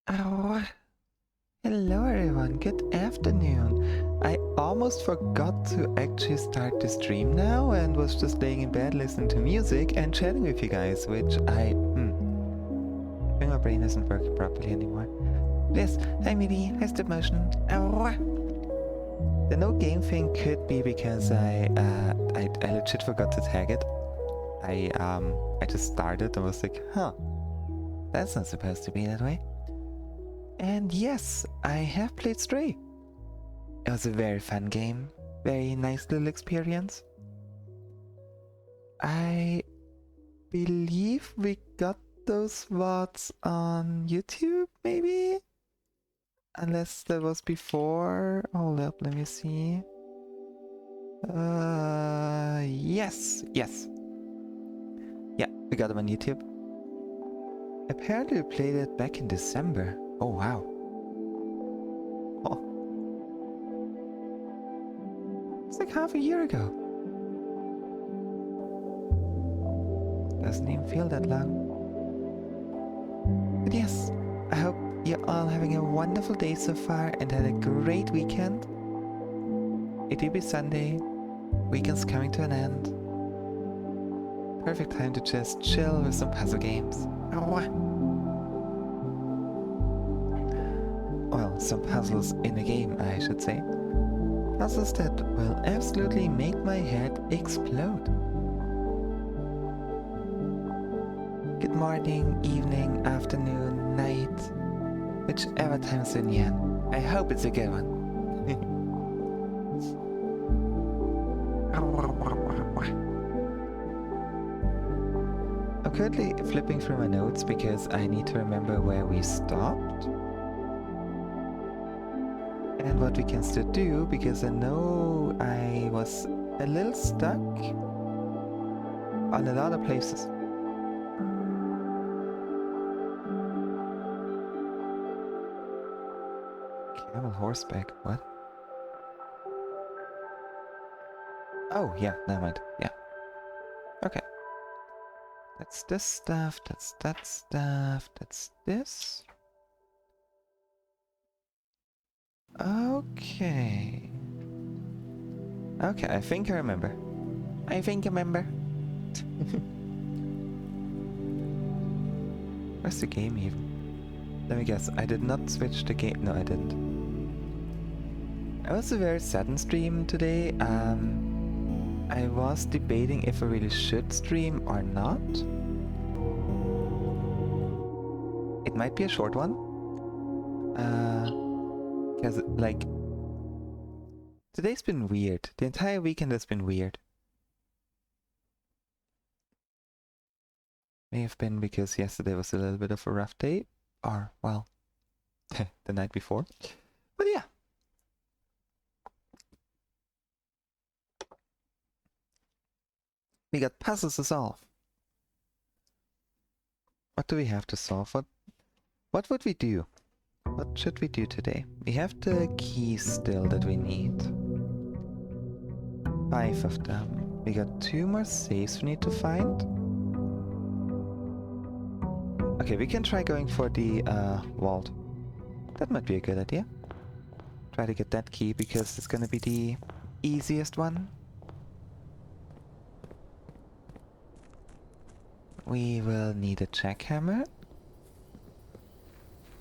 Oh, hello everyone, good afternoon. I almost forgot to actually start the stream now and was just laying in bed listening to music and chatting with you guys, which I My brain isn't working properly anymore. Yes, hi Midi, hi stop motion. The no game thing could be because I legit forgot to tag it. I just started and was like, huh, that's not supposed to be that way. And yes, I have played Stray. It was a very fun game, very nice little experience. I believe we got those VODs on YouTube, maybe? Unless that was before. Hold up, let me see. Yes. Yeah, we got them on YouTube. Apparently we played it back in December. Oh, wow. Oh. It's like half a year ago. Doesn't even feel that long. But yes, I hope you're all having a wonderful day so far and had a great weekend. It will be Sunday. Weekend's coming to an end. Perfect time to just chill with some puzzle games. Well, some puzzles in a game, I should say. Puzzles that will absolutely make my head explode. Good morning, evening, afternoon, night, whichever time zone you're in. I hope it's a good one. I'm currently flipping through my notes because I need to remember where we stopped and what we can still do, because I know I was a little stuck on a lot of places. Camel horseback, what? Oh, yeah, never mind. Yeah. Okay. That's this stuff, that's that stuff, that's this. Okay. Okay, I think I remember. Where's the game even? Let me guess, I did not switch the game. No, I didn't. It was a very sudden stream today. I was debating if I really should stream or not. It might be a short one. Because, like, today's been weird. The entire weekend has been weird. May have been because yesterday was a little bit of a rough day. Or, well, the night before. But yeah. We got puzzles to solve. What do we have to solve? What would we do? What should we do today? We have the keys still that we need. 5 of them. We got 2 more saves we need to find. Okay, we can try going for the vault. That might be a good idea. Try to get that key because it's gonna be the easiest one. We will need a jackhammer.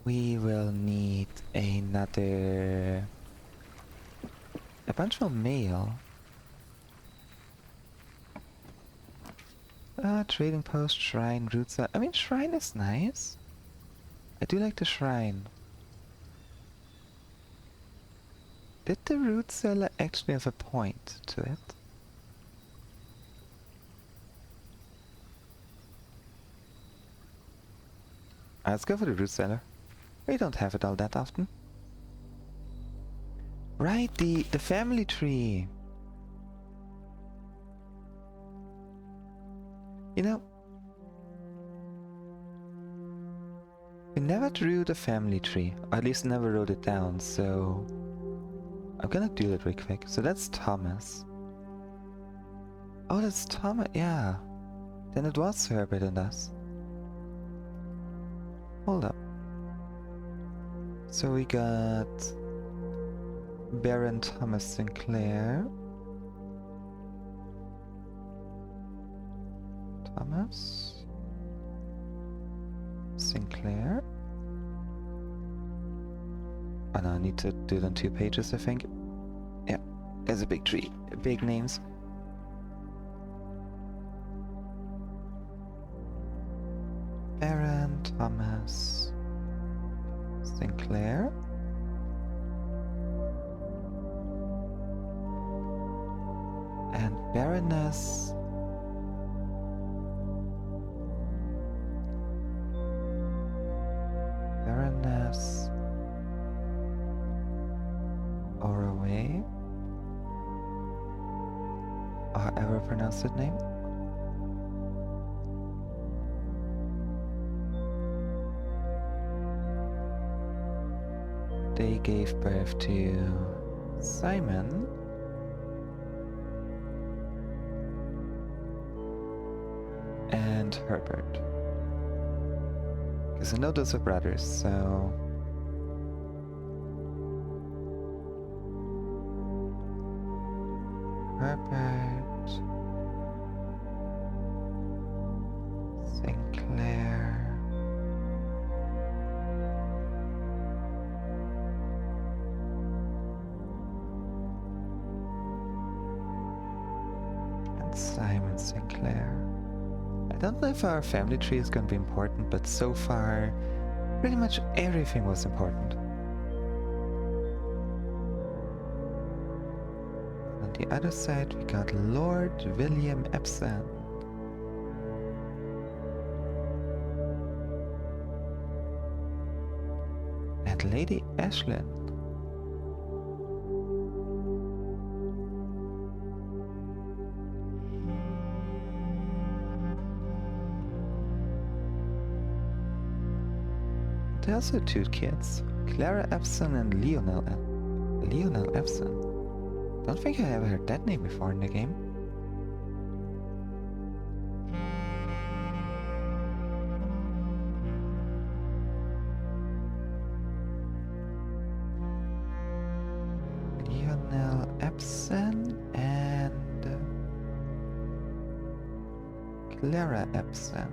We will need a bunch more mail. Trading post, shrine, root cell. I mean, shrine is nice. I do like the shrine. Did the root cellar actually have a point to it? Let's go for the root cellar. We don't have it all that often. Right, the family tree. You know, we never drew the family tree, or at least never wrote it down, so I'm gonna do that real quick. So that's Thomas. Oh, that's Thomas, yeah. Then it was Herbert and us. Hold up. So we got Baron Thomas Sinclair. Thomas. Sinclair. Oh no, I need to do it on 2 pages, I think. Yeah, there's a big tree. Big names. Baron Thomas Sinclair. And Baroness Oraway, or however I pronounce that name. They gave birth to Simon and Herbert. Because I know those are brothers, so... Herbert... Sinclair... and Simon Sinclair. I don't know if our family tree is going to be important, but so far, pretty much everything was important. On the other side, we got Lord William Epsom. And Lady Ashlyn. They also had 2 kids, Clara Epsom and Lionel Epsom. Don't think I ever heard that name before in the game. Lionel Epsom and Clara Epsom.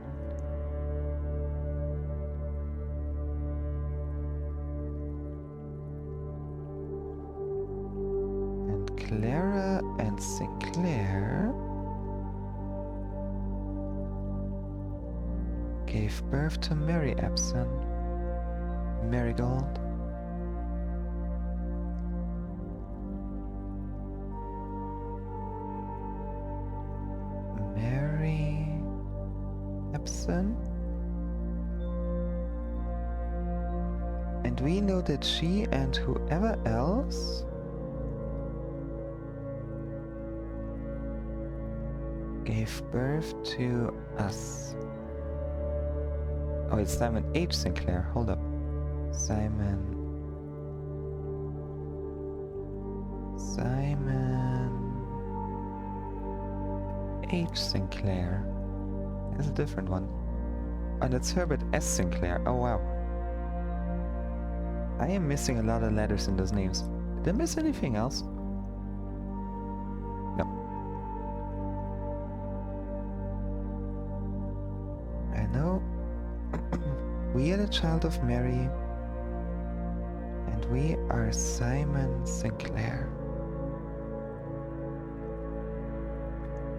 Clara and Sinclair gave birth to Mary Epsom, Marigold, Mary Epsom, and we know that she and whoever else gave birth to us. Oh, it's Simon H. Sinclair. Hold up. Simon H. Sinclair. That's a different one. Oh, that's Herbert S. Sinclair. Oh, wow. I am missing a lot of letters in those names. Did I miss anything else? No. I know. We are the child of Mary. And we are Simon Sinclair.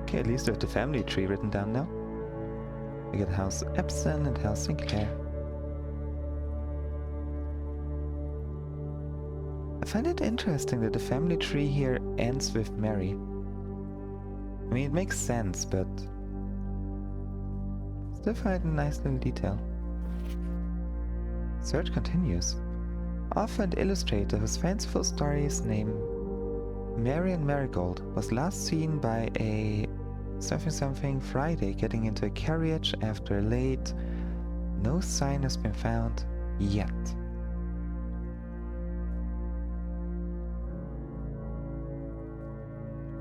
Okay, at least we have the family tree written down now. We got House Epsom and House Sinclair. I find it interesting that the family tree here ends with Mary. I mean, it makes sense, but still find a nice little detail. Search continues. Author and illustrator whose fanciful stories named Marian Marigold was last seen by a something Friday getting into a carriage after late. No sign has been found yet.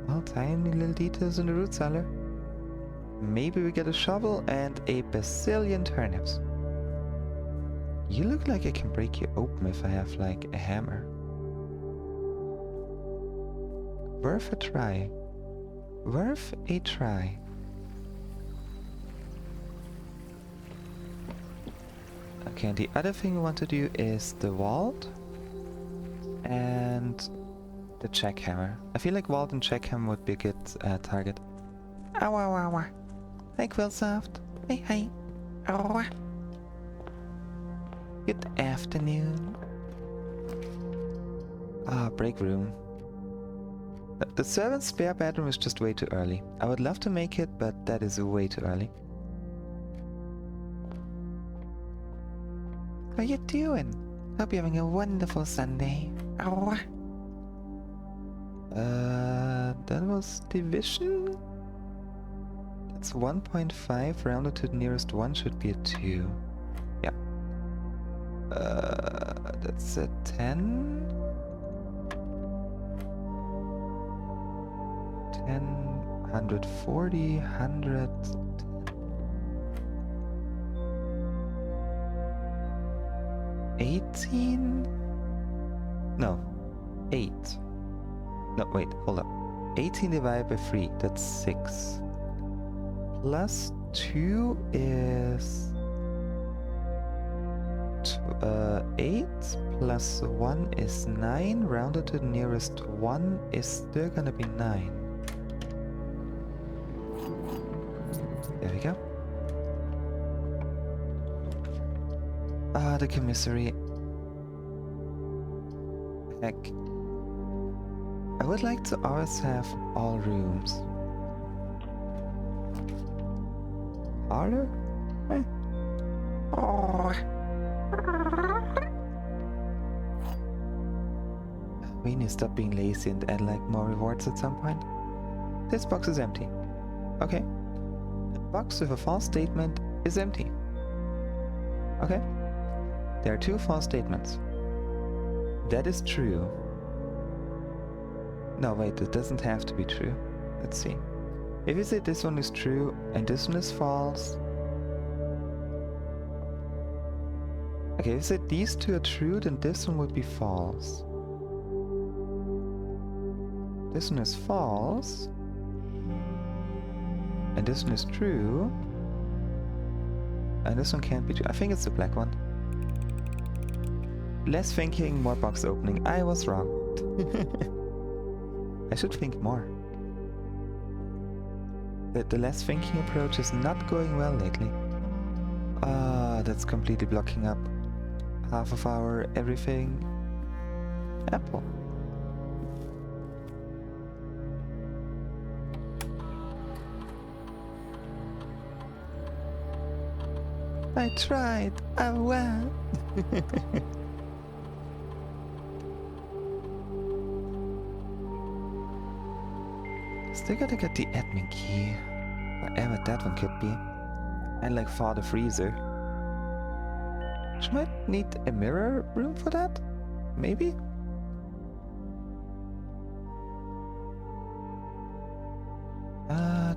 Well, tiny little details in the root cellar. Maybe we get a shovel and a bazillion turnips. You look like I can break you open if I have, like, a hammer. Worth a try. Worth a try. Okay, and the other thing we want to do is the vault and the jackhammer. I feel like vault and jackhammer would be a good target. Ow, ow, ow, ow. Hi, Quillsoft. Hey, hi. Ow. Good afternoon. Ah, break room. The servant's spare bedroom is just way too early. I would love to make it, but that is way too early. How you doing? Hope you're having a wonderful Sunday. Ow. That was division? That's 1.5 rounded to the nearest one should be a 2. Yeah. That's a 10? 10, 140, 100... 18? No, 8. No, wait, hold up. 18 divided by 3, that's 6. Plus 2 is... 8, plus 1 is 9, rounded to the nearest 1 is still gonna be 9. There we go. Ah, the commissary. Heck. I would like to always have all rooms. Parlor? Eh. Oh. We need to stop being lazy and add like more rewards at some point. This box is empty. Okay. The box with a false statement is empty. Okay. There are 2 false statements. That is true. No, wait, it doesn't have to be true. Let's see. If you say this one is true and this one is false. Okay, if you say these 2 are true, then this one would be false. This one is false. And this one is true. And this one can't be true. I think it's the black one. Less thinking, more box opening. I was wrong. I should think more. The less thinking approach is not going well lately. Ah, that's completely blocking up half of our everything. Apple. I tried. I won. Still gotta get the admin key. Whatever that one could be. And like for the freezer. Which might need a mirror room for that? Maybe?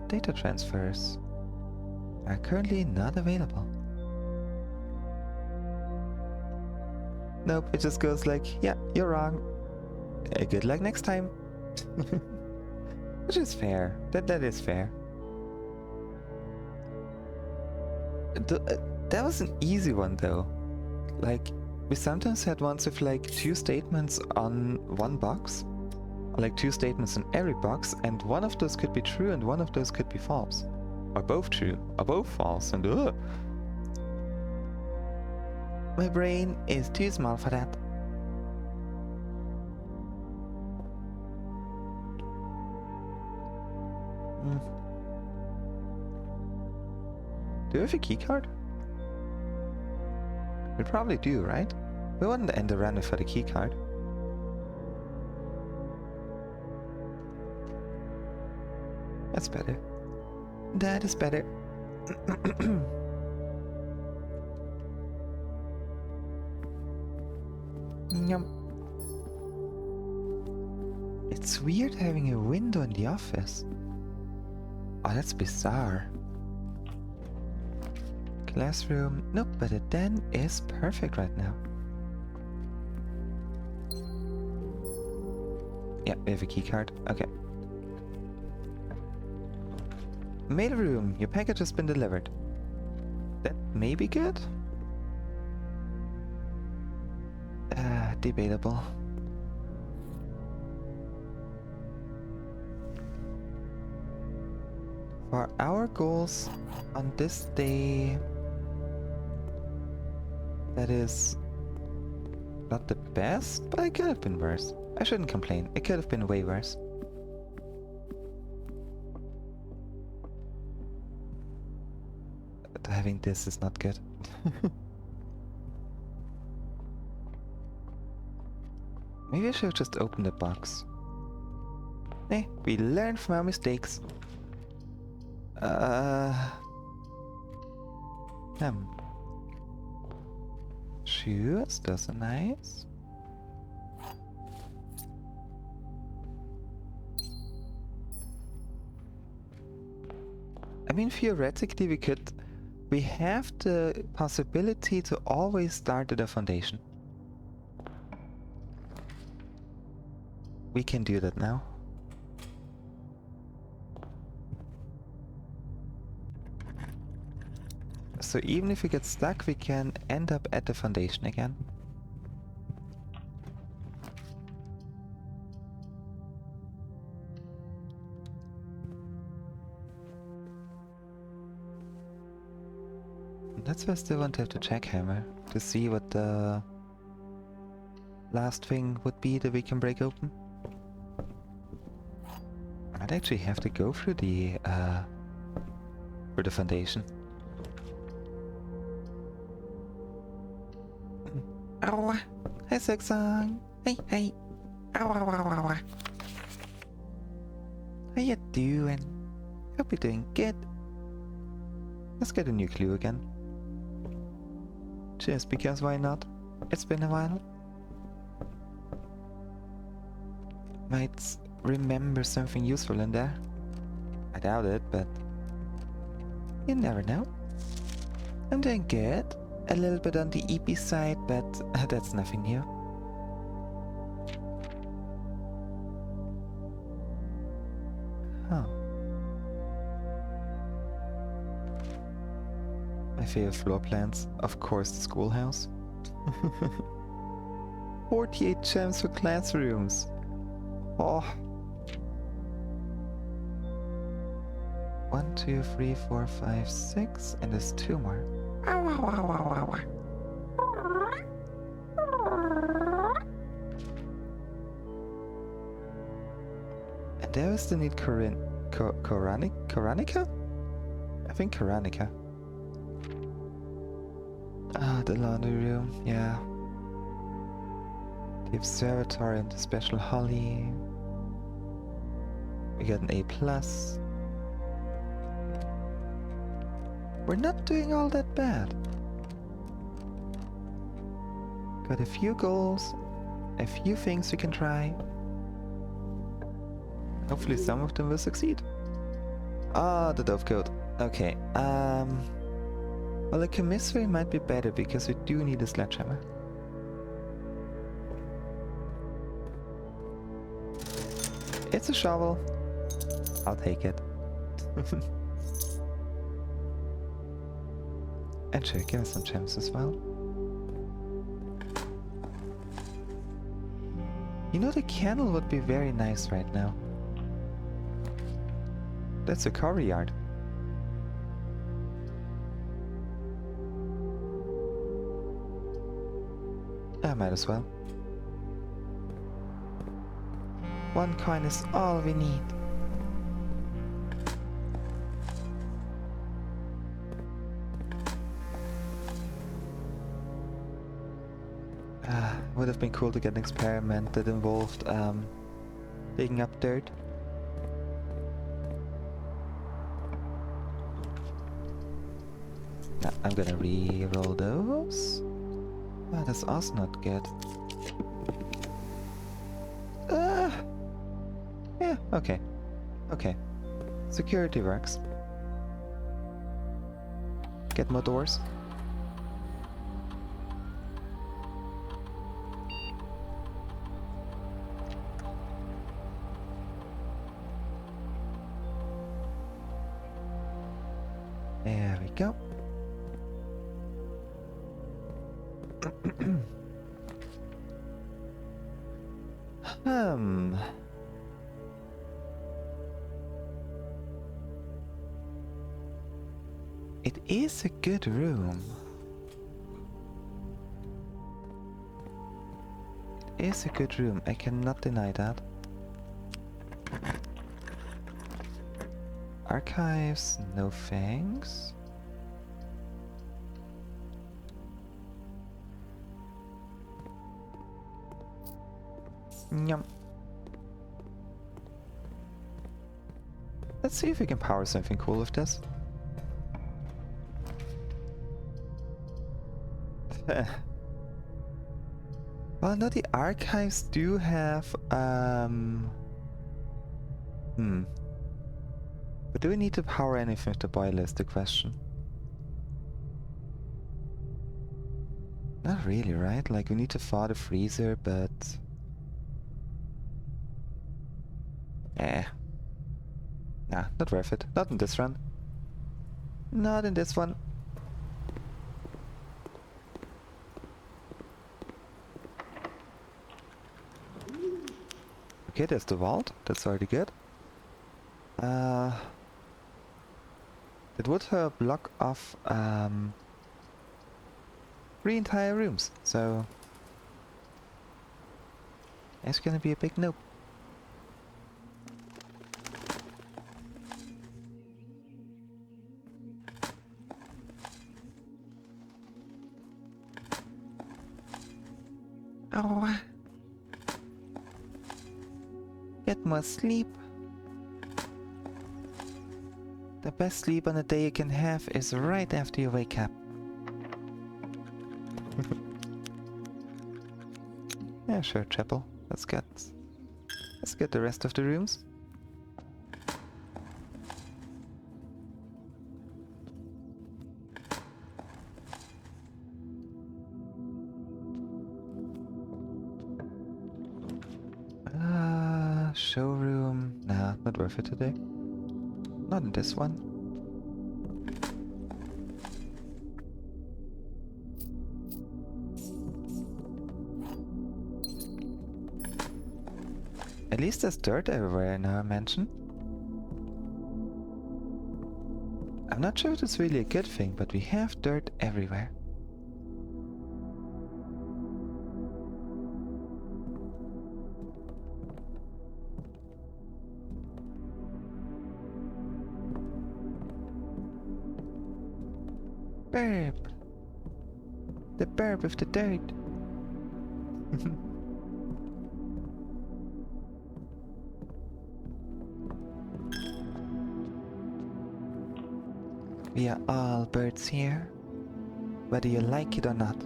Data transfers are currently not available. Nope, it just goes like, yeah, you're wrong. Good luck next time. Which is fair. That is fair. That was an easy one though. Like, we sometimes had ones with like 2 statements on one box. Or like 2 statements in every box, and one of those could be true and one of those could be false. Or both true, or both false, and my brain is too small for that. Do we have a keycard? We probably do, right? We wouldn't end the run for the keycard. That's better. That is better. Yum. It's weird having a window in the office. Oh, that's bizarre. Classroom. Nope, but the den is perfect right now. Yeah, we have a key card. Okay. Mail room. Your package has been delivered. That may be good? debatable. For our goals on this day, that is not the best, but it could have been worse. I shouldn't complain. It could have been way worse. But having this is not good. Maybe I should have just opened the box. Hey, we learn from our mistakes. Shoes, those are nice. I mean, theoretically we have the possibility to always start at the foundation. We can do that now. So even if we get stuck, we can end up at the foundation again. That's why I still want to have the jackhammer to see what the last thing would be that we can break open. I'd actually have to go through the foundation. Ow. Hi, Sexong. Hey, hey. Ow, ow, ow, ow, ow. How you doing? Hope you're doing good. Let's get a new clue again. Just because why not? It's been a while. Might remember something useful in there. I doubt it, but you never know. I'm doing good. A little bit on the EP side, but that's nothing new. Huh. My favorite floor plans, of course, the schoolhouse. 48 gems for classrooms. Oh. 1, 2, 3, 4, 5, 6, and there's 2 more. And there is the neat Koranica? I think Koranica. Ah, the laundry room, yeah. The observatory and the special holly. We got an A+. We're not doing all that bad. Got a few goals, a few things we can try. Hopefully some of them will succeed. Ah, the dove coat. Okay, well, a commissary might be better because we do need a sledgehammer. It's a shovel. I'll take it. And sure, give us some gems as well. You know, the candle would be very nice right now. That's a curry yard. I might as well. 1 coin is all we need. Would have been cool to get an experiment that involved digging up dirt. Now, I'm gonna re-roll those. Oh, that's also not good. Yeah, okay. Okay. Security works. Get more doors. There we go. Hmm. It is a good room. It is a good room, I cannot deny that. Archives, no thanks. Yum. Let's see if we can power something cool with this. Well, no, the archives do have, But do we need to power anything with the boiler is the question. Not really, right? Like, we need to thaw the freezer, but... Nah, not worth it. Not in this run. Not in this one. Okay, there's the vault. That's already good. It would block off 3 entire rooms, so it's gonna be a big nope. Oh, get more sleep. The best sleep on a day you can have is right after you wake up. Yeah, sure, chapel. Let's get the rest of the rooms. Showroom. Nah, not worth it today. Not in this one. At least there's dirt everywhere in our mansion. I'm not sure if it's really a good thing, but we have dirt everywhere. Burp! The burp of the dirt! We are all birds here, whether you like it or not.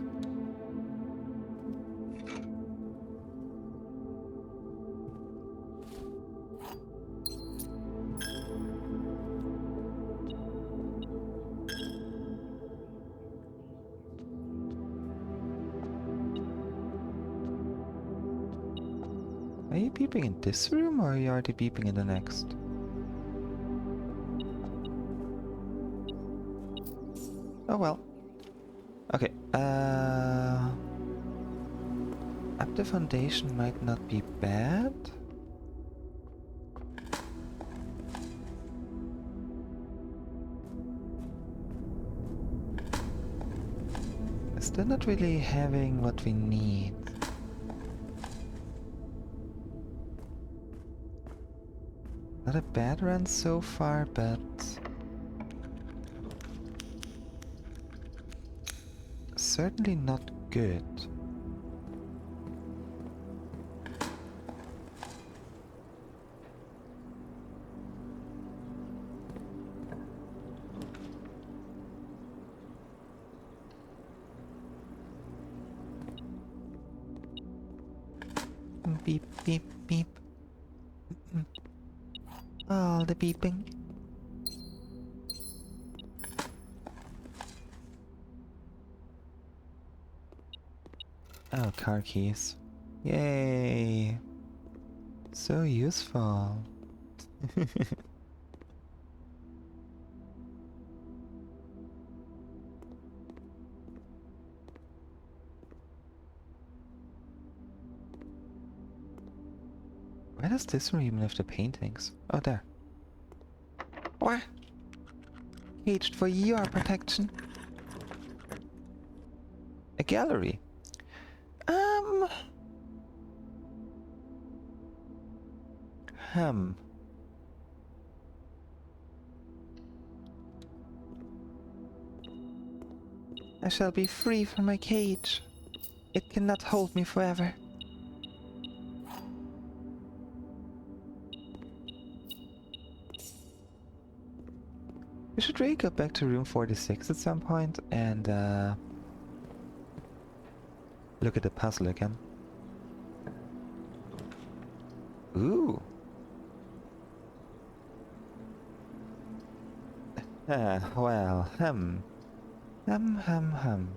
Are you beeping in this room or are you already beeping in the next? Oh well. Okay, up the foundation might not be bad. Still not really having what we need. Not a bad run so far, but certainly not good. Beep, beep, beep. All the beeping. Oh, car keys. Yay! So useful. does this room even have the paintings? Oh, there. What? Caged for your protection. A gallery. Hmm. I shall be free from my cage. It cannot hold me forever. We should really go back to room 46 at some point and look at the puzzle again. Ooh. Well, hum. Hum.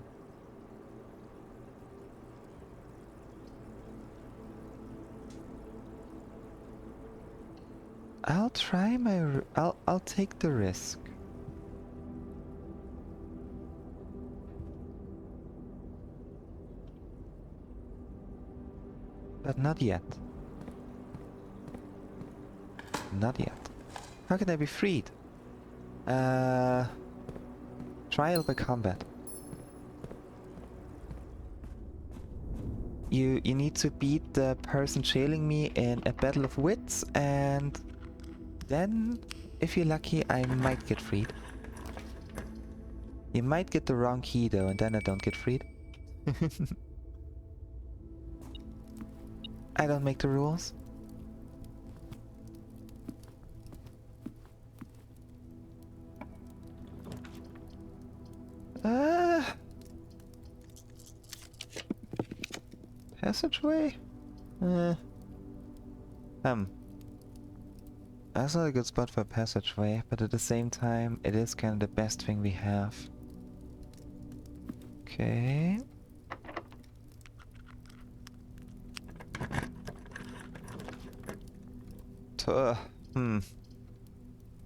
I'll try my... I'll take the risk. But not yet. Not yet. How can I be freed? Trial by combat. You need to beat the person trailing me in a battle of wits, and then, if you're lucky, I might get freed. You might get the wrong key though, and then I don't get freed. I don't make the rules. Passageway? That's not a good spot for a passageway, but at the same time, it is kind of the best thing we have. Okay. Oh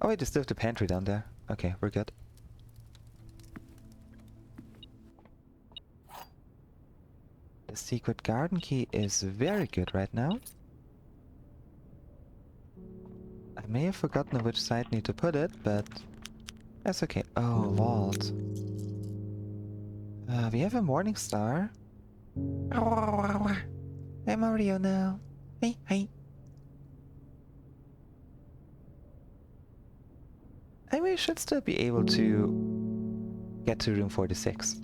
wait, there's still the pantry down there. Okay, we're good. The secret garden key is very good right now. I may have forgotten which side I need to put it, but that's okay. Oh, vault. We have a morning star. I'm Mario now. Hi. And we should still be able to get to room 46.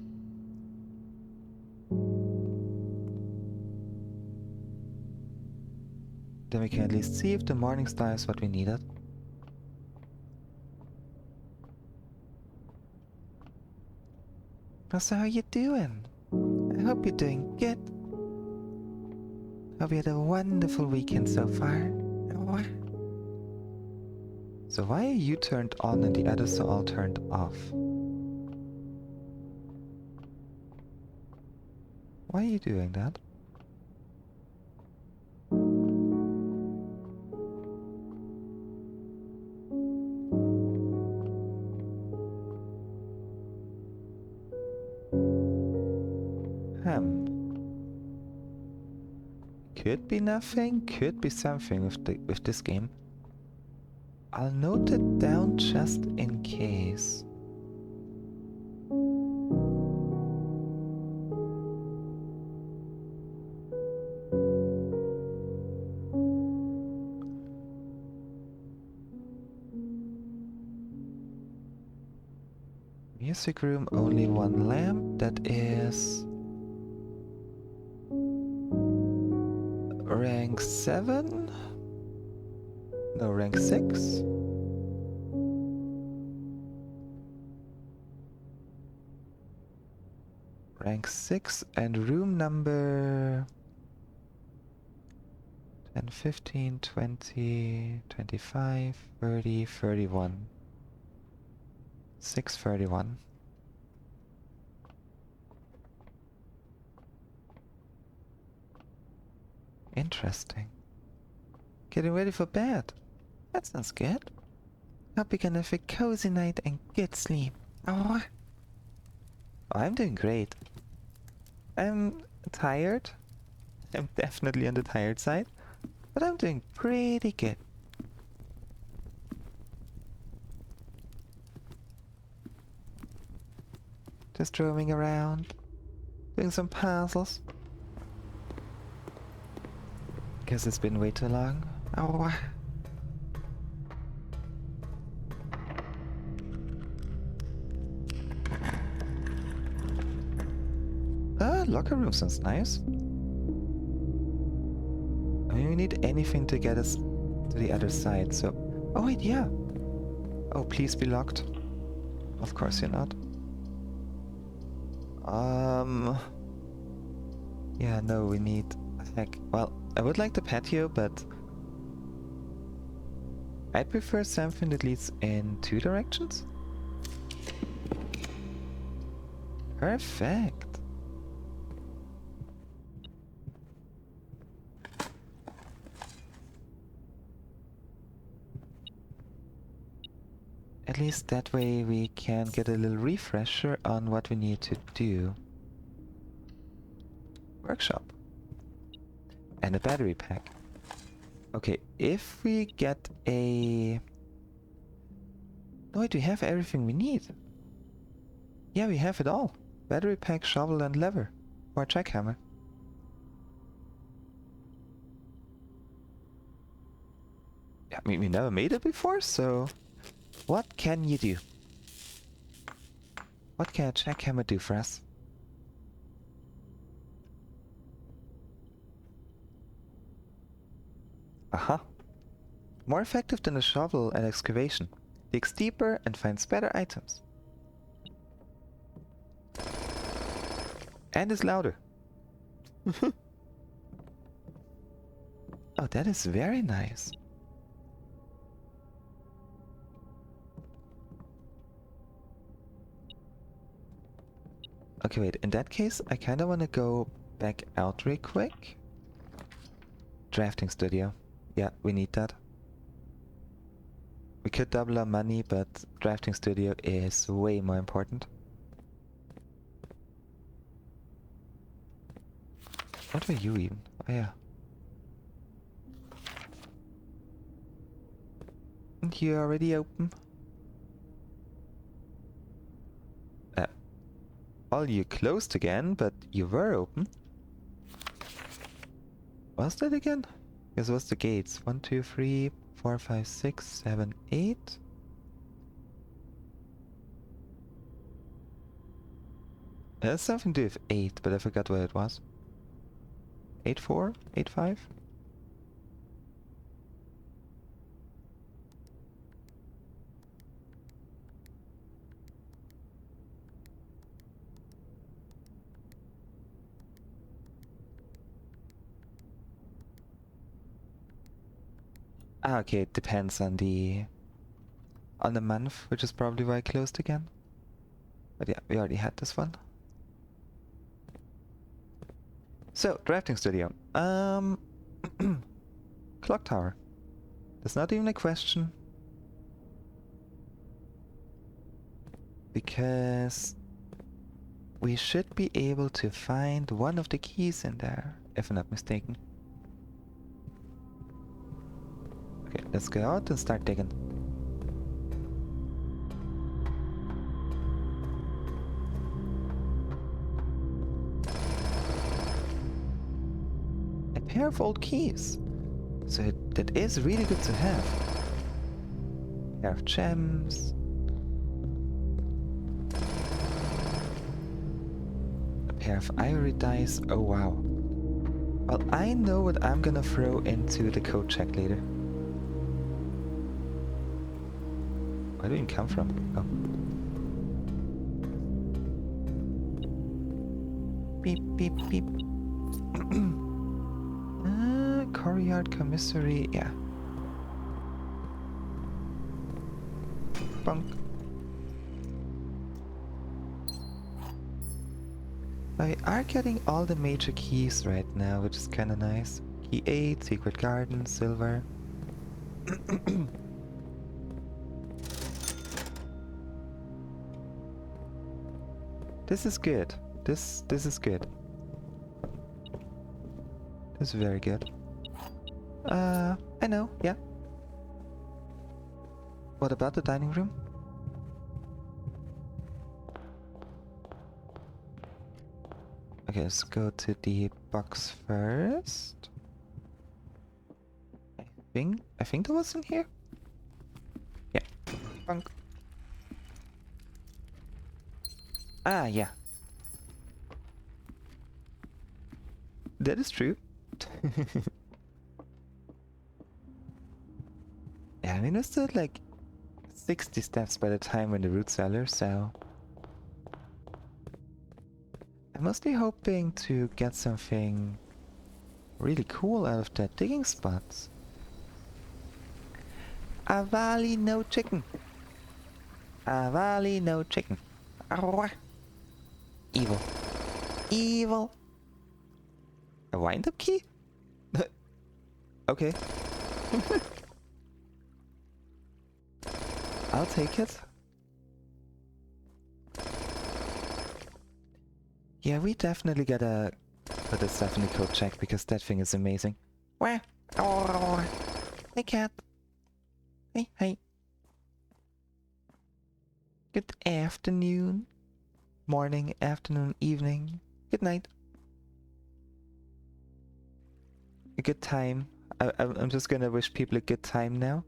Then we can at least see if the morning star is what we needed. So how you doing? I hope you're doing good. Hope you had a wonderful weekend so far. So why are you turned on and the others are all turned off? Why are you doing that? Could be nothing, could be something with this game. I'll note it down just in case. Music room, only one lamp. That is rank 7? No, rank 6? Rank 6 and room number 10, 15, 20, 25, 30, 31. 631. Interesting. Getting ready for bed. That sounds good. Hope you can have a cozy night and good sleep. Oh, I'm doing great. I'm tired. I'm definitely on the tired side. But I'm doing pretty good. Just roaming around, doing some puzzles. Guess it's been way too long. Oh. Locker room sounds nice. I mean, we need anything to get us to the other side, so... Oh wait, yeah. Oh, please be locked. Of course you're not. Yeah, no, we need... Heck, well, I would like the patio, but... I prefer something that leads in 2 directions. Perfect. At least that way we can get a little refresher on what we need to do. Workshop. And a battery pack. Okay, if we get a... No, wait, we have everything we need. Yeah, we have it all. Battery pack, shovel and lever. Or jackhammer. Yeah, I mean, we never made it before, so... What can you do? What can a jackhammer do for us? Aha. More effective than a shovel and excavation. Digs deeper and finds better items. And is louder. Oh, that is very nice. Okay, wait, in that case, I kinda wanna go back out real quick. Drafting studio. Yeah, we need that. We could double our money, but drafting studio is way more important. What are you even? Oh yeah. And you already open? Well, you closed again, but you were open. Was that again? Because what's the gates? 1, 2, 3, 4, 5, 6, 7, 8. There's something to do with 8, but I forgot what it was. 8, 4? 8, 5? Ah, okay, it depends on the month, which is probably why I closed again. But yeah, we already had this one. So, drafting studio. Clock tower. That's not even a question. Because we should be able to find one of the keys in there, if I'm not mistaken. Okay, let's go out and start digging. A pair of old keys. So that is really good to have. A pair of gems. A pair of ivory dice. Oh wow. Well, I know what I'm gonna throw into the code check later. Where do you come from? Oh. Beep, beep, beep. Courtyard commissary, yeah. Bunk. We are getting all the major keys right now, which is kinda nice. Key 8, Secret Garden, Silver. This is good. This is good. This is very good. I know, yeah. What about the dining room? Okay, let's go to the box first. I think that was in here. Yeah. Bunk. Ah, yeah. That is true. Yeah, I mean, it's still like 60 steps by the time we're in the root cellar, so... I'm mostly hoping to get something really cool out of that digging spot. Avali no chicken. Avali no chicken. Arrgh. Evil. Evil. A wind-up key? Okay. I'll take it. Yeah, we definitely gotta put this stuff in the code check because that thing is amazing. Where? Oh, hey cat. Hey, hey. Good afternoon. Morning, afternoon, evening. Good night. A good time. I'm just gonna wish people a good time now.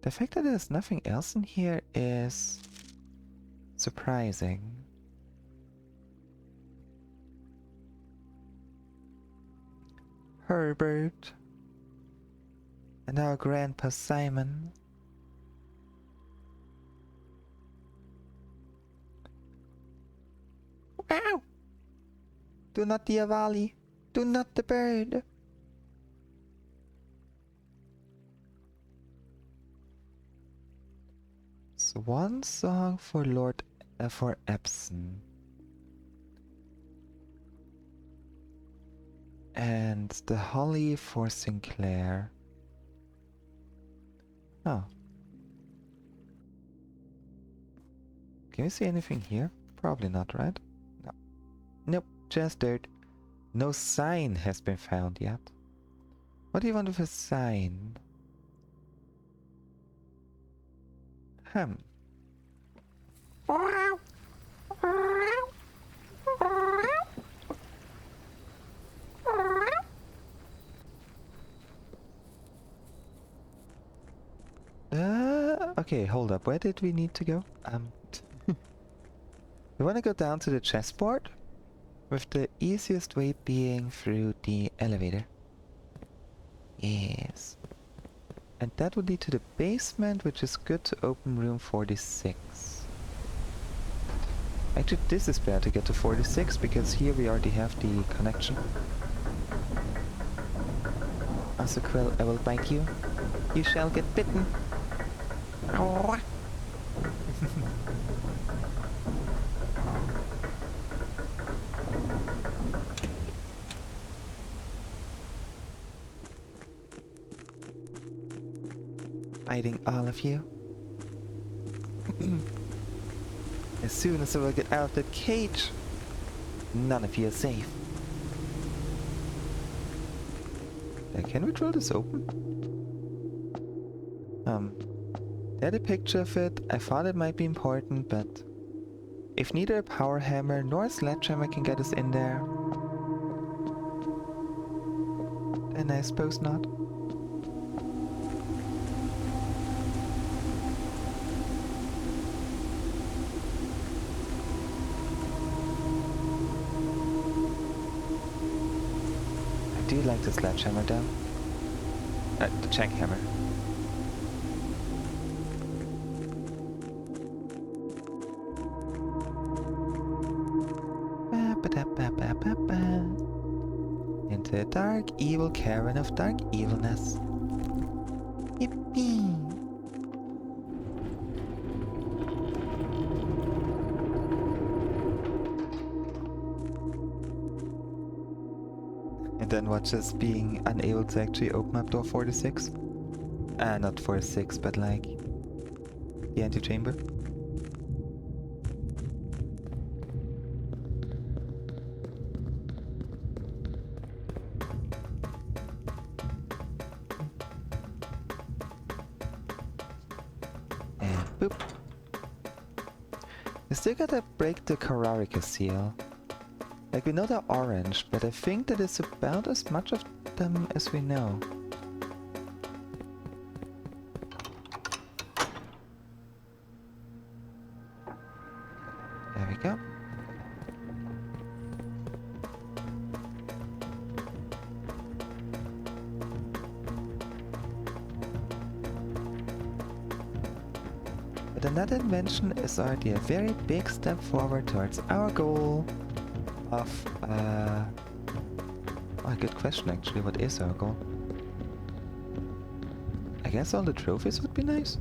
The fact that there's nothing else in here is surprising. Herbert. And our Grandpa Simon. Wow! Do not the Avali. Do not the bird. Swan song for Lord for Epson. And the holly for Sinclair. Oh. Can you see anything here? Probably not, right? No. Nope, just dirt. No sign has been found yet. What do you want with a sign? Okay, hold up. Where did we need to go? We want to go down to the chessboard, with the easiest way being through the elevator. Yes. And that would lead to the basement, which is good to open room 46. Actually, this is better to get to 46, because here we already have the connection. Quill, I will bite you. You shall get bitten. Biting all of you. As soon as I will get out of that cage, none of you are safe. Can we drill this open? They had a picture of it. I thought it might be important, but if neither a power hammer nor a sledgehammer can get us in there, then I suppose not. I do like the sledgehammer though. The jackhammer. Into the dark, evil cavern of dark evilness. Yippee! And then watch us being unable to actually open up door 46. Not 46, but like the antechamber. Boop. We still gotta break the Kararika seal. Like, we know they're orange, but I think that is about as much of them as we know. There we go. But another invention is already a very big step forward towards our goal of, oh, good question actually, what is our goal? I guess all the trophies would be nice?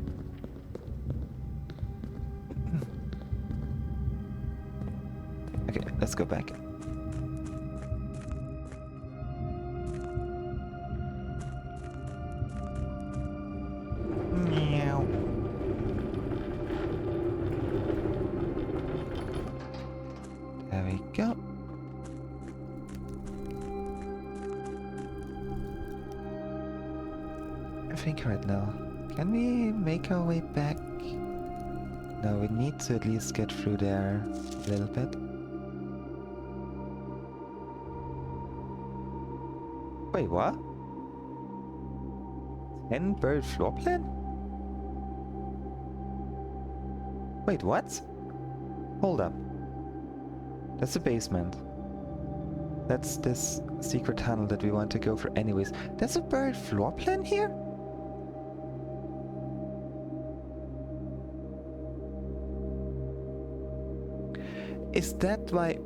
Okay, let's go back. Meow. There we go. I think right now, can we make our way back? No, we need to at least get through there a little bit. Wait, what? 10-bird floor plan? Wait, what? Hold up. That's the basement. That's this secret tunnel that we want to go for anyways. There's a bird floor plan here? Is that why...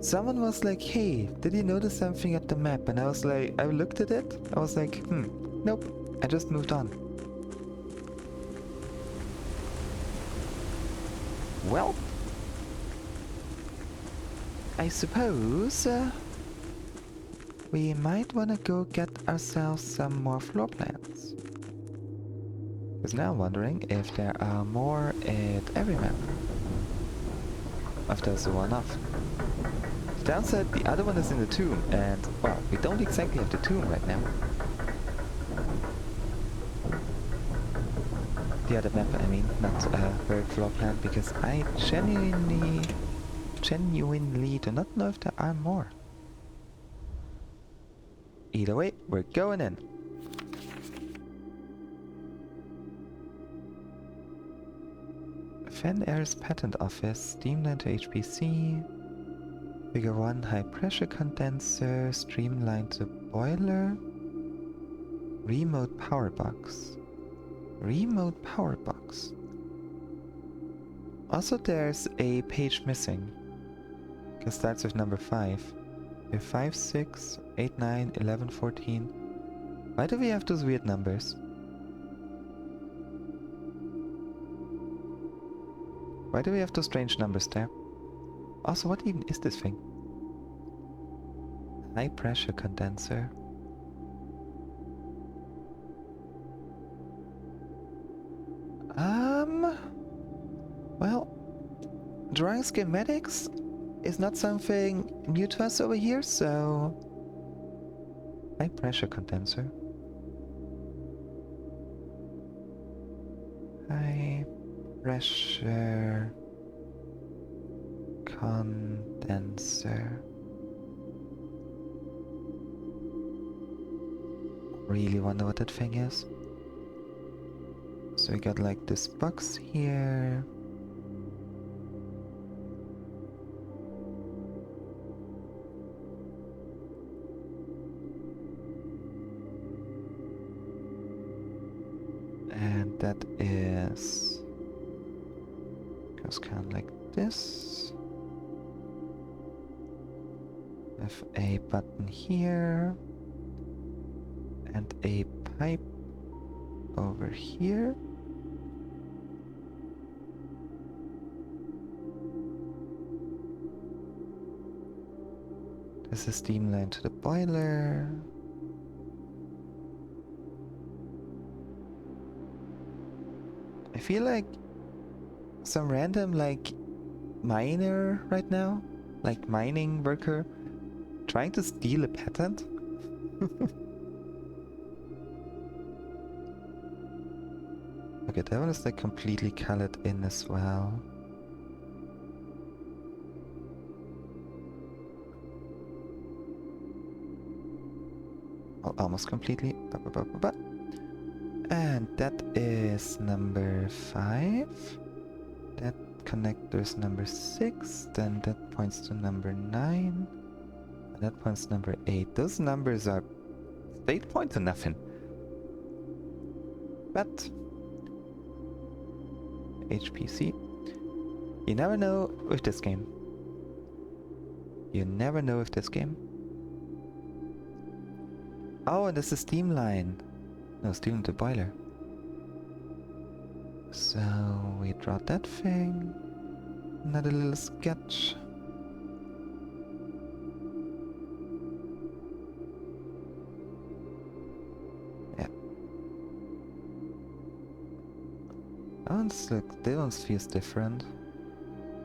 Someone was like, hey, did you notice something at the map? And I was like, I looked at it, I was like, nope, I just moved on. Well, I suppose we might want to go get ourselves some more floor plans. Because now I'm wondering if there are more at every map. If there's a one-off. The downside, the other one is in the tomb, and, well, we don't exactly have the tomb right now. The other map, I mean, not bird floor plan, because I genuinely do not know if there are more. Either way, we're going in. Fenair's Patent Office, Streamline to HPC, Figure 1 high pressure condenser, streamline to boiler, remote power box. Remote power box. Also there's a page missing. It starts with number 5. We have 5, 6, 8, 9, 11, 14. Why do we have those weird numbers? Why do we have those strange numbers there? Also, what even is this thing? High pressure condenser. Well, drawing schematics is not something new to us over here, so... High pressure condenser. High pressure condenser. Really wonder what that thing is. So we got like this box here. And that is... goes kind of like this. With a button here. And a pipe over here. This is steam line to the boiler. I feel like some random like miner right now, like mining worker, trying to steal a patent. Okay, that one is like completely colored in as well. Almost completely. And that is number 5. That connector is number 6. Then that points to number 9. And that points to number 8. Those numbers are... they point to nothing. But... HPC. You never know with this game. You never know with this game. Oh, and this is steam line. No, steam the boiler. So we draw that thing. Another little sketch. Yeah. That one's look. That one feels different.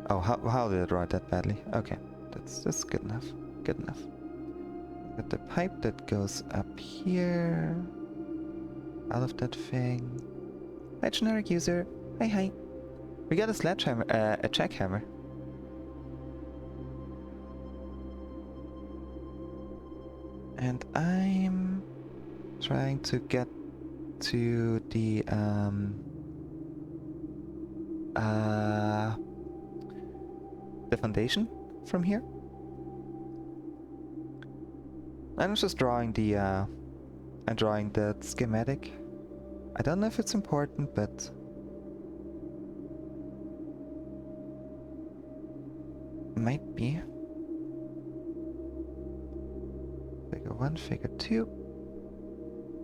Oh, how did I draw it that badly? Okay, that's good enough. Good enough. Got the pipe that goes up here. Out of that thing. Hi, generic user. Hi, hi. We got a sledgehammer, a jackhammer. And I'm trying to get to the foundation from here. I'm just drawing the I'm drawing the schematic. I don't know if it's important, but might be. Figure 1, figure 2.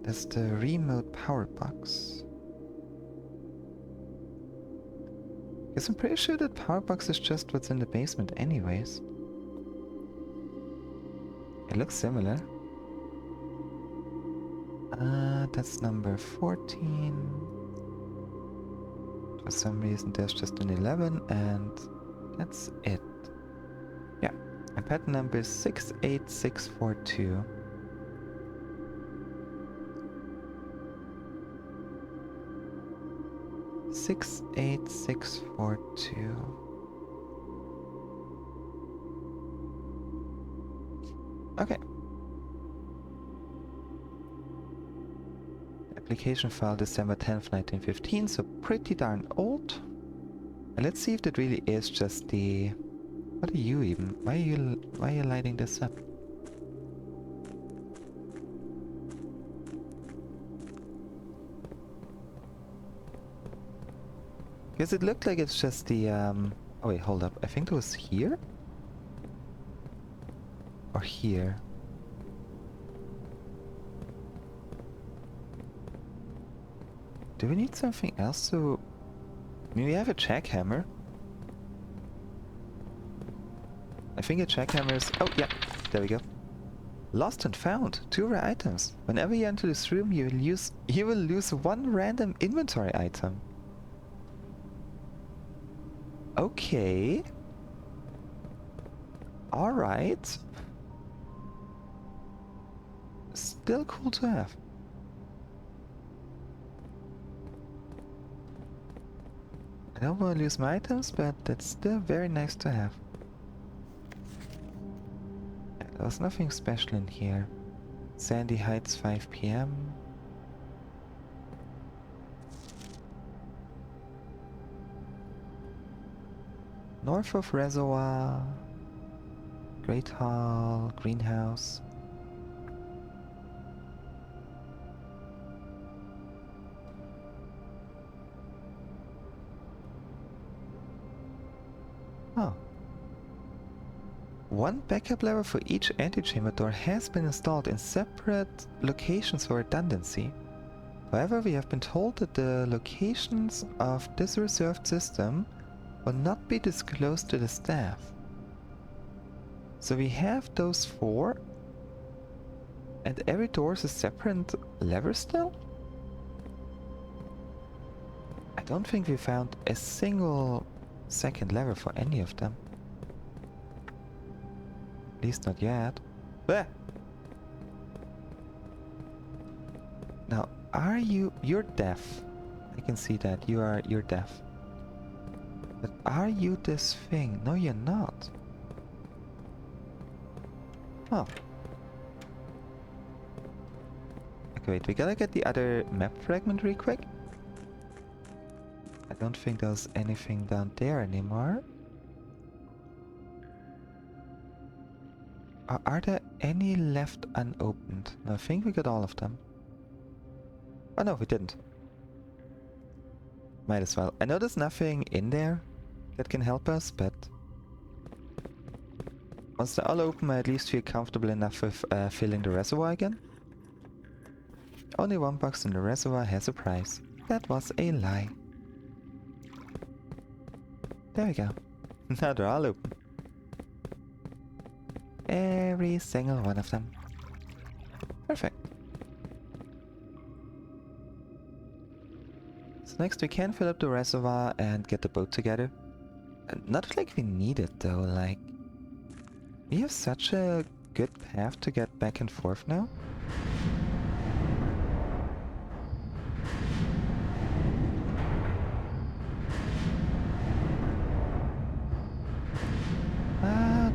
That's the remote power box. Guess I'm pretty sure that power box is just what's in the basement anyways. It looks similar. That's number 14. For some reason there's just an 11 and that's it. Yeah, and pattern number is 68642. Six eight six four two. Okay. Application file December 10th, 1915, so pretty darn old. And let's see if that really is just the... What are you even? Why are you lighting this up? Because it looked like it's just the oh wait, hold up. I think it was here? Or here? Do we need something else to... I mean, we have a jackhammer. I think a jackhammer is... Oh, yeah. There we go. Lost and found. 2 rare items. Whenever you enter this room, you will lose 1 random inventory item. Okay. Alright. Still cool to have. I don't want to lose my items, but that's still very nice to have. Yeah, there was nothing special in here. Sandy Heights, 5 PM. North of Reservoir. Great Hall, Greenhouse. Oh. 1 backup lever for each antechamber door has been installed in separate locations for redundancy. However, we have been told that the locations of this reserved system will not be disclosed to the staff. So we have those 4, and every door is a separate lever still? I don't think we found a single second lever for any of them. At least not yet. Bleh! Now, you're deaf. I can see that. You're deaf. But are you this thing? No, you're not. Oh. Okay, wait, we gotta get the other map fragment real quick. I don't think there's anything down there anymore. Are there any left unopened? No, I think we got all of them. Oh no, we didn't. Might as well. I know there's nothing in there that can help us, but once they're all open, I at least feel comfortable enough with filling the reservoir again. Only one box in the reservoir has a price. That was a lie. There we go. Now they're all open. Every single one of them. Perfect. So next we can fill up the reservoir and get the boat together. Not like we need it though, like... We have such a good path to get back and forth now.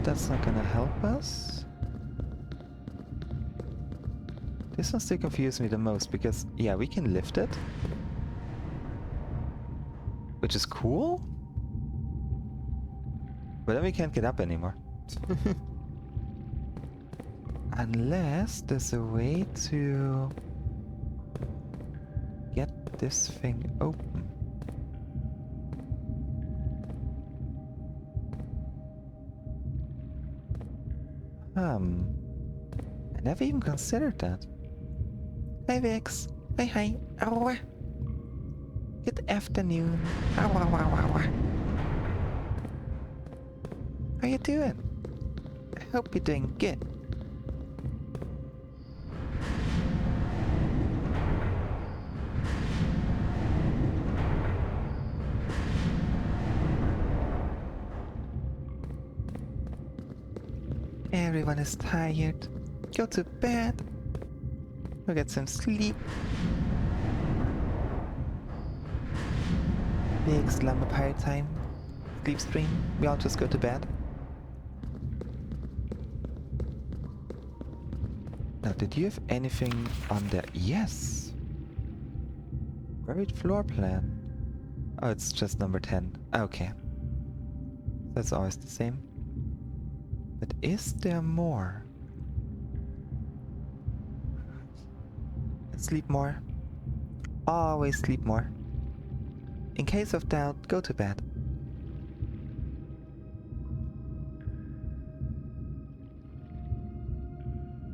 That's not gonna help us. This one still confuses me the most because, yeah, we can lift it. Which is cool. But then we can't get up anymore. Unless there's a way to get this thing open. I never even considered that. Hi Vix. Hi. Ow. Good afternoon. Ow. How you doing? I hope you're doing good. Everyone is tired. Go to bed. Go get some sleep. Big slumber party time. Sleep stream. We all just go to bed. Now, did you have anything on there? Yes! Buried floor plan. Oh, it's just number 10. Okay. That's always the same. But is there more? Sleep more. Always sleep more. In case of doubt, go to bed.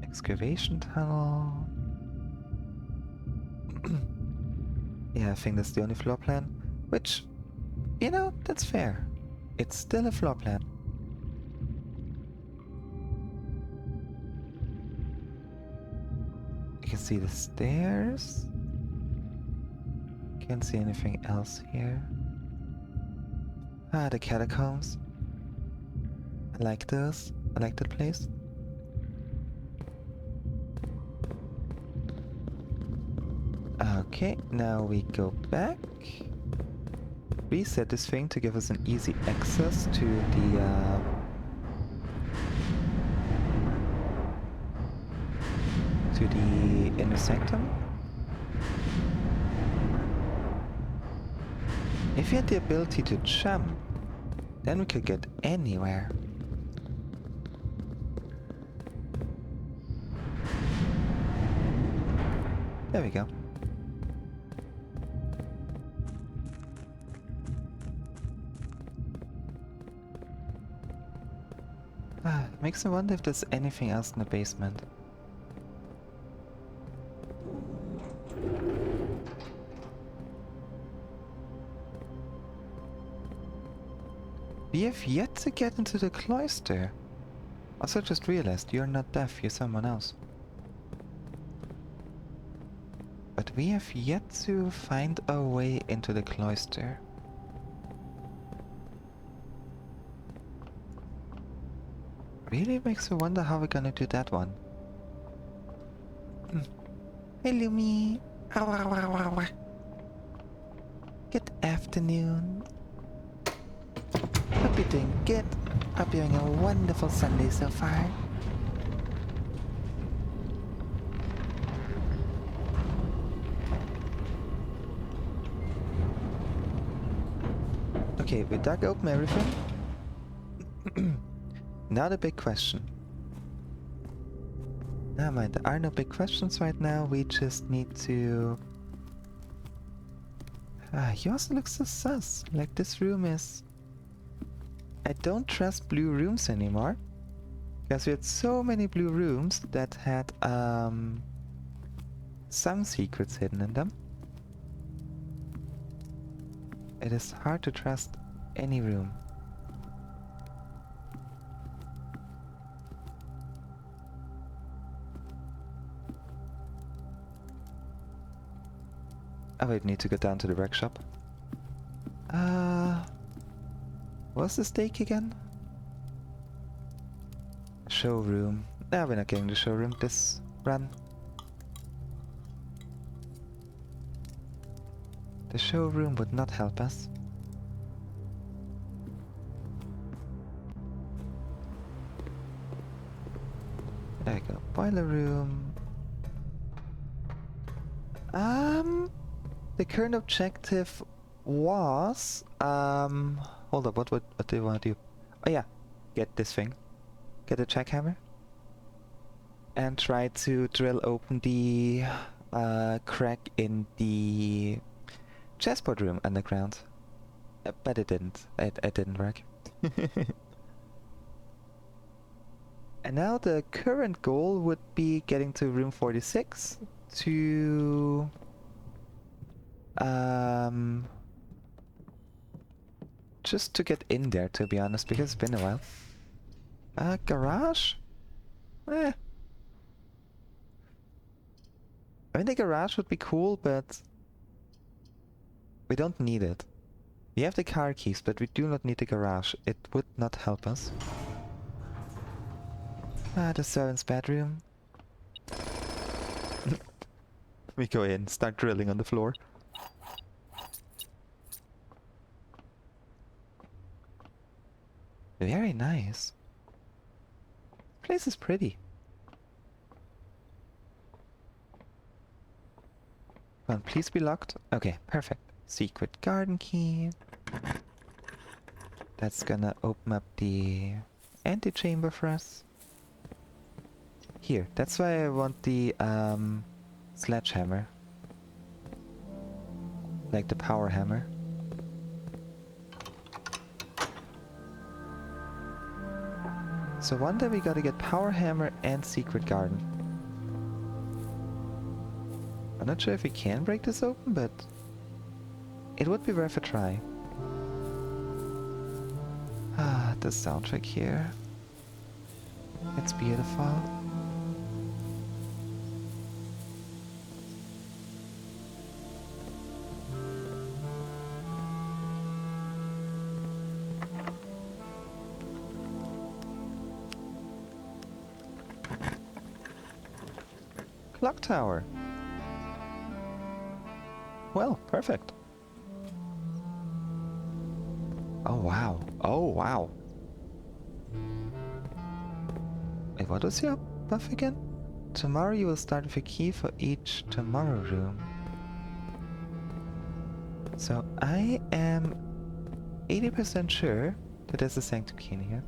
Excavation tunnel. Yeah, I think that's the only floor plan. Which, you know, that's fair. It's still a floor plan. You can see the stairs. Can't see anything else here. Ah, the catacombs. I like those. I like that place. Okay, now we go back. Reset this thing to give us an easy access to the inner sanctum. If you had the ability to jump, then we could get anywhere. There we go. Makes me wonder if there's anything else in the basement. We have yet to get into the cloister. Also, just realized you're not deaf, you're someone else. But we have yet to find a way into the cloister. Really makes me wonder how we're gonna do that one. Hey Lumi! Ow. Good afternoon. Hope you're doing good. Hope you're having a wonderful Sunday so far. Okay, we dug open everything. Now the big question. Never mind, there are no big questions right now. We just need to... he also looks so sus. Like, this room is... I don't trust blue rooms anymore. Because we had so many blue rooms that had some secrets hidden in them. It is hard to trust any room. Oh wait, need to go down to the workshop. What's the stake again? Showroom. We're not getting the showroom this run. The showroom would not help us. There we go. Boiler room. The current objective was hold up, what do you want to do? Oh yeah, get this thing. Get a jackhammer. And try to drill open the crack in the chessboard room underground. But it didn't. It didn't work. And now the current goal would be getting to room 46 to just to get in there, to be honest, because it's been a while. Garage? I mean, the garage would be cool, but we don't need it. We have the car keys, but we do not need the garage. It would not help us. The servant's bedroom. We go in, start drilling on the floor. Very nice. Place is pretty. Come on, please be locked. Okay, perfect. Secret garden key. That's gonna open up the antechamber for us. Here, that's why I want the sledgehammer. Like the power hammer. So one day we gotta get power hammer and secret garden. I'm not sure if we can break this open, but it would be worth a try. The soundtrack here. It's beautiful. Clock tower. Well, perfect. Oh wow. Oh wow. Wait, what was your buff again? Tomorrow you will start with a key for each tomorrow room. So I am 80% sure that there's a sanctum key in here.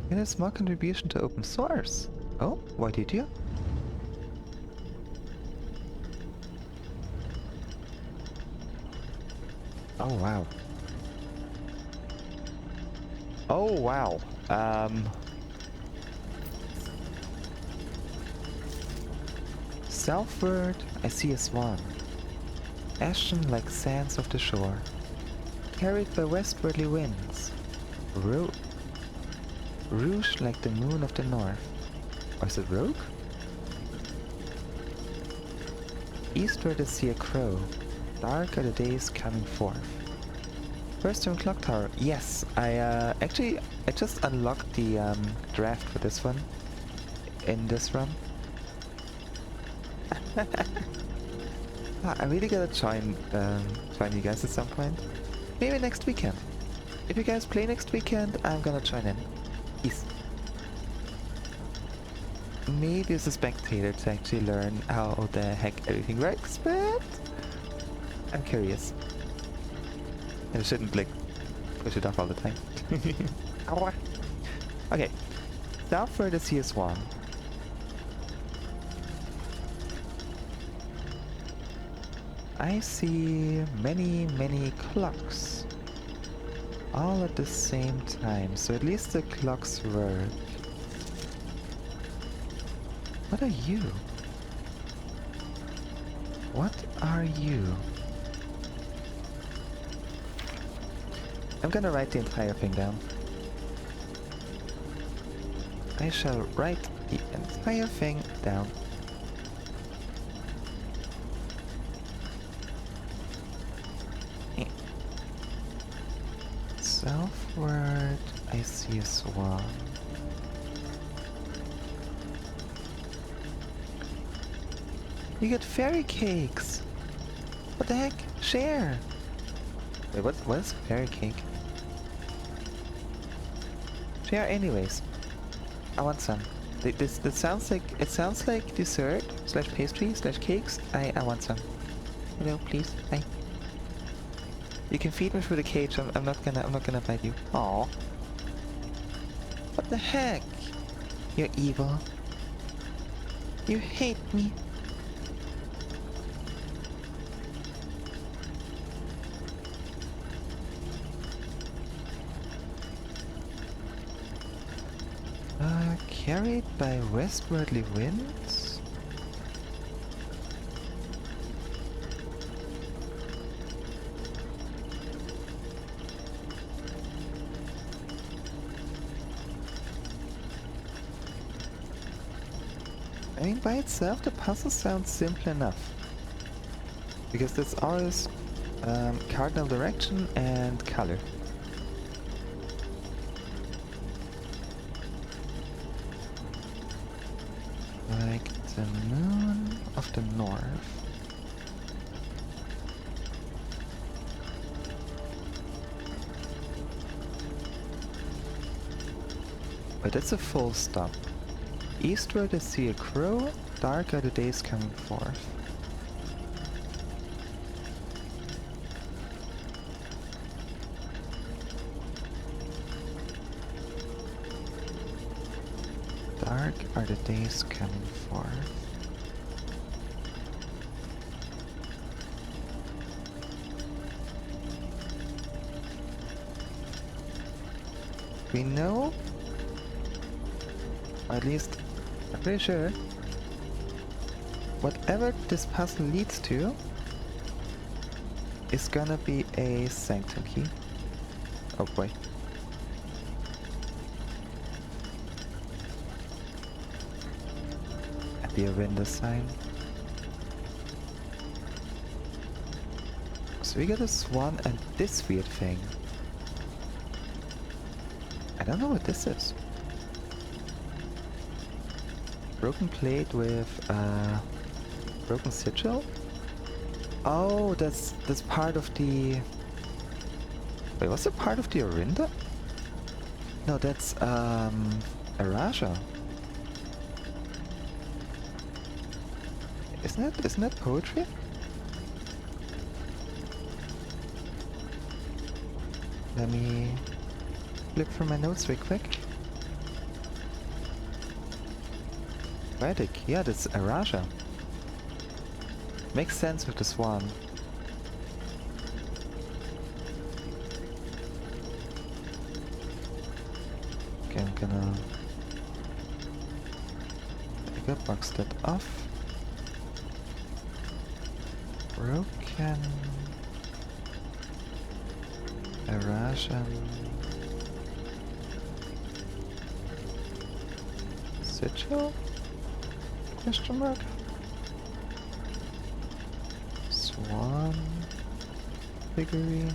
Get a small contribution to open source. Oh, what did you? Oh wow. Oh wow. Southward, I see a swan. Ashen like sands of the shore. Carried by westwardly winds. Rouge like the moon of the north. Or is it rogue? Eastward I see a crow. Dark are the days coming forth. First room clock tower. Yes, I just unlocked the draft for this one in this run. I really gotta join you guys at some point. Maybe next weekend. If you guys play next weekend, I'm gonna join in. Peace. Maybe as a spectator to actually learn how the heck everything works, but I'm curious. And I shouldn't like push it off all the time. Okay, now for the CS1. I see many clocks. All at the same time, so at least the clocks work. What are you? What are you? I'm gonna write the entire thing down. I shall write the entire thing down. Southward, I see a swan. You get fairy cakes! What the heck? Share! Wait, what is fairy cake? Share anyways. I want some. This sounds like dessert slash pastry slash cakes. I want some. Hello, please. Hi. You can feed me through the cage. I'm not gonna bite you. Aw. What the heck? You're evil. You hate me. Carried by westwardly winds? I mean, by itself, the puzzle sounds simple enough. Because that's always cardinal direction and color. Like the moon of the north. But that's a full stop. Eastward I see a crow, dark are the days coming forth. Dark are the days coming forth. We know, or at least I'm pretty sure, whatever this puzzle leads to is gonna be a sanctum key. Oh boy. The Arinda sign. So we got a swan and this weird thing. I don't know what this is. Broken plate with broken sigil? Oh, that's part of the... Wait, was it part of the Arinda? No, that's Araja. Isn't that poetry? Let me flip through my notes real quick. Poetic, yeah, that's Araja. Makes sense with the swan. Okay, I'm gonna box that off. Broken Arajan sigil? Question mark? Swan figurine?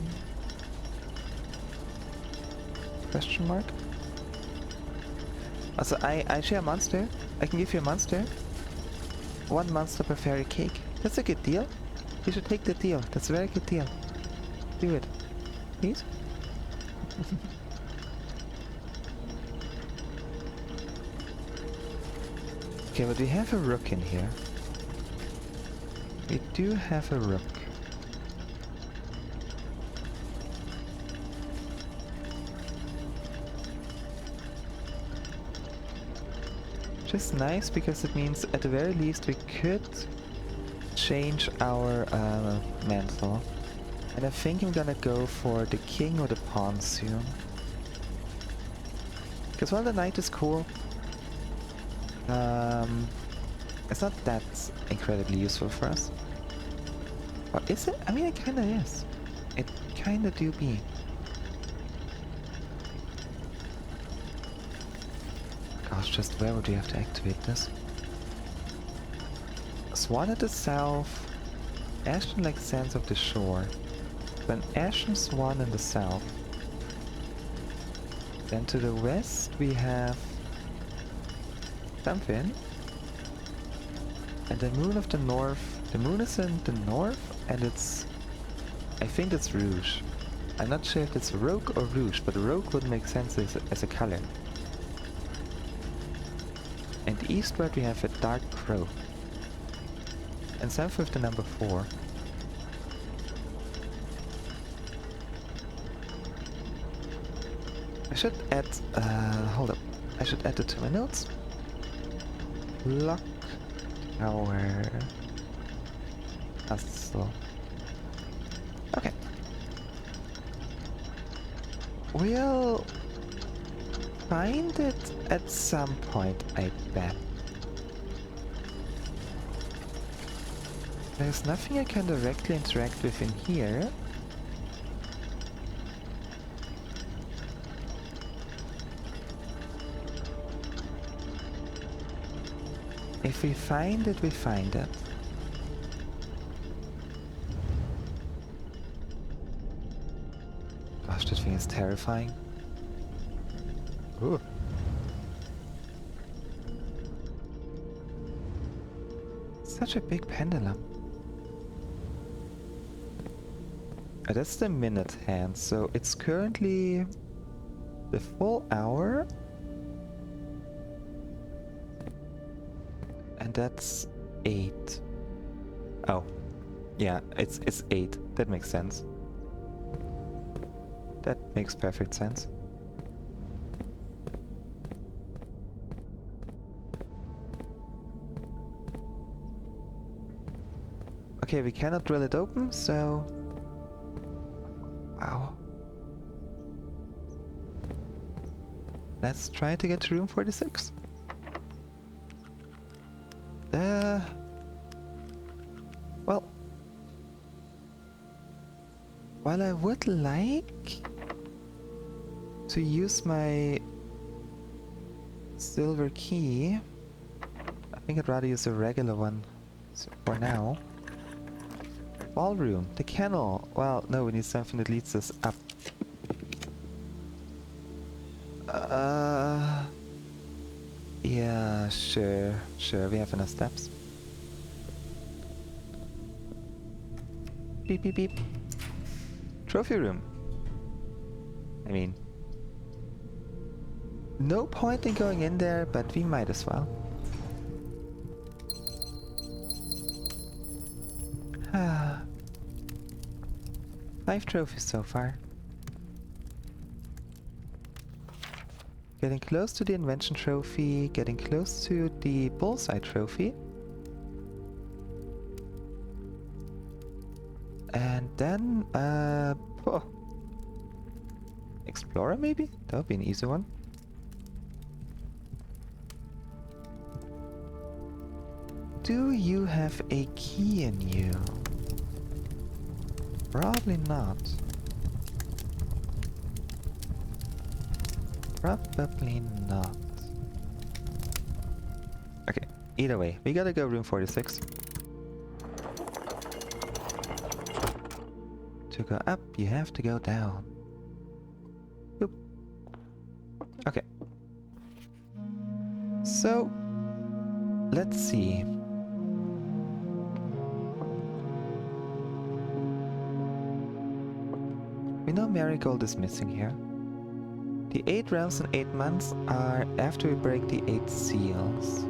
Question mark? Also, I share a monster. I can give you a monster. One monster per fairy cake. That's a good deal. You should take the deal. That's a very good deal. Do it. Please? Okay, but we have a rook in here. We do have a rook. Which is nice because it means at the very least we could change our mantle. And I think I'm gonna go for the king or the pawn soon. Because while the knight is cool, it's not that incredibly useful for us. Or is it? I mean, it kinda is. It kinda do be. Gosh, just where would you have to activate this? Swan at the south, Ashen like sands of the shore. Then Ashen Swan in the south. Then to the west we have something. And the moon of the north. The moon is in the north and it's... I think it's Rouge. I'm not sure if it's Rogue or Rouge, but Rogue would make sense as a color. And eastward we have a Dark Crow. And south with the number 4. I should add... hold up. I should add it to my notes. Lock Tower Castle. Okay. We'll find it at some point, I bet. There's nothing I can directly interact with in here. If we find it, we find it. Gosh, this thing is terrifying. Ooh. Such a big pendulum. That's the minute hand, so it's currently the full hour. And that's 8. Oh. Yeah, it's 8. That makes sense. That makes perfect sense. Okay, we cannot drill it open, so... Wow. Let's try to get to room 46. Well... While I would like to use my silver key, I think I'd rather use a regular one for now. Ballroom, the kennel. Well, no, we need something that leads us up. Yeah, sure, we have enough steps. Beep, beep, beep. Trophy room. I mean, no point in going in there, but we might as well. Ah, 5 trophies so far. Getting close to the invention trophy, getting close to the bullseye trophy. And then, oh. Explorer maybe? That would be an easy one. Do you have a key in you? Probably not. Probably not. Okay, either way, we gotta go room 46. To go up, you have to go down. Boop. Okay. So, let's see. We know Marigold is missing here. The 8 realms in 8 months are after we break the 8 seals.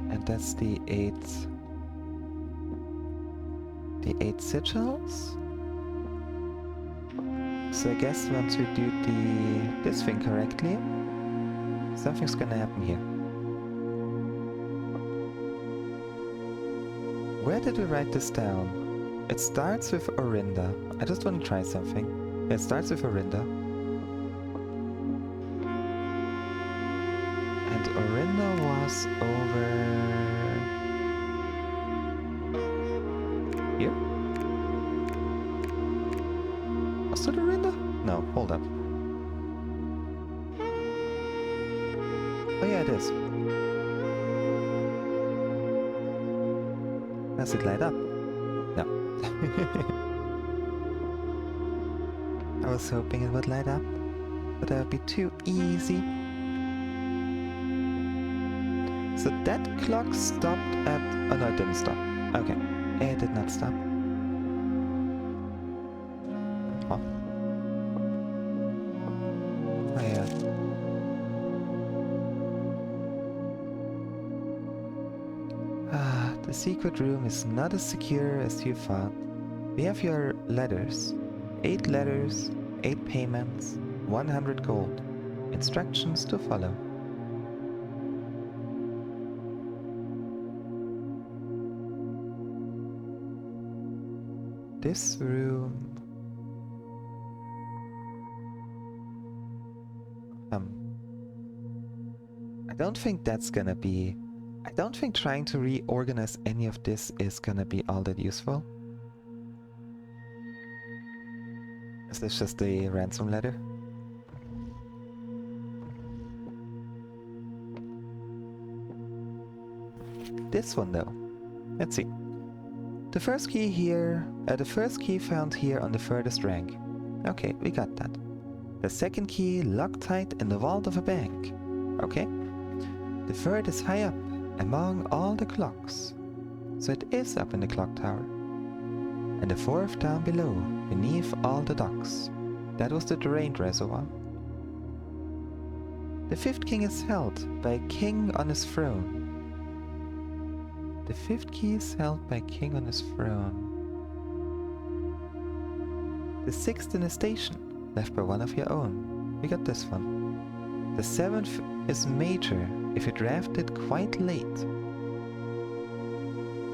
And that's the 8 sigils. So I guess once we do this thing correctly, something's gonna happen here. Where did we write this down? It starts with Orinda. I just want to try something. It starts with Orinda. And Orinda was over here? Was it Orinda? No, hold up. Oh yeah, it is. Does it light up? No. I was hoping it would light up, but that would be too easy. So that clock stopped at... Oh no, it didn't stop. Okay. It did not stop. Oh. Oh yeah. The secret room is not as secure as you thought. We have your letters. 8 letters, 8 payments, 100 gold. Instructions to follow. This room... I don't think that's gonna be... I don't think trying to reorganize any of this is gonna be all that useful. Is this just a ransom letter? This one though. Let's see. The first key here, the first key found here on the furthest rank. Okay, we got that. The second key locked tight in the vault of a bank. Okay. The third is high up among all the clocks. So it is up in the clock tower. And the fourth down below, beneath all the docks. That was the drained reservoir. The fifth king is held by a king on his throne. The fifth key is held by a king on his throne. The sixth in a station, left by one of your own. We got this one. The seventh is major if you draft it quite late.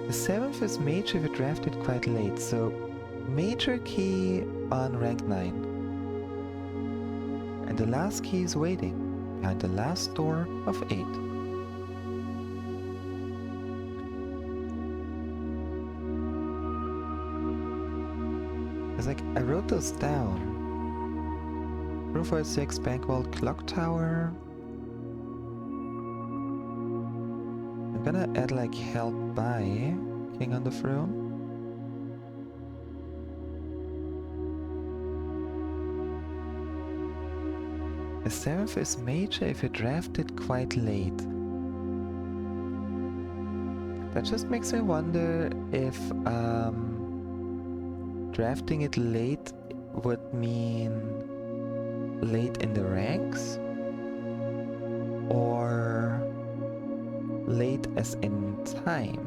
The seventh is major if you draft it quite late, so major key on rank 9. And the last key is waiting behind the last door of 8. It's like, I wrote those down. Room 46, Bank Vault, Clock Tower. I'm gonna add like held by King on the Throne. The 7th is major if you draft it quite late. That just makes me wonder if drafting it late would mean late in the ranks, or late as in time,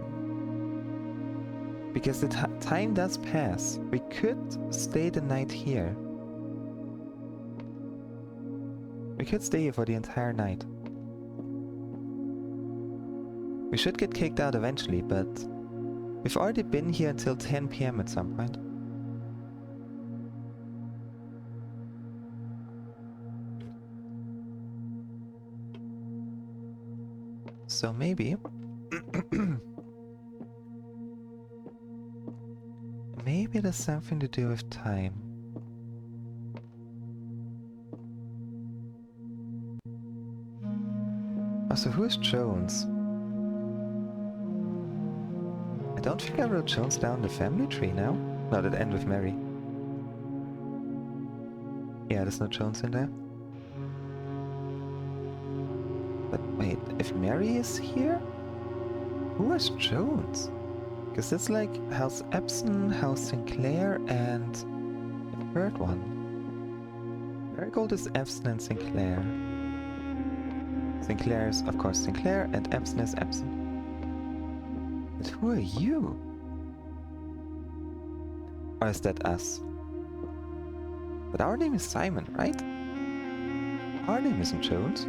because the time does pass. We could stay the night here. We could stay here for the entire night. We should get kicked out eventually, but we've already been here until 10 PM at some point. So maybe... maybe it has something to do with time. Oh, so who is Jones? I don't think I wrote Jones down the family tree now. No, that end with Mary. Yeah, there's no Jones in there. But wait, if Mary is here? Who is Jones? Because it's like House Epson, House Sinclair, and the third one. Marigold is Epson and Sinclair. Sinclair is, of course, Sinclair, and Epson is Epson. But who are you? Or is that us? But our name is Simon, right? Our name isn't Jones.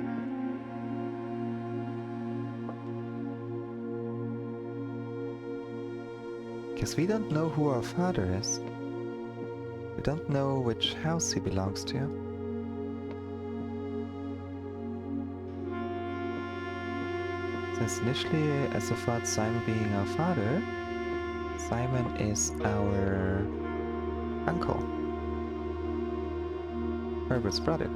Because we don't know who our father is. We don't know which house he belongs to. Since initially, as I thought Simon being our father, Simon is our uncle. Herbert's brother.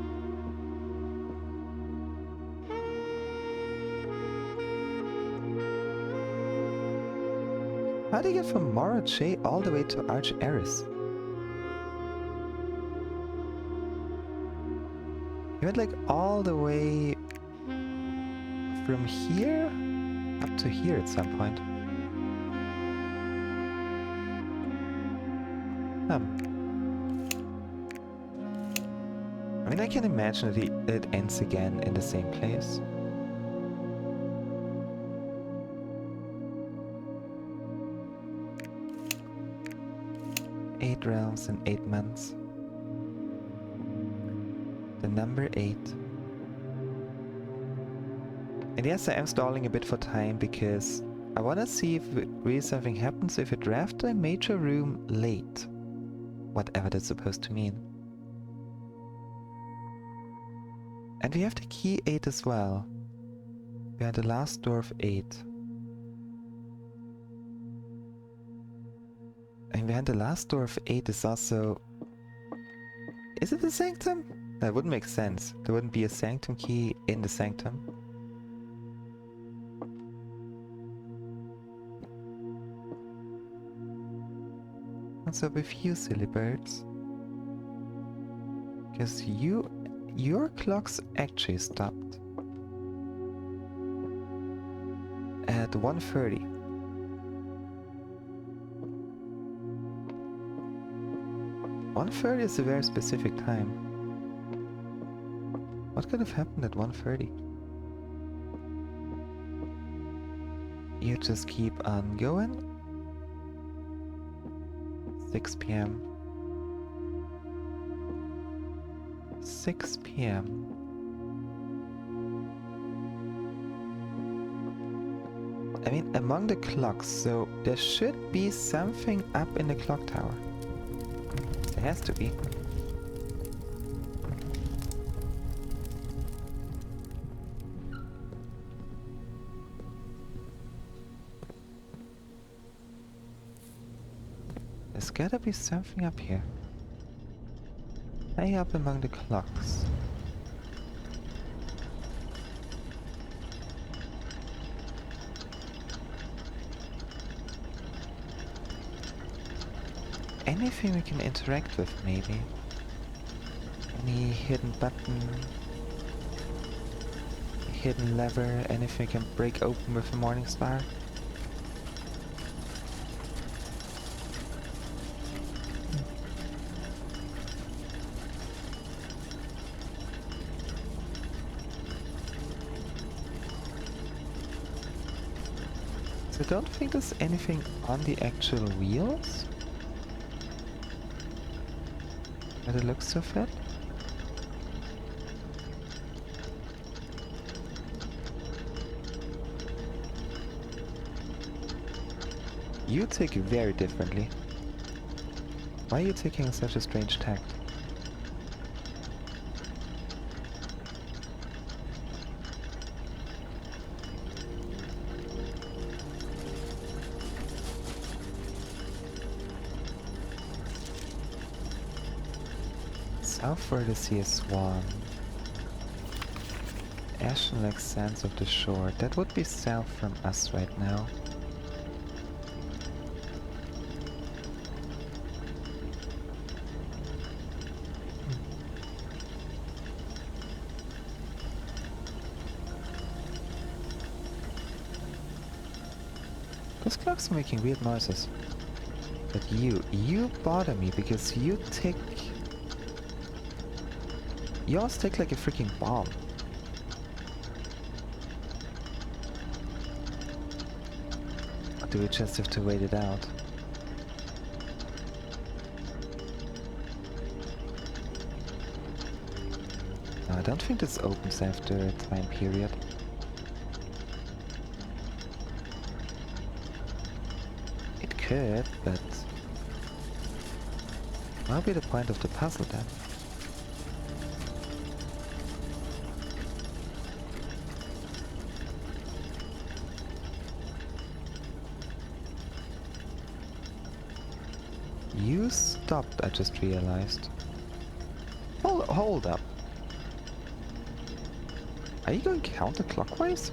How do you get from Mara J all the way to Arch Eris? You went like all the way from here up to here at some point. I mean, I can imagine that it ends again in the same place. Eight realms in 8 months. The number 8. And yes, I am stalling a bit for time because I want to see if really something happens if I draft a major room late. Whatever that's supposed to mean. And we have the key 8 as well. We are the last door of 8. And behind the last door of 8 is also... Is it the sanctum? That wouldn't make sense. There wouldn't be a sanctum key in the sanctum. What's up with you, silly birds? Because your clocks actually stopped at 1:30. Is a very specific time. What could have happened at 1:30? You just keep on going. 6 p.m. 6 p.m. I mean, among the clocks, so there should be something up in the clock tower. There has to be. There's gotta be something up here. High up among the clocks. Anything we can interact with, maybe? Any hidden button? Hidden lever? Anything we can break open with a morning star? So I don't think there's anything on the actual wheels. By the looks of it. You take it very differently. Why are you taking such a strange tact? South for the CS1. Ashen like sands of the shore. That would be south from us right now. This clock's making weird noises. But you bother me because you tick... Yours tick like a freaking bomb. Or do we just have to wait it out? No, I don't think this opens after a time period. It could, but... what will be the point of the puzzle then? You stopped, I just realized. Hold up. Are you going counterclockwise?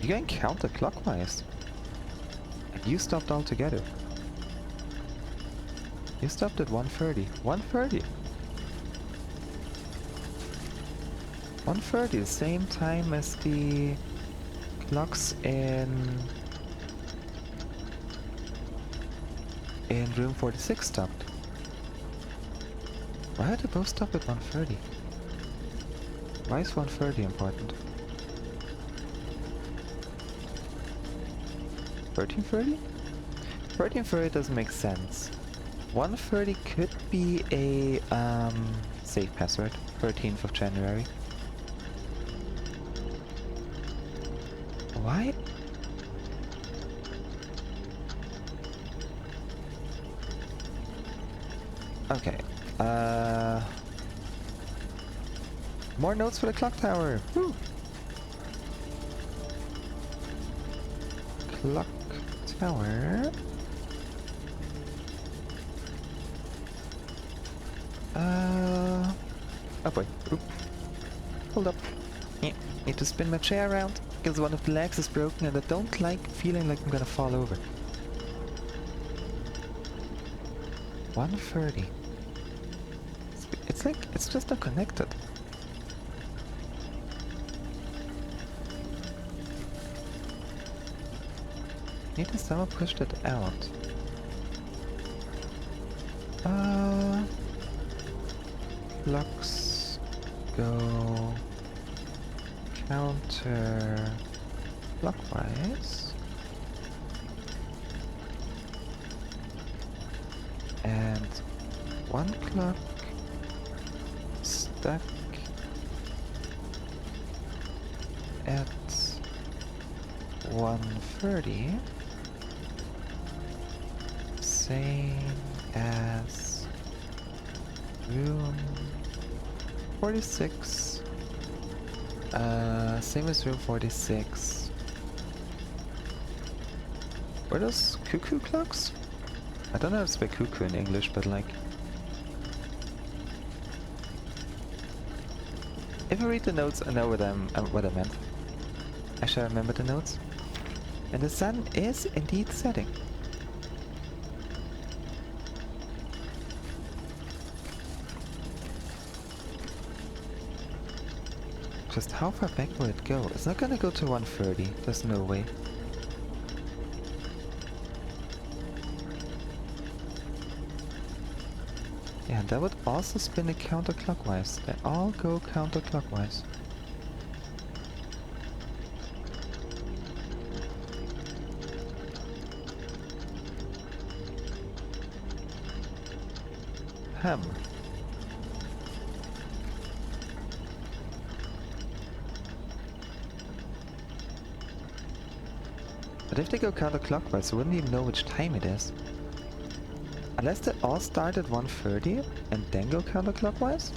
You're going counterclockwise. And you stopped altogether. You stopped at 1:30. 1:30. 1:30, the same time as the clocks in room 46 stopped. Why did they both stop at 1:30? Why is 1:30 important? 13:30? 13:30 doesn't make sense. 1:30 could be a safe password. 13th of January. Why? Okay. More notes for the clock tower. Woo. Clock tower. Oh boy. Oop. Hold up. Yeah. Need to spin my chair around because one of the legs is broken and I don't like feeling like I'm gonna fall over. 1:30. It's like it's just not connected. Need to somehow push that out. Clocks go counter clockwise. And one clock stuck at 1:30, same as room 46, same as room 46. Were those cuckoo clocks? I don't know how to spell cuckoo in English, but like... if I read the notes, I know what I meant. Actually, I remember the notes. And the sun is indeed setting. Just how far back will it go? It's not gonna go to 1:30. There's no way. Yeah, that would also spin it counterclockwise. They all go counterclockwise. But if they go counterclockwise, I wouldn't even know which time it is. Unless they all start at 1:30 and then go counterclockwise?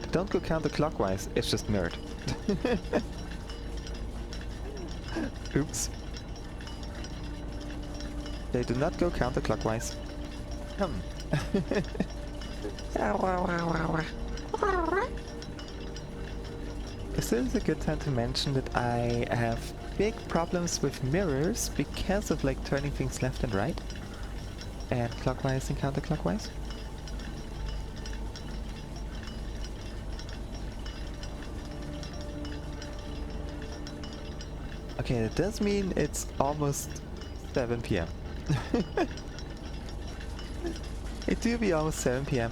They don't go counterclockwise, it's just mirrored. Oops. They do not go counterclockwise. This is a good time to mention that I have big problems with mirrors because of like turning things left and right. And clockwise and counterclockwise. Okay, that does mean it's almost 7 p.m. It do be almost 7 p.m.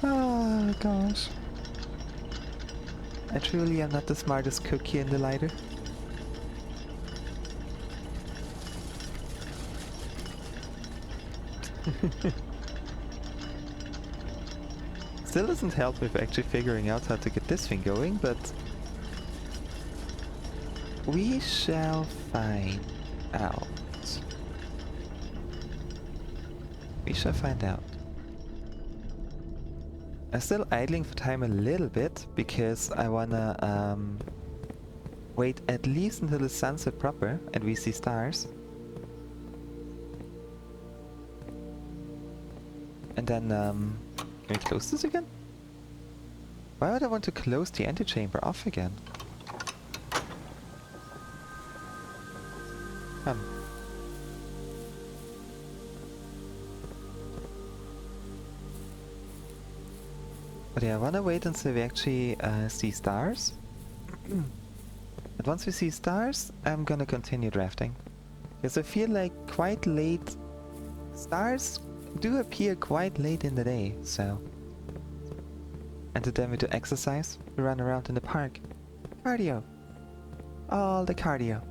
Oh gosh. I truly am not the smartest cookie in the lighter. Still doesn't help with actually figuring out how to get this thing going, but we shall find out. We shall find out. I'm still idling for time a little bit because I wanna wait at least until the sunset proper and we see stars. And then can we close this again? Why would I want to close the antechamber off again? But yeah, I wanna wait until we actually see stars. And once we see stars, I'm gonna continue drafting. Because I feel like quite late... Stars do appear quite late in the day, so... And then we do exercise, we run around in the park. Cardio! All the cardio.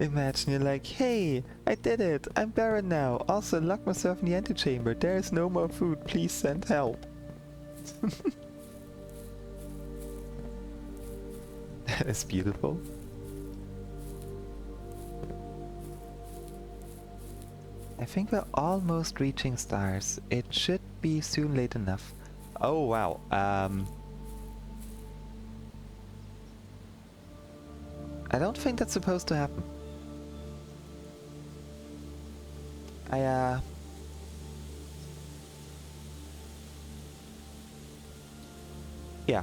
Imagine you're like, hey, I did it, I'm barren now, also locked myself in the antechamber, there is no more food, please send help. That is beautiful. I think we're almost reaching stars, it should be soon late enough. Oh wow, I don't think that's supposed to happen. Yeah.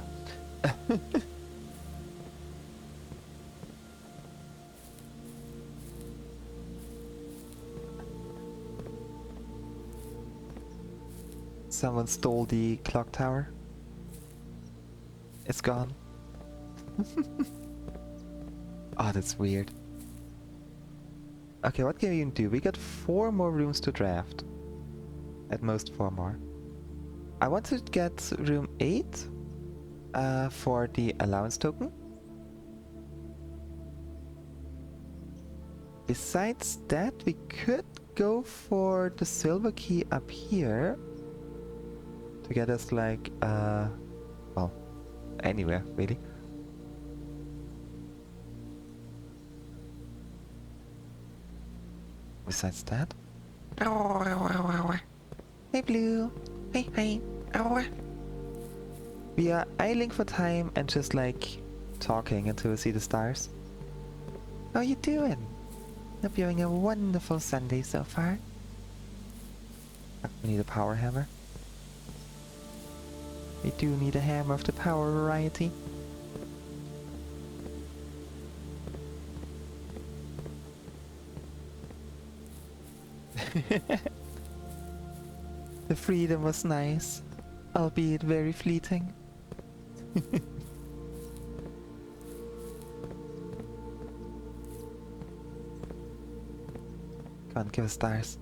Someone stole the clock tower. It's gone. Oh, that's weird. Okay, what can we even do? We got 4 more rooms to draft. At most 4 more. I want to get room 8 for the allowance token. Besides that, we could go for the silver key up here to get us like, well, anywhere really. Besides that, hey Blue, hey. We are idling for time and just like talking until we see the stars. How you doing? Hope you're having a wonderful Sunday so far. We need a power hammer. We do need a hammer of the power variety. The freedom was nice, albeit very fleeting. Come on, give us stars.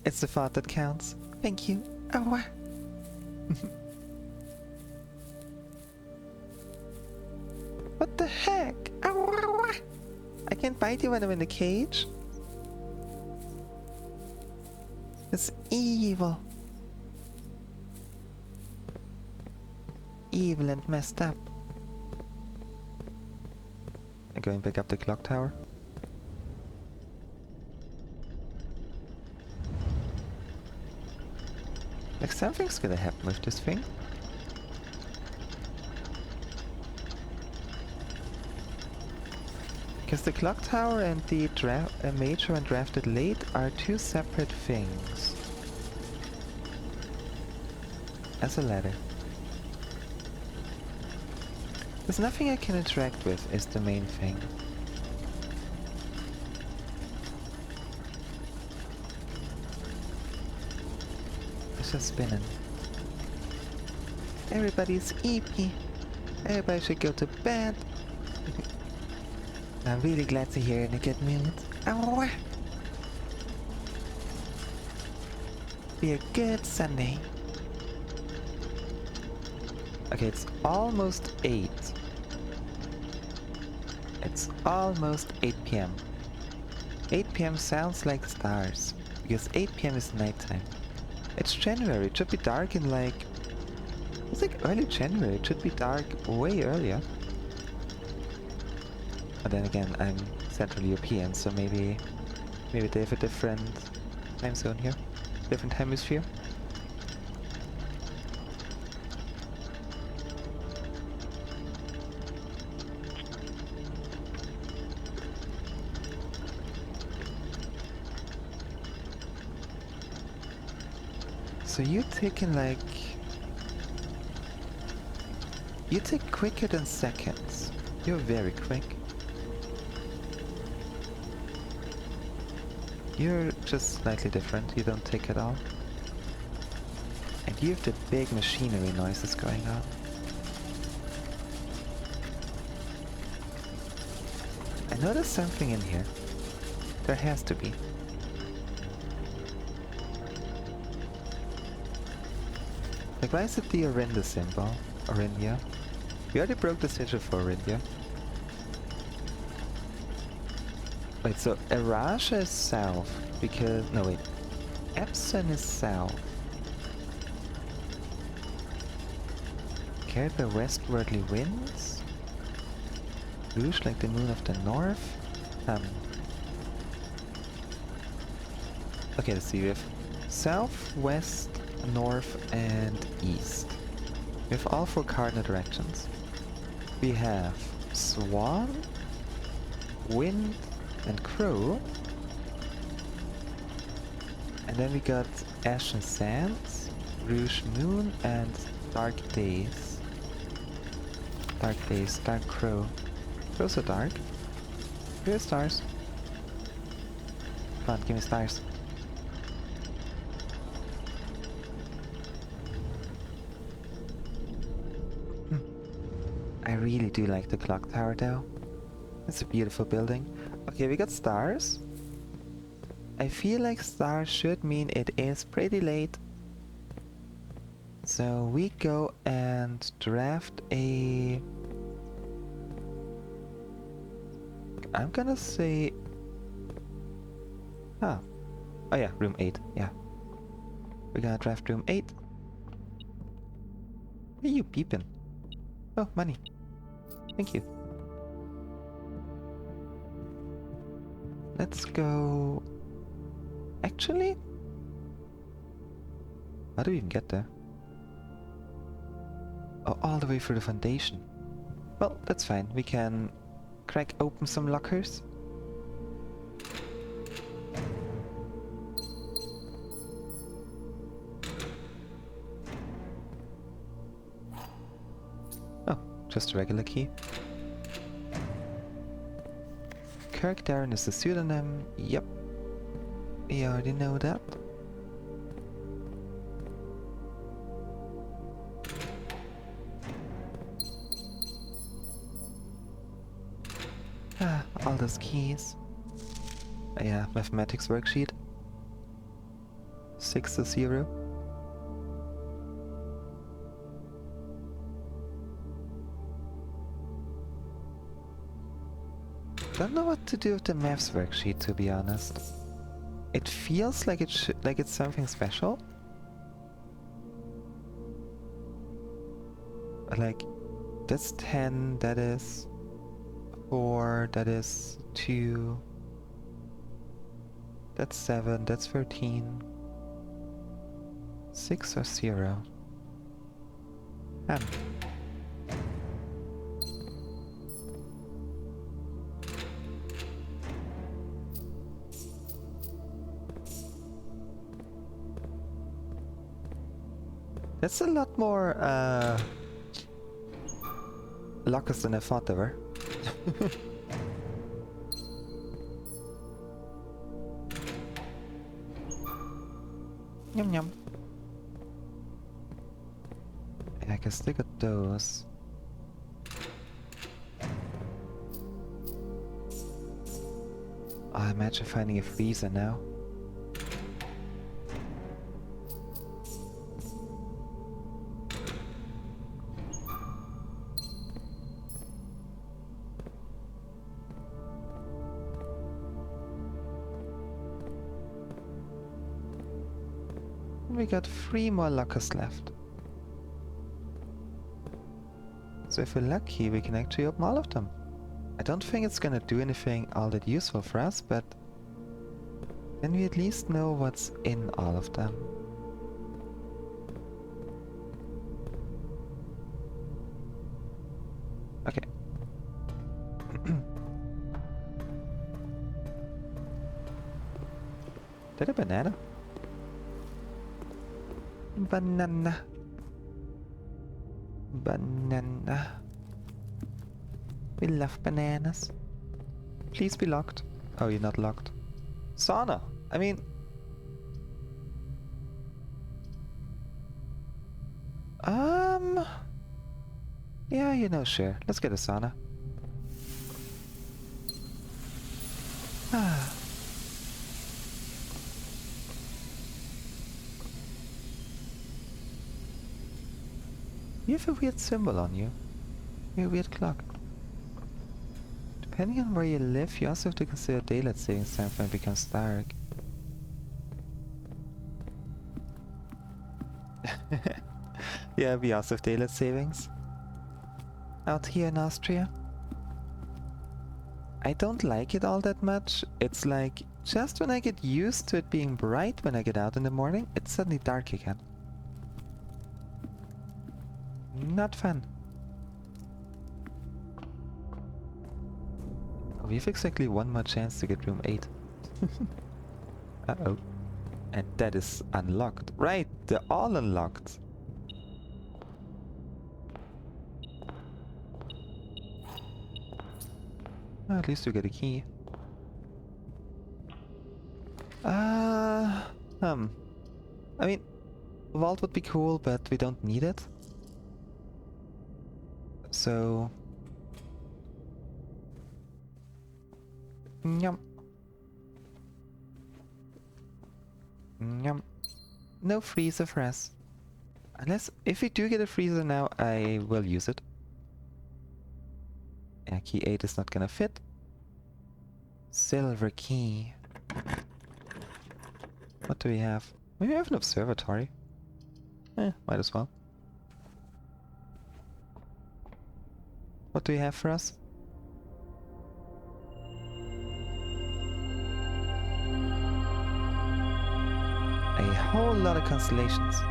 It's the thought that counts. Thank you. Oh. What the heck? Oh. I can't bite you when I'm in the cage. It's evil. Evil and messed up. I'm going back up the clock tower. Like something's gonna happen with this thing. Because the clock tower and the major and drafted late are two separate things. As a ladder. There's nothing I can interact with is the main thing. It's just spinning. Everybody's sleepy. Everybody should go to bed. I'm really glad to hear in a good mood. Oh, be a good Sunday. Okay, it's almost 8. It's almost 8 p.m. 8 p.m. sounds like stars, because 8 p.m. is nighttime. It's January, it should be dark in like... It's like early January, it should be dark way earlier. But then again, I'm Central European, so maybe they have a different time zone here. Different hemisphere. So you're taking like... You take quicker than seconds. You're very quick. You're just slightly different, you don't take at all. And you have the big machinery noises going on. I know there's something in here. There has to be. Like, why is it the Orinda symbol? Orindia? We already broke the sigil for Orindia. Wait, so Erasha is south, because... No, wait. Epson is south. Carried by westwardly winds? Rouge like the moon of the north? Okay, let's see, we have south, west, north, and east. We have all 4 cardinal directions. We have Swan, Wind, and Crow. And then we got Ashen Sands, Rouge Moon, and Dark Days. Dark Days, Dark Crow. Crow's so dark. Give me stars. Come on, give me stars. I really do like the clock tower though. It's a beautiful building. Okay, we got stars. I feel like stars should mean it is pretty late. So we go and draft a... I'm gonna say... Oh yeah, room 8, yeah. We're gonna draft room 8. Where are you peeping? Oh, money. Thank you. Let's go... Actually? How do we even get there? Oh, all the way through the foundation. Well, that's fine. We can crack open some lockers. Oh, just a regular key. Kirk Darren is the pseudonym. Yep. We already know that. Ah, all those keys. Yeah, mathematics worksheet. 6 to 0. Don't know what to do with the maths worksheet, to be honest. It feels like it's something special. Like, that's 10, that is 4, that is 2, that's 7, that's 13, 6 or 0. M. That's a lot more lockers than I thought there were. Yum yum. Yeah, I guess they got those. Oh, imagine finding a freezer now. We got 3 more lockers left. So if we're lucky, we can actually open all of them. I don't think it's gonna do anything all that useful for us, but then we at least know what's in all of them. Okay. Did a banana? Banana. Banana. We love bananas. Please be locked. Oh, you're not locked. Sauna. I mean... Yeah, you know, sure. Let's get a sauna. Ah. You have a weird symbol on you. A weird clock. Depending on where you live, you also have to consider daylight savings time when it becomes dark. Yeah, we also have daylight savings. Out here in Austria. I don't like it all that much. It's like, just when I get used to it being bright when I get out in the morning, it's suddenly dark again. Not fun. We have exactly 1 more chance to get room 8. Uh-oh. And that is unlocked. Right, they're all unlocked. Well, at least we get a key. I mean, vault would be cool, but we don't need it. So... Yum. Yum. No freezer for us. Unless, if we do get a freezer now, I will use it. Yeah, key 8 is not gonna fit. Silver key. What do we have? Maybe we have an observatory. Might as well. What do we have for us? A whole lot of constellations.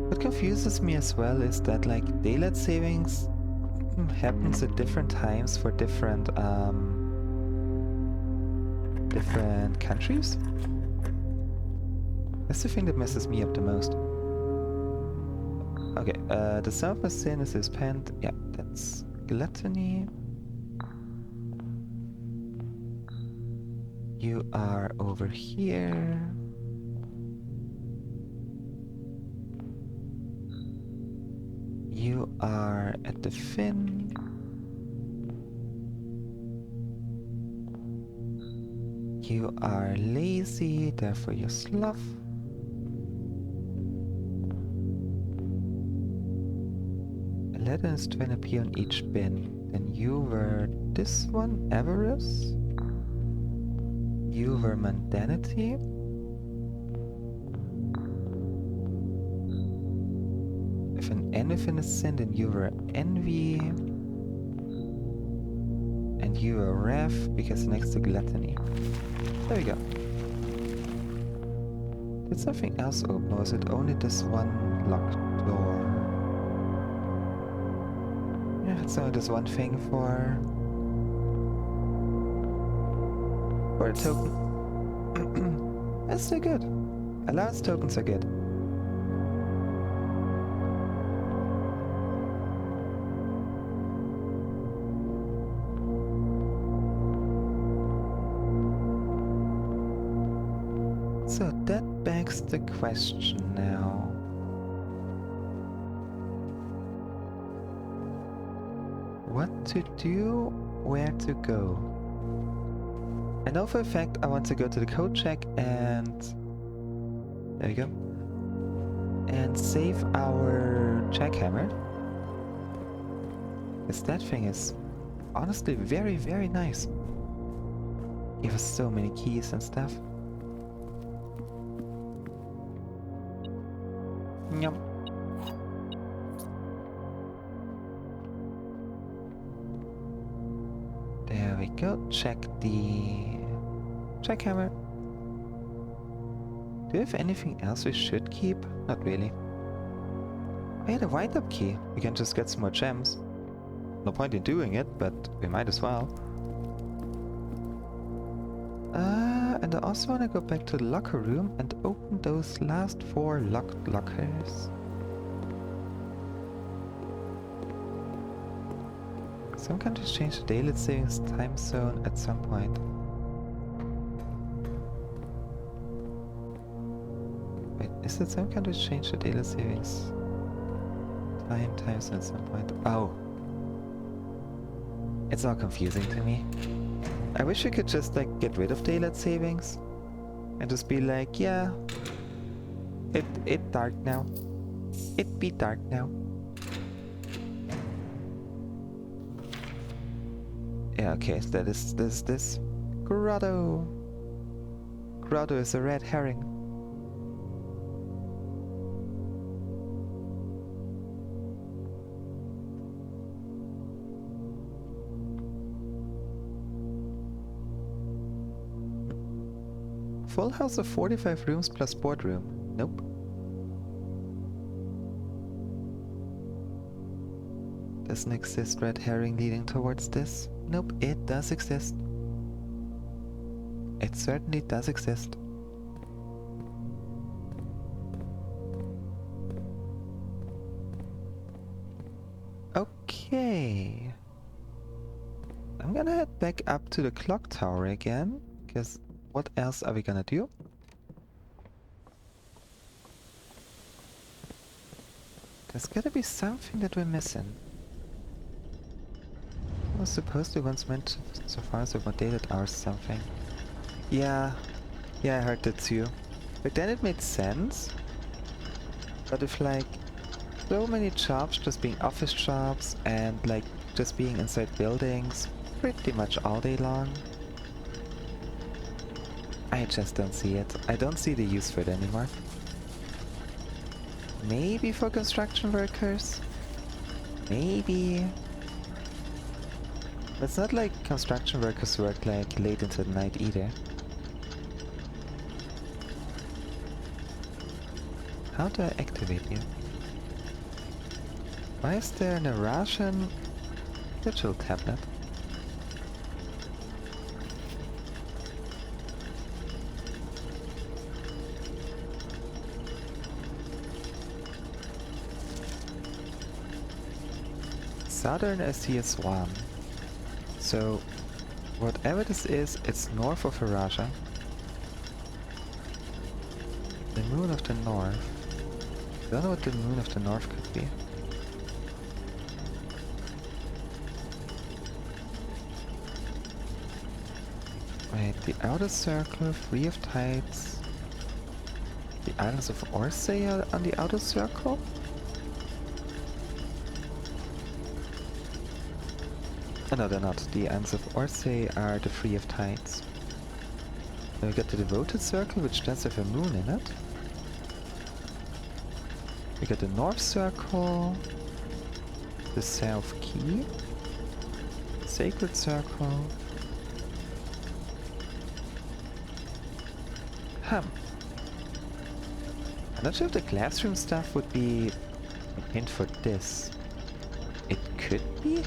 What confuses me as well is that, like, daylight savings happens at different times for different countries. That's the thing that messes me up the most. Okay, the sum of my sin is spent. Yeah, that's gluttony. You are over here. You are at the fin. You are lazy, therefore you're sloth. A letter and string appear on each bin. Then you were this one, avarice. You were mundanity. If an anything is sin, then you were envy. And you were wrath because next to gluttony. There we go. Did something else open, or was it only this one locked door? Yeah, it's only this one thing for a token. That's still good. Allowance tokens are good. So that begs the question now. What to do, where to go. I know for a fact I want to go to the code check and... There we go. And save our jackhammer. Because that thing is honestly very, very nice. Give us so many keys and stuff. Yum. There we go. Check the jackhammer. Do we have anything else we should keep? Not really. Oh yeah, the wind-up key. We can just get some more gems. No point in doing it, but we might as well. And I also want to go back to the locker room and open those last 4 locked lockers. Some countries change the daylight savings time zone at some point. Wait, is it some countries change the daylight savings time zone at some point? Oh. It's all confusing to me. I wish we could just like get rid of daylight savings and just be like, yeah, it dark now. It be dark now. Yeah, okay, so that is this. Grotto. Grotto is a red herring. Full house of 45 rooms plus boardroom. Nope. Doesn't exist red herring leading towards this. Nope, it does exist. It certainly does exist. Okay. I'm gonna head back up to the clock tower again, because what else are we gonna do? There's gotta be something that we're missing. I was supposed to once meant so far as about daylight hours something. Yeah, I heard that too. But then it made sense. But if like so many jobs just being office jobs and like just being inside buildings pretty much all day long, I just don't see it. I don't see the use for it anymore. Maybe for construction workers? Maybe. But it's not like construction workers work like late into the night either. How do I activate you? Why is there an Russian digital tablet? Southern SCS-1. So, whatever this is, it's north of Araja. The Moon of the North. I don't know what the Moon of the North could be. Wait, the Outer Circle, Free of Tides. The Islands of Orsay are on the Outer Circle? Oh, no, they're not. The Islands of Orsay are the Free of Tides. Then we got the Devoted Circle, which does have a moon in it. We got the North Circle, the South Key, Sacred Circle. I'm not sure if the classroom stuff would be a hint for this. It could be?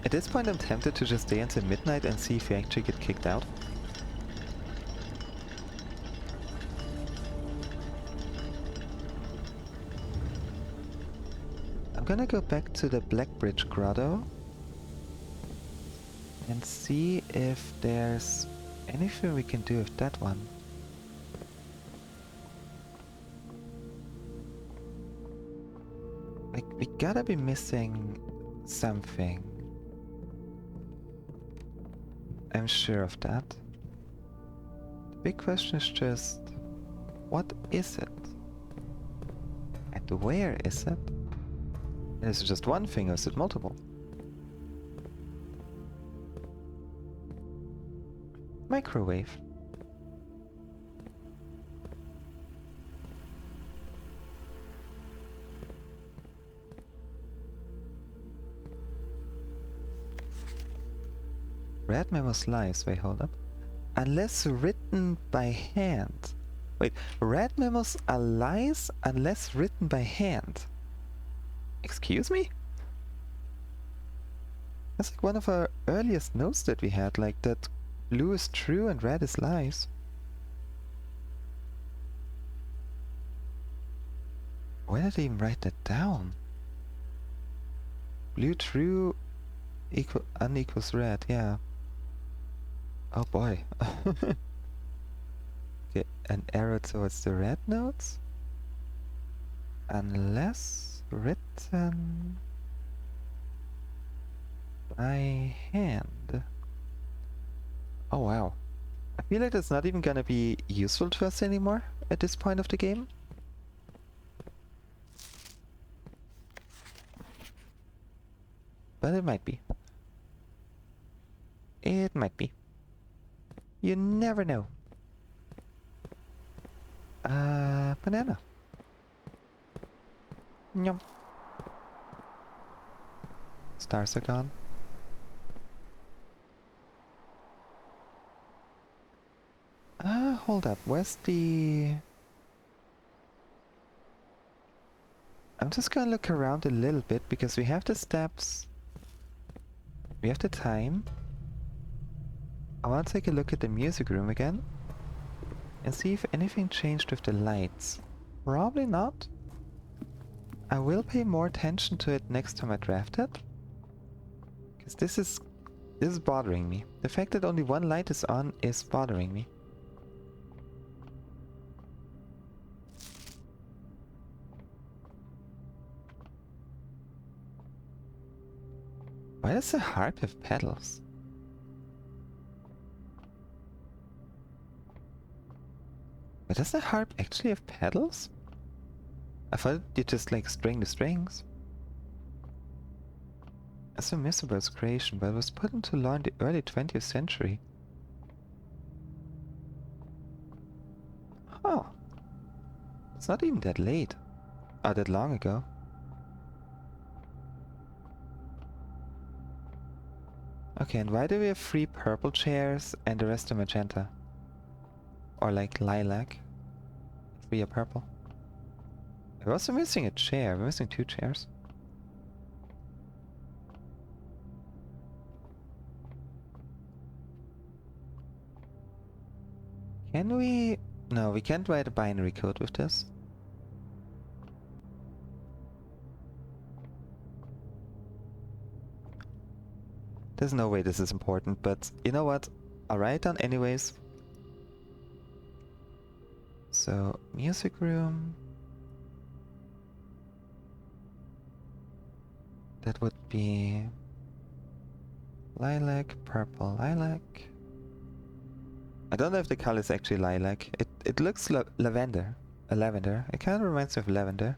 At this point I'm tempted to just stay until midnight and see if we actually get kicked out. I'm gonna go back to the Blackbridge Grotto and see if there's anything we can do with that one. Like, we gotta be missing something. I'm sure of that. The big question is just, what is it? And where is it? And is it just one thing or is it multiple? Microwave. Red Mammoth's lies. Wait, hold up. Unless written by hand. Wait, red memos are lies unless written by hand. Excuse me? That's like one of our earliest notes that we had, like that blue is true and red is lies. Where did they even write that down? Blue true unequals red, yeah. Oh boy. Okay, an arrow towards the red notes. Unless written by hand. Oh wow. I feel like that's not even gonna be useful to us anymore at this point of the game. But it might be. It might be. You never know. Banana. Yum. Stars are gone. Hold up. Where's the... I'm just gonna look around a little bit because we have the steps. We have the time. I want to take a look at the music room again and see if anything changed with the lights. Probably not. I will pay more attention to it next time I draft it. Because this is bothering me. The fact that only one light is on is bothering me. Why does the harp have pedals? But does the harp actually have pedals? I thought you just like string the strings. That's a Misabel's creation, but it was put into law in the early 20th century. Oh. It's not even that late. Or that long ago. Okay, and why do we have 3 purple chairs and the rest are magenta? Or like lilac? 3 are purple. We're also missing a chair. We're missing 2 chairs. Can we... No, we can't write a binary code with this. There's no way this is important, but you know what? I'll write it down anyways. So, music room. That would be lilac, purple, lilac. I don't know if the color is actually lilac. It looks lavender. Lavender. It kind of reminds me of lavender.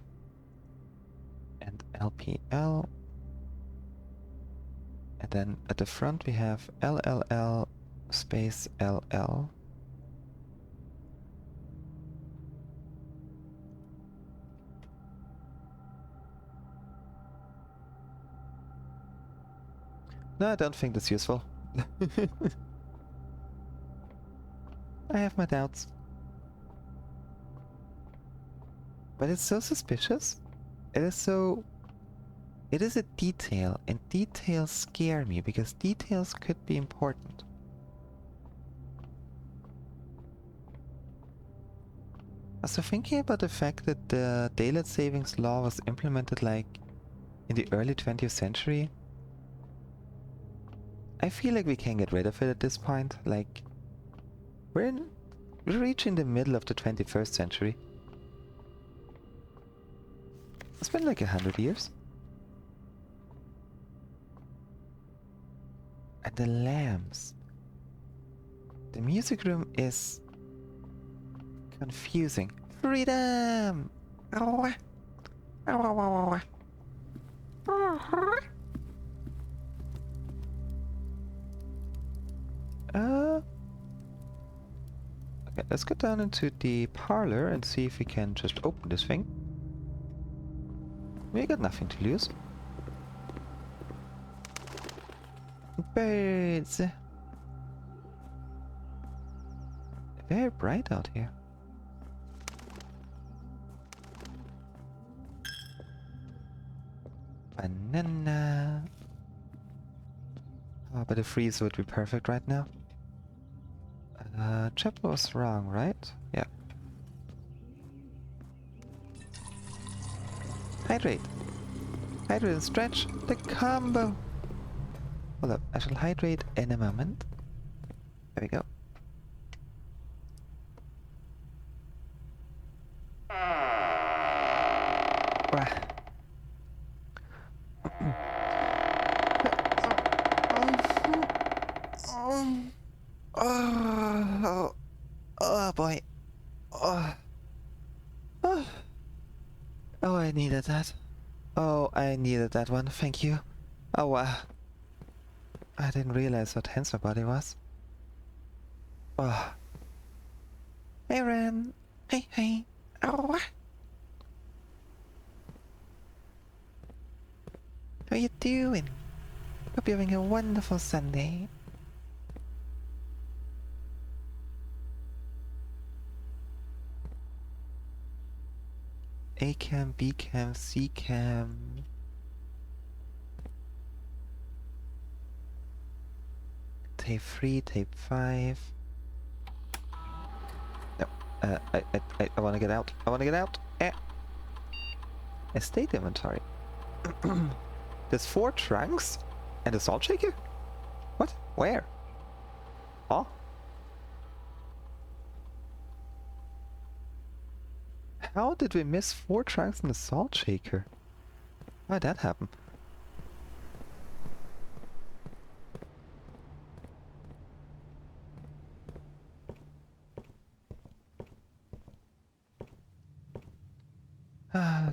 And LPL. And then at the front we have LLL space LL. No, I don't think that's useful. I have my doubts. But it's so suspicious. It is so It is a detail, and details scare me because details could be important. Also thinking about the fact that the daylight savings law was implemented like in the early 20th century, I feel like we can get rid of it at this point. Like, we're reaching the middle of the 21st century. It's been like 100 years. And the lamps. The music room is confusing. Freedom! Ow. Ow, ow, ow, ow. Okay, let's go down into the parlor and see if we can just open this thing. We got nothing to lose. Birds! Very bright out here. Banana. Oh, but a freeze would be perfect right now. Chapel was wrong, right? Yeah. Hydrate. Hydrate and stretch. The combo. Hold up. I shall hydrate in a moment. There we go. Oh boy. Oh. Oh, I needed that. Oh, I needed that one. Thank you. Oh, wow. I didn't realize how tense my body was. Oh. Hey, Ren. Hey, hey. Oh. How you doing? Hope you're having a wonderful Sunday. A cam, B cam, C cam. Tape 3, tape 5. No, I want to get out. I want to get out. Estate inventory. There's 4 trunks and a salt shaker? What? Where? Huh? How did we miss 4 trunks and a salt shaker? Why'd that happen?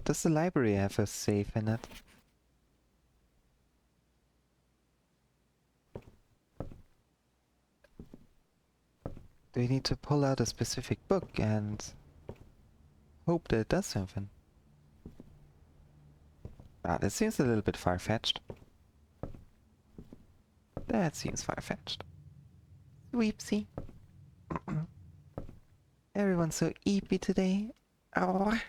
Does the library have a safe in it? Do we need to pull out a specific book and hope that it does something? Ah, that seems a little bit far-fetched. That seems far-fetched. Sweepsy. Everyone's so eepy today. Oh.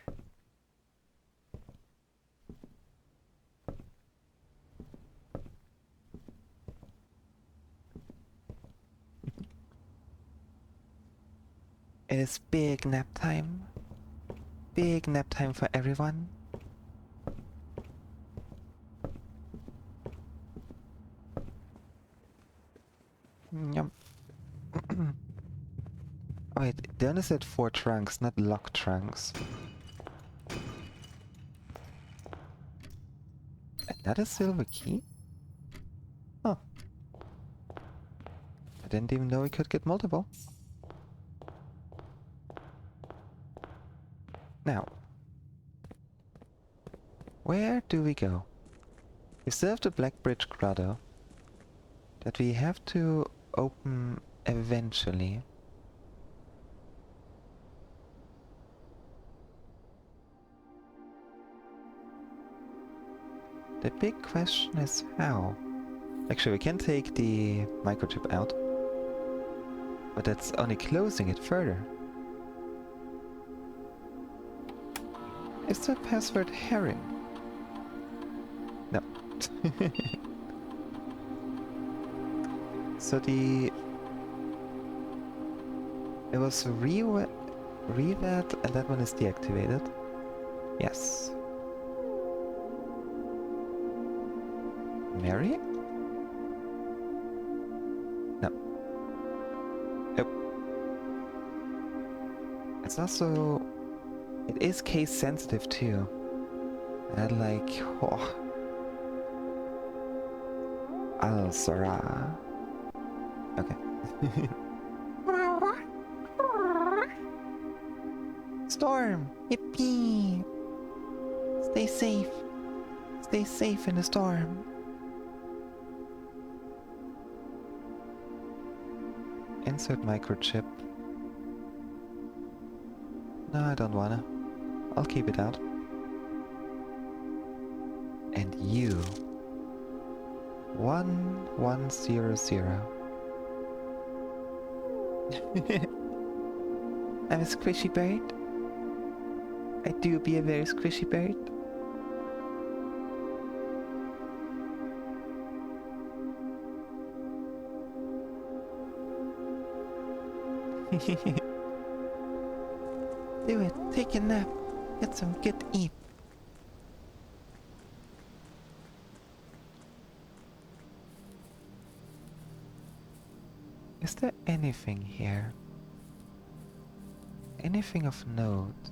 It is big nap time. Big nap time for everyone. Yum. Oh, wait, they only said 4 trunks, not lock trunks. Another silver key? Huh. I didn't even know we could get multiple. Now, where do we go? We still have the Black Bridge Grotto that we have to open eventually. The big question is how. Actually, we can take the microchip out, but that's only closing it further. Is the password herring? No. So it was revet and that one is deactivated. Yes. Mary? No. Nope. It's also... It is case sensitive too. And like... Oh. Al-Sara. Okay. Storm! Yippee! Stay safe. Stay safe in the storm. Insert microchip. No, I don't wanna. I'll keep it out. And you. 1100. I'm a squishy bird. I do be a very squishy bird. Do it. Take a nap. Get some good eat. Is there anything here? Anything of note?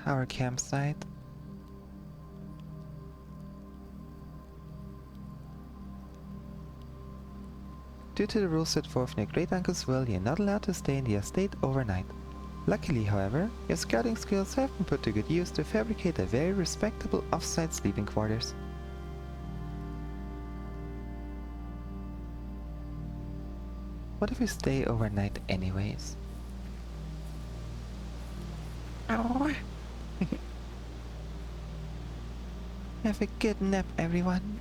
Our campsite. Due to the rules set forth in your great uncle's will, you're not allowed to stay in the estate overnight. Luckily, however, your scouting skills have been put to good use to fabricate a very respectable off-site sleeping quarters. What if we stay overnight anyways? Oh. Have a good nap, everyone.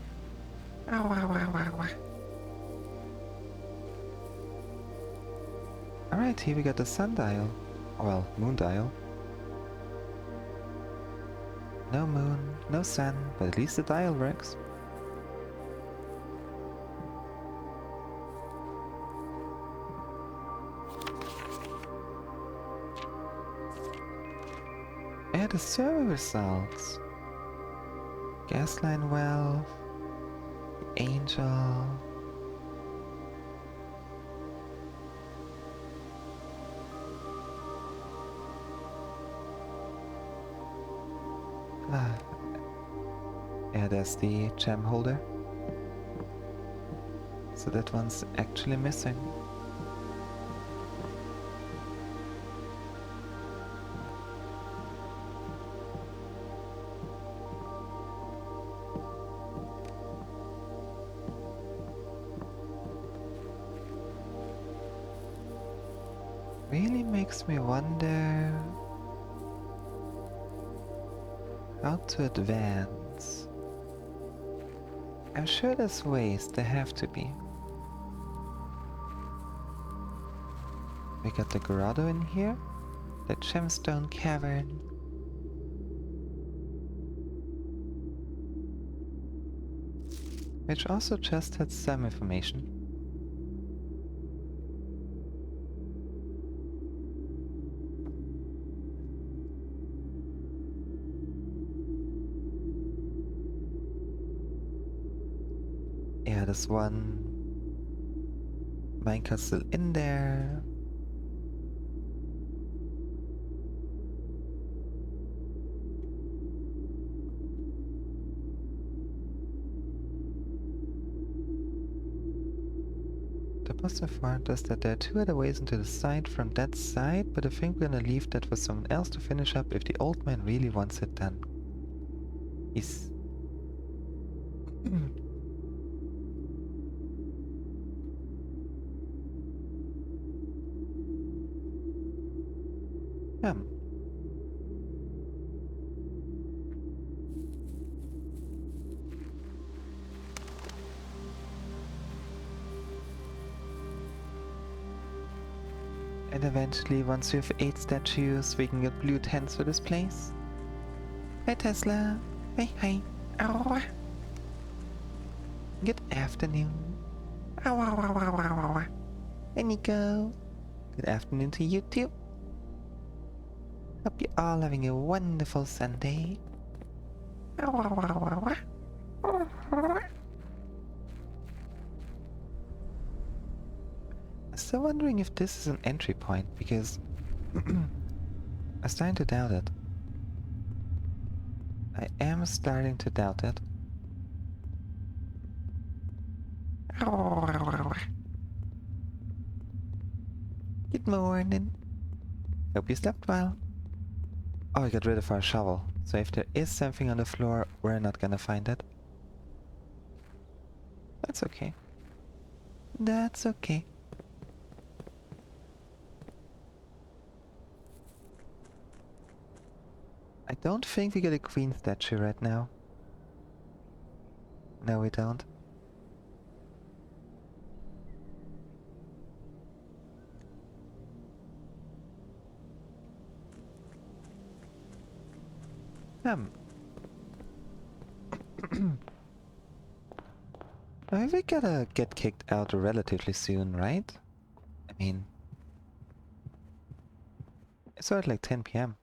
Alright, here we got the sundial. Well, moon dial. No moon, no sun, but at least the dial works. And the survey results. Gasline well, Angel. Yeah, there's the gem holder. So that one's actually missing. Really makes me wonder how to advance. I'm sure there's ways, there have to be. We got the grotto in here, the gemstone cavern. Which also just had some information. Yeah, there's one minecart still in there. The boss informed us that there are 2 other ways into the site from that side, but I think we're gonna leave that for someone else to finish up if the old man really wants it done. He's... And eventually, once we have 8 statues, we can get blue tents for this place. Hi Tesla. Hi, hi. Ow. Good afternoon. Ow, ow, ow, ow, ow, ow. Hey Nico. Good afternoon to you too. Hope you're all having a wonderful Sunday. Ow, ow, ow, ow, ow. I'm still wondering if this is an entry point because I'm starting to doubt it. I am starting to doubt it. Good morning. Hope you slept well. Oh, I got rid of our shovel. So if there is something on the floor, we're not gonna find it. That's okay. That's okay. I don't think we get a queen statue right now. No, we don't. I think we gotta get kicked out relatively soon, right? I mean, it's already like 10 p.m.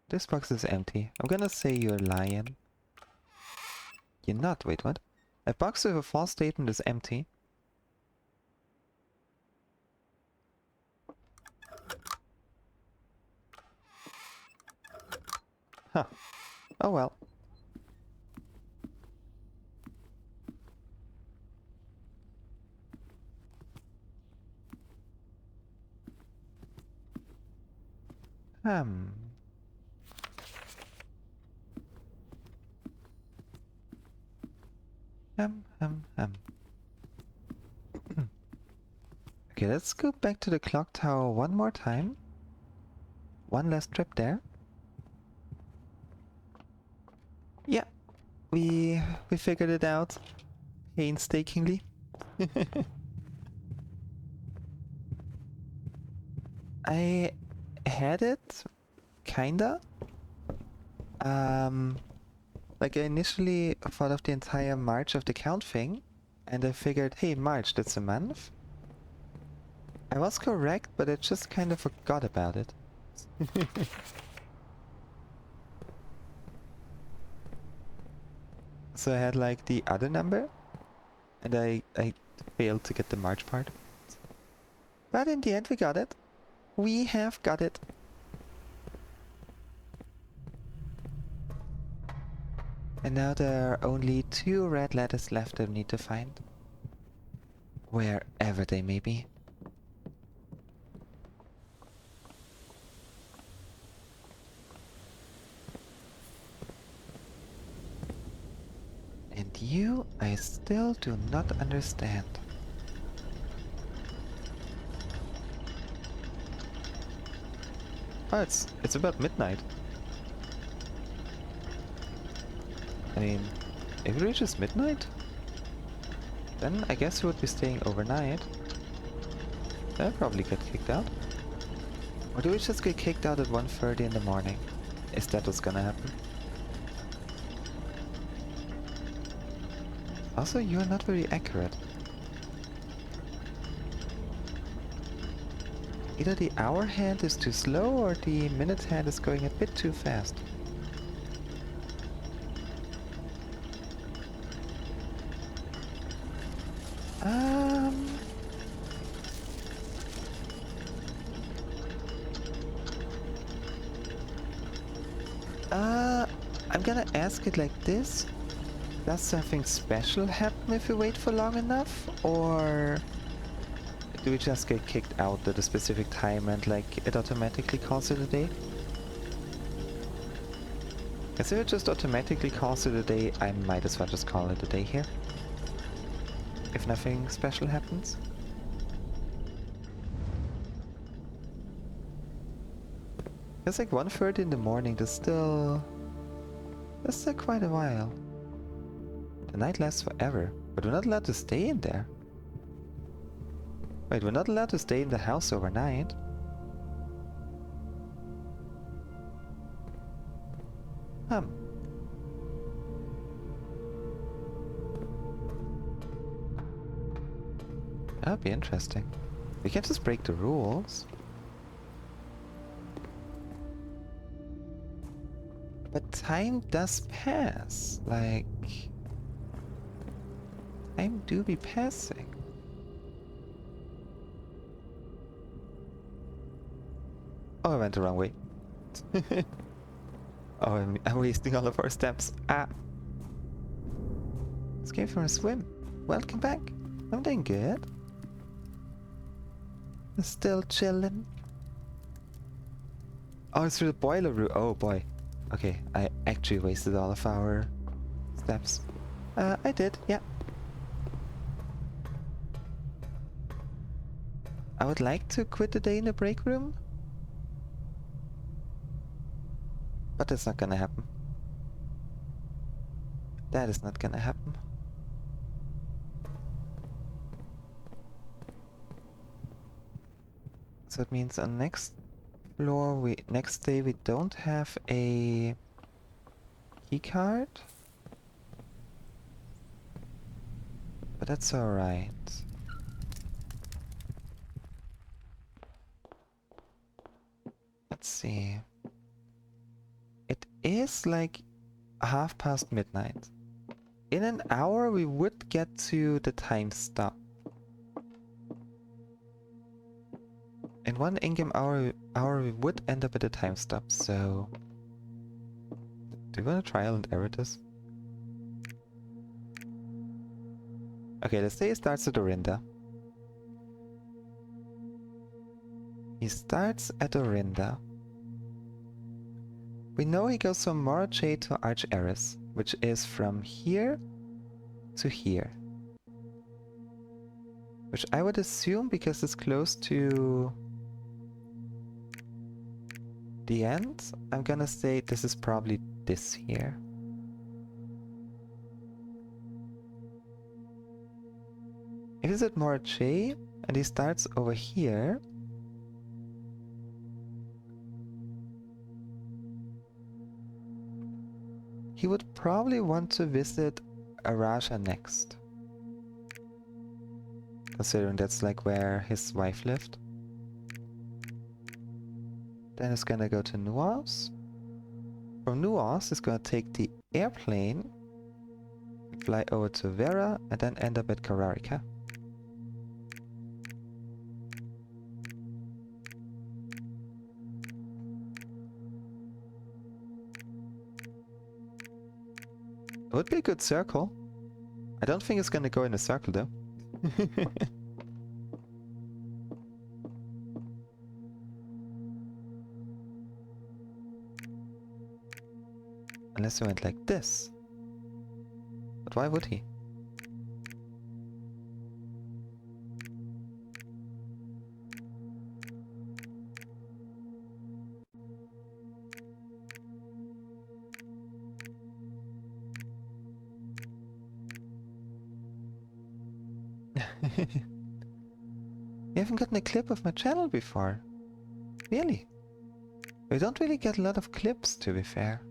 This box is empty. I'm gonna say you're lying. You're not. Wait, what? A box with a false statement is empty. Huh. Oh well. Hmm. Okay, let's go back to the clock tower one more time. One last trip there. Yeah, we figured it out painstakingly. I had it, kinda. Like I initially thought of the entire March of the Count thing, and I figured, hey, March, that's a month. I was correct, but I just kind of forgot about it. So I had like the other number, and I failed to get the March part. But in the end we got it. We have got it. And now there are only 2 red letters left that we need to find. Wherever they may be. And you, I still do not understand. Oh, it's about midnight. I mean, if it reaches midnight, then I guess we would be staying overnight. Then I'll probably get kicked out. Or do we just get kicked out at 1:30 in the morning? Is that what's gonna happen? Also, you're not very accurate. Either the hour hand is too slow or the minute hand is going a bit too fast. I'm gonna ask it like this. Does something special happen if we wait for long enough? Or do we just get kicked out at a specific time and like it automatically calls it a day? As if it just automatically calls it a day, I might as well just call it a day here. If nothing special happens. It's like 1:30 in the morning, that's still quite a while. The night lasts forever, but we're not allowed to stay in there. Wait, we're not allowed to stay in the house overnight? That'd be interesting. We can just break the rules. But time does pass. Like... time do be passing. Oh, I went the wrong way. Oh, I'm wasting all of our steps. Ah! Escape from a swim. Welcome back. I'm doing good. Still chilling. Oh, it's through the boiler room. Oh boy. Okay, I actually wasted all of our steps. I did, yeah. I would like to quit the day in the break room. But that's not gonna happen. That is not gonna happen. So it means on next floor, next day we don't have a key card. But that's alright. Let's see. It is like midnight. In an hour we would get to the time stop. In one in-game hour we would end up at a time stop, so... do you want to trial and error this? Okay, let's say he starts at Orinda. He starts at Orinda. We know he goes from Morrochey to Arch Eris, which is from here to here. Which I would assume, because it's close to the end, I'm gonna say this is probably this here. If he's at Morrochey and he starts over here, he would probably want to visit Araja next. Considering that's like where his wife lived. Then he's gonna go to Nuance. From Nuance, he's gonna take the airplane, fly over to Vera, and then end up at Kararika. It would be a good circle. I don't think it's gonna go in a circle though. Unless he went like this. But why would he? You haven't gotten a clip of my channel before. Really? We don't really get a lot of clips, to be fair.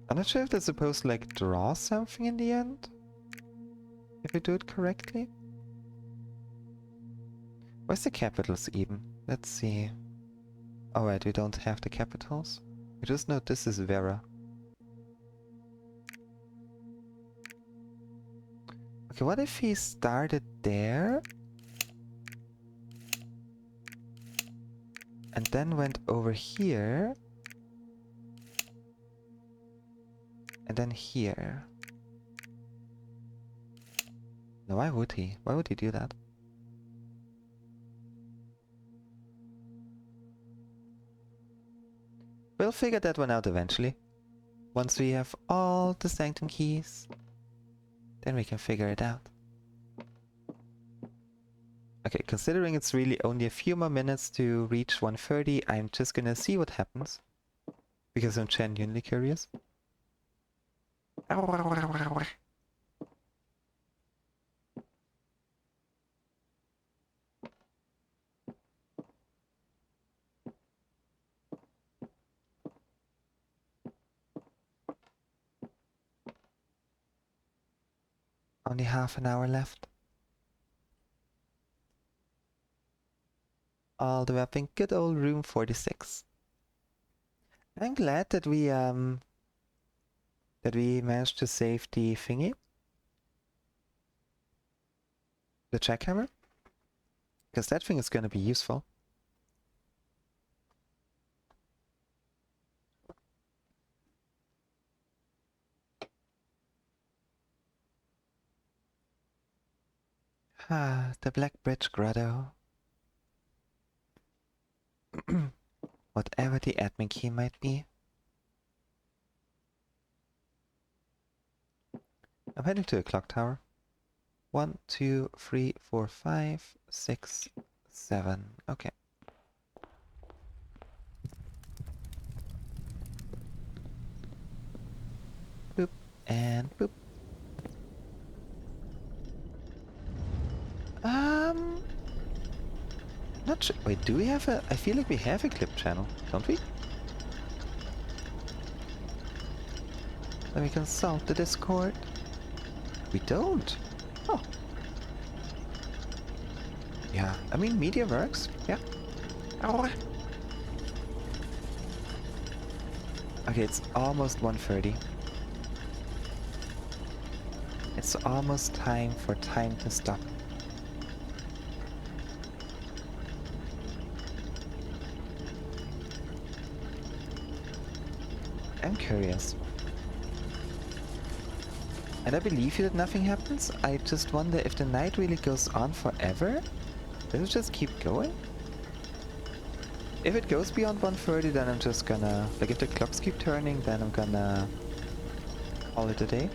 I'm not sure if they're supposed to like draw something in the end. If we do it correctly. Where's the capitals even? Let's see. Oh right, we don't have the capitals. We just know this is Vera. Okay, what if he started there? And then went over here. And then here. No, why would he? Why would he do that? We'll figure that one out eventually. Once we have all the Sanctum keys, then we can figure it out. Okay, considering it's really only a few more minutes to reach 1:30, I'm just gonna see what happens. Because I'm genuinely curious. Only half an hour left. All the way up in good old room 46. I'm glad that we managed to save the thingy. The jackhammer. Because that thing is gonna be useful. Ah, the Black Bridge Grotto. Whatever the admin key might be. I'm heading to a clock tower. 1, 2, 3, 4, 5, 6, 7. Okay. Boop and boop. Not sure. Wait, do we have a... I feel like we have a clip channel, don't we? Let me consult the Discord. We don't. Oh. Yeah, I mean, media works. Yeah. Oh. Okay, it's almost 1:30. It's almost time for time to stop. I'm curious. And I believe you that nothing happens. I just wonder if the night really goes on forever? Does it just keep going? If it goes beyond 1:30, then I'm just gonna... Like, if the clocks keep turning, then I'm gonna call it a day.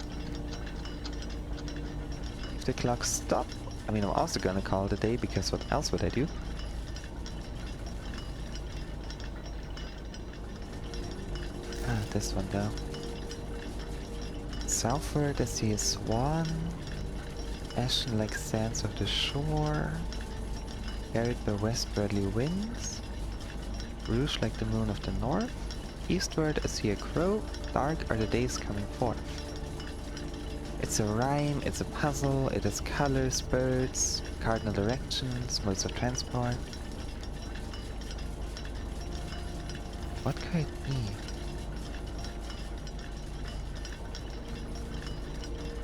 If the clocks stop, I mean, I'm also gonna call it a day, because what else would I do? Ah, this one though. Southward I see a swan, ashen like sands of the shore, carried by westwardly winds, rouge like the moon of the north. Eastward I see a crow, dark are the days coming forth. It's a rhyme, it's a puzzle, it has colors, birds, cardinal directions, modes of transport. What could it be?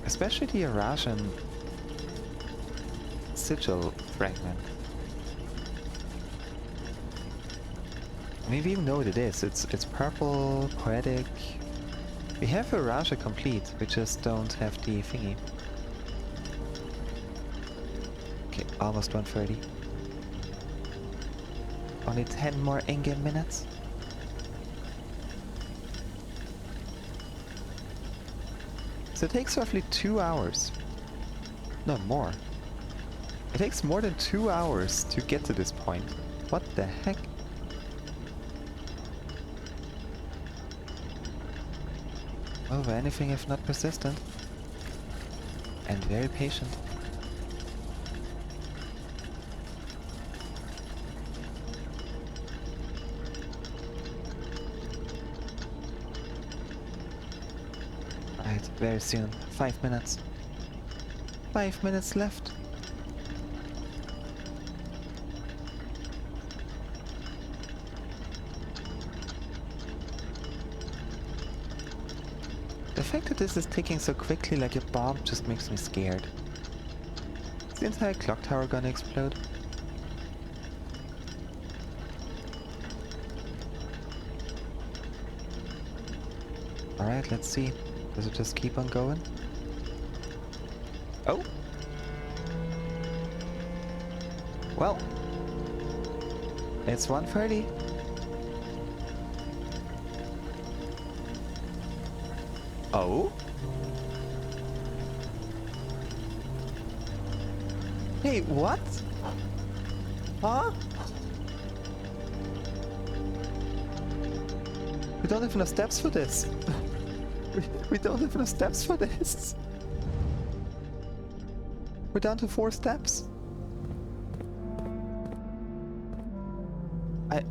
Especially the Eurasian sigil fragment. I mean, we even know what it is. It's purple, poetic. We have Eurasia complete, we just don't have the thingy. Okay, almost 1:30. Only 10 more in-game minutes. So it takes roughly 2 hours. No, more. It takes more than 2 hours to get to this point. What the heck? Over anything if not persistent. And very patient. Right, very soon. 5 minutes. 5 minutes left. The fact that this is ticking so quickly like a bomb just makes me scared. Is the entire clock tower gonna explode? Alright, let's see. Does it just keep on going? Oh! Well, it's 1:30. Oh? Hey, what? Huh? We don't have enough steps for this. We don't have enough steps for this. We're down to 4 steps.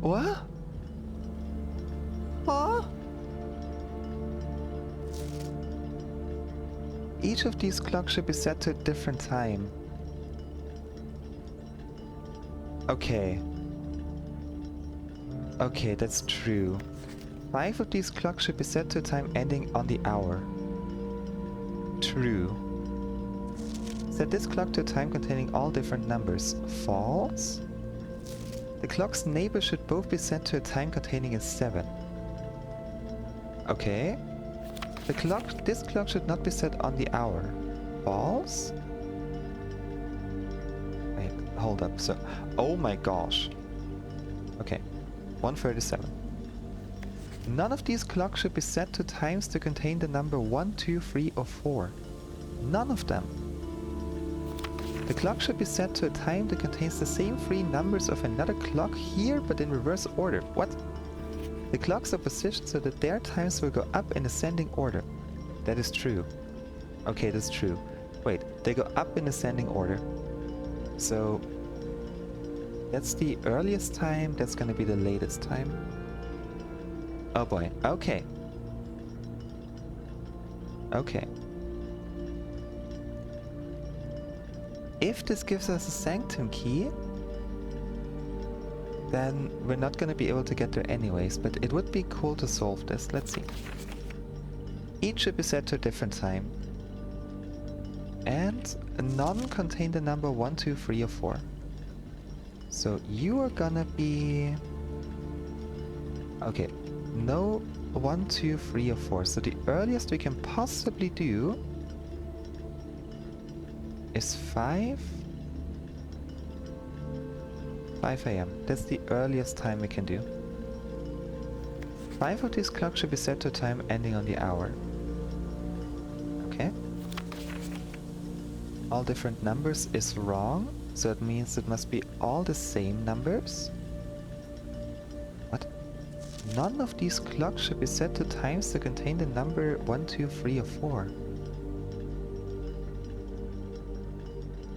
What? Huh? each of these clocks should be set to a different time. Okay. Okay, that's true. 5 of these clocks should be set to a time ending on the hour. True. Set this clock to a time containing all different numbers. False. The clock's neighbors should both be set to a time containing a 7. Okay. This clock should not be set on the hour. False. Wait, hold up. So, oh my gosh. Okay. 137. None of these clocks should be set to times to contain the number 1, 2, 3, or 4. None of them. The clock should be set to a time that contains the same 3 numbers of another clock here, but in reverse order. What? The clocks are positioned so that their times will go up in ascending order. That is true. Okay, that's true. Wait, they go up in ascending order. So, that's the earliest time, that's gonna be the latest time. Oh boy, okay. Okay. If this gives us a sanctum key, then we're not gonna be able to get there anyways, but it would be cool to solve this. Let's see. Each should be set to a different time. And none contain the number 1, 2, 3, or 4. So you are gonna be... Okay, no 1, 2, 3, or 4. So the earliest we can possibly do is 5 a.m. That's the earliest time we can do. 5 of these clocks should be set to a time ending on the hour. Okay. All different numbers is wrong, so it means it must be all the same numbers. What? None of these clocks should be set to times that contain the number 1, 2, 3, or 4.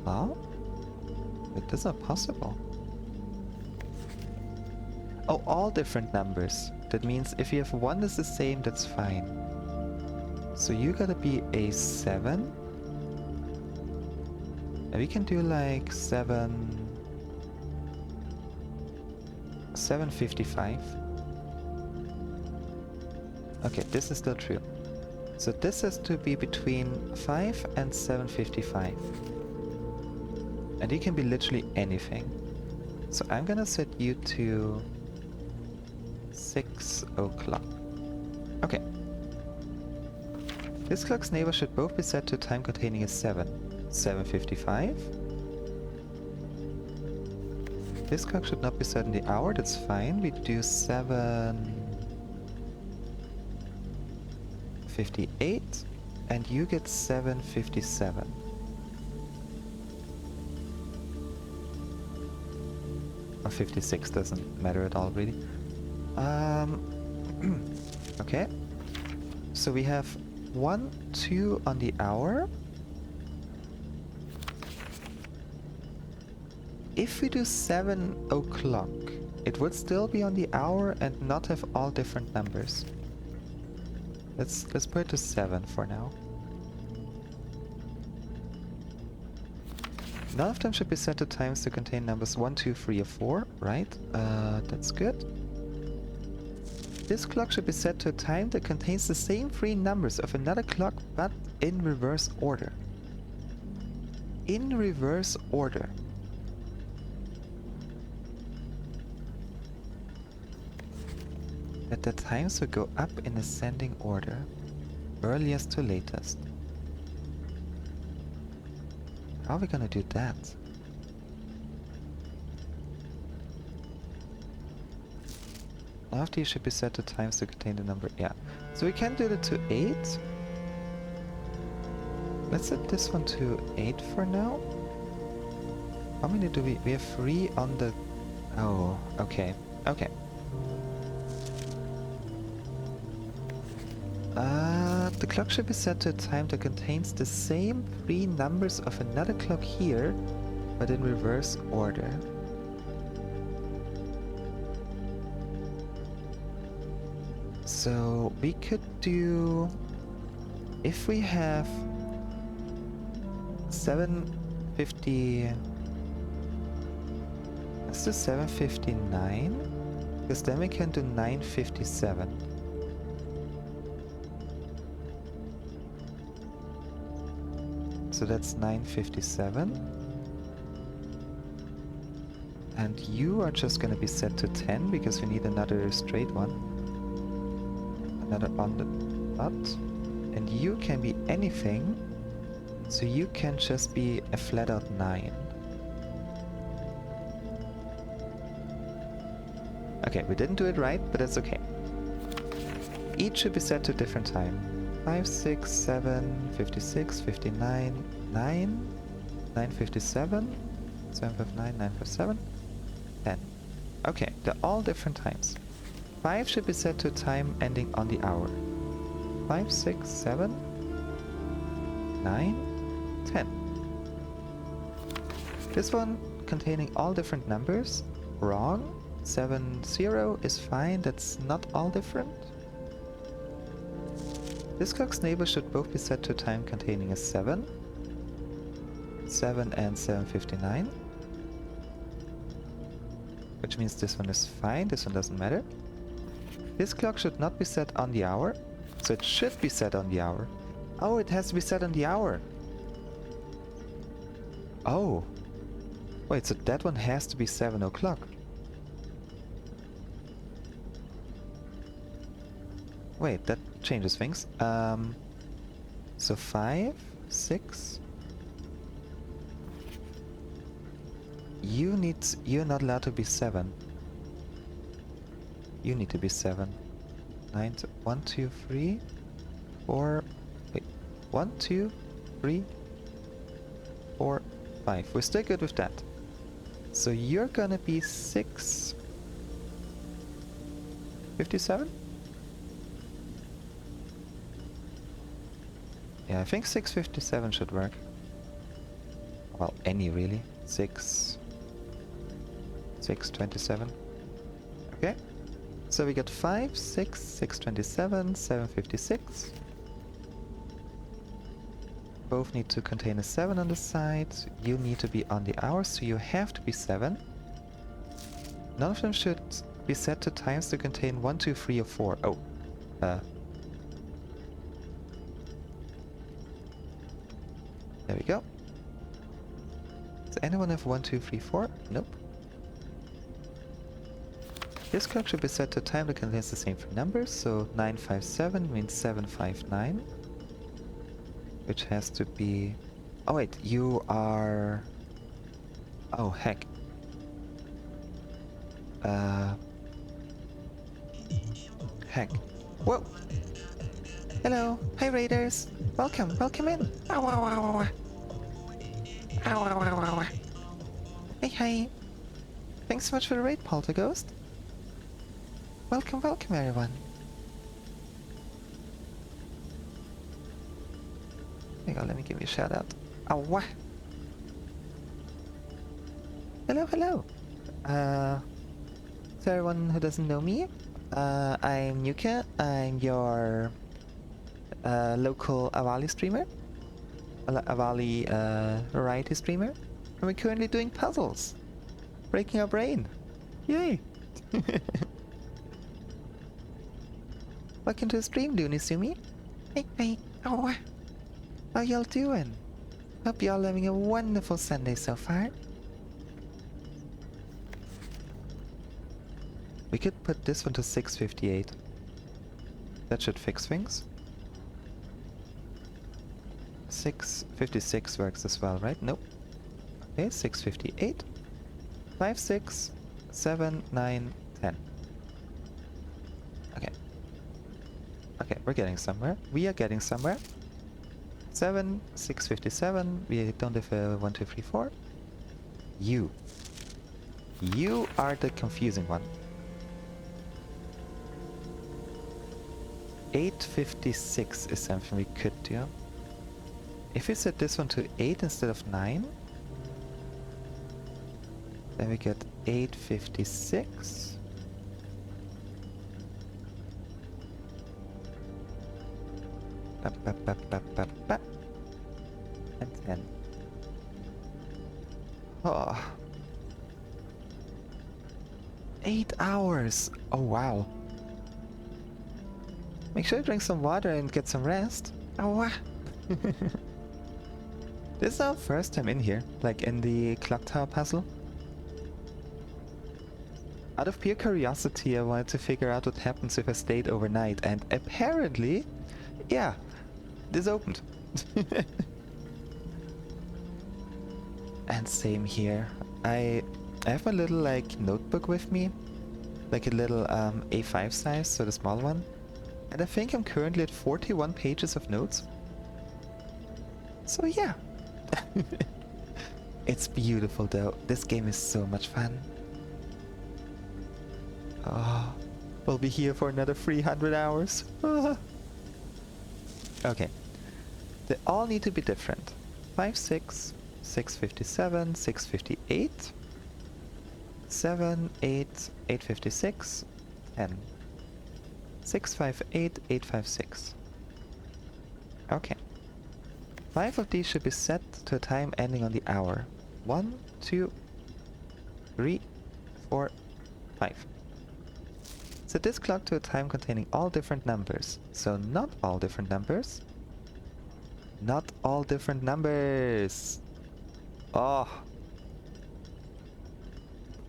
Well, that's not possible. Oh, all different numbers. That means if you have one that's the same, that's fine. So you gotta be a 7. And we can do like 755. Okay, this is still true. So this has to be between 5 and 755. And it can be literally anything. So I'm gonna set you to 6 o'clock. Okay. This clock's neighbor should both be set to a time containing a 7. 7:55. This clock should not be set in the hour, that's fine. We do 7:58 and you get 7:57. Or 56, doesn't matter at all really. Okay. So we have 1, 2 on the hour. If we do 7 o'clock, it would still be on the hour and not have all different numbers. Let's put it to 7 for now. None of them should be set to times to contain numbers 1, 2, 3, or 4, right? That's good. This clock should be set to a time that contains the same 3 numbers of another clock, but in reverse order. In reverse order. That the times will go up in ascending order, earliest to latest. How are we gonna do that? After you should be set to times to contain the number, yeah. So we can do it to 8. Let's set this one to 8 for now. How many do we have 3 on the... Oh, okay, okay. The clock should be set to a time that contains the same 3 numbers of another clock here, but in reverse order. So we could do... If we have 750... Let's do 759, because then we can do 957. So that's 957. And you are just gonna be set to 10 because we need another straight one. Another on the dot. And you can be anything. So you can just be a flat out 9. Okay, we didn't do it right, but that's okay. Each should be set to a different time. 5, 6, 7, 56, 59, 9, 957, 759, 957, 10. Okay, they're all different times. 5 should be set to a time ending on the hour. 5, 6, 7, 9, 10. This one containing all different numbers, wrong. 7, 0 is fine, that's not all different. This clock's neighbor should both be set to a time containing a 7, 7 and 759. Which means this one is fine, this one doesn't matter. This clock should not be set on the hour, so it should be set on the hour. Oh, it has to be set on the hour. Oh. Wait, so that one has to be 7 o'clock. Wait, that changes things. So 5, 6. You're not allowed to be 7. You need to be 7. 9, 1, 2, 3, 4. Wait, 1, 2, 3, 4, 5. We're still good with that. So you're gonna be 6, 57? Yeah, I think 657 should work. Well, any really. 627. Okay. So we got 5, 6, 627, 756. Both need to contain a 7 on the side. You need to be on the hour, so you have to be 7. None of them should be set to times to contain 1, 2, 3, or 4. Oh. There we go. Does anyone have 1, 2, 3, 4? Nope. This clock should be set to a time that contains the same 3 numbers, so 957 means 759. Which has to be... Oh wait, you are... Oh heck. Heck. Whoa! Hello! Hi Raiders! Welcome! Welcome in! Ow, ow, ow, ow. Ow, ow, ow, ow. Hey, hi! Thanks so much for the raid, Polterghost! Welcome, welcome everyone! There you go, let me give you a shout out. Ow! Hello, hello! To everyone who doesn't know me, I'm Nuka. I'm your local Avali streamer. Avali variety streamer. And we're currently doing puzzles. Breaking our brain. Yay! Welcome to the stream, Dunisumi. Hey, hey. Oh, how y'all doing? Hope y'all having a wonderful Sunday so far. We could put this one to 658. That should fix things. 656 works as well, right? Nope. Okay, 658. 5, 6, 7, 9, 10. Okay. Okay, we're getting somewhere. We are getting somewhere. 7, 657. We don't have a 1, 2, 3, 4. You. You are the confusing one. 856 is something we could do. If we set this one to 8 instead of 9, then we get 856. And 10. Oh. 8 hours! Oh wow. Make sure to drink some water and get some rest. Oh wow. This is our first time in here, like in the clock tower puzzle. Out of pure curiosity, I wanted to figure out what happens if I stayed overnight, and apparently, yeah, this opened. And same here. I have my little like notebook with me, like a little A5 size, so the small one. And I think I'm currently at 41 pages of notes. So yeah. It's beautiful though. This game is so much fun. Oh, we'll be here for another 300 hours. Okay. They all need to be different. 5, 6, 657, 658, 7, 8, 856, 10. 658, 856. Okay. 5 of these should be set to a time ending on the hour. 1, 2, 3, 4, 5. Set this clock to a time containing all different numbers. So not all different numbers. Not all different numbers. Oh.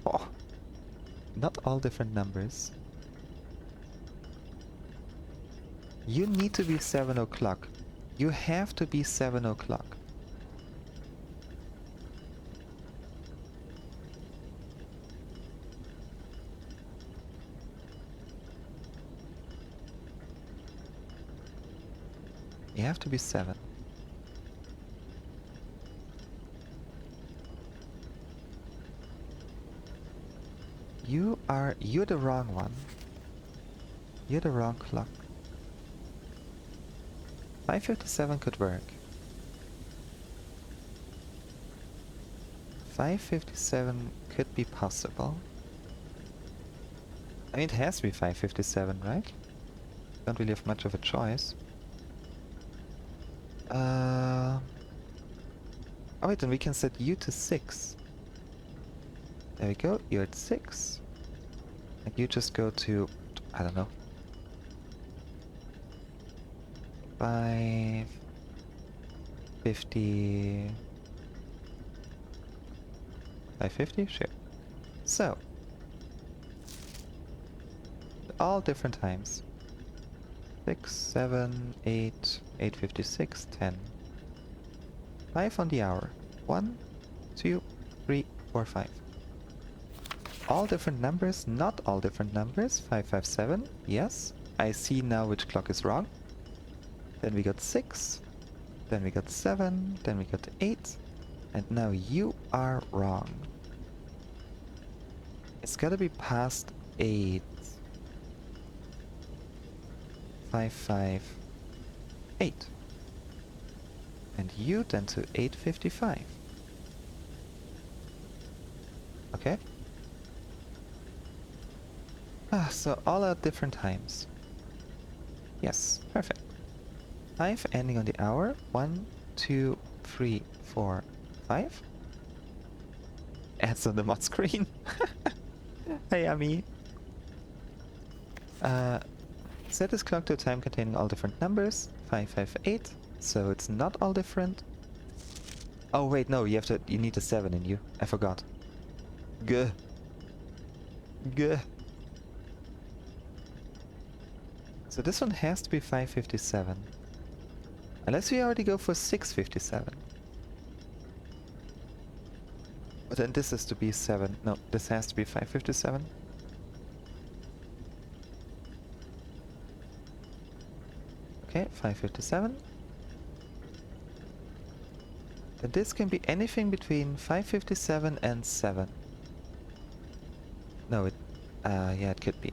Oh. Not all different numbers. You need to be 7 o'clock. You have to be 7 o'clock. You have to be 7. You're the wrong one. You're the wrong clock. 557 could work. 557 could be possible. I mean, it has to be 557, right? Don't really have much of a choice. Oh wait, then we can set you to 6. There we go, you're at 6. And you just go to, I don't know. 550. 550? Sure. So, all different times. 6, 7, 8, 856, 10. 5 on the hour. 1, 2, 3, 4, 5. All different numbers, not all different numbers. 557, yes. I see now which clock is wrong. Then we got 6. Then we got 7. Then we got 8. And now you are wrong. It's gotta be past 8. 558. And you then to 855. Okay. So all at different times. Yes, perfect. 5 ending on the hour. 1, 2, 3, 4, 5. Ads on the mod screen. Hey, Ami. Set this clock to a time containing all different numbers. 558. So it's not all different. Oh wait, no, you need a 7 in you. I forgot. Guh. Guh. So this one has to be 557. Unless we already go for 657. But then this has to be 7. No, this has to be 557. Okay, 557. And this can be anything between 557 and 7. No, yeah, it could be,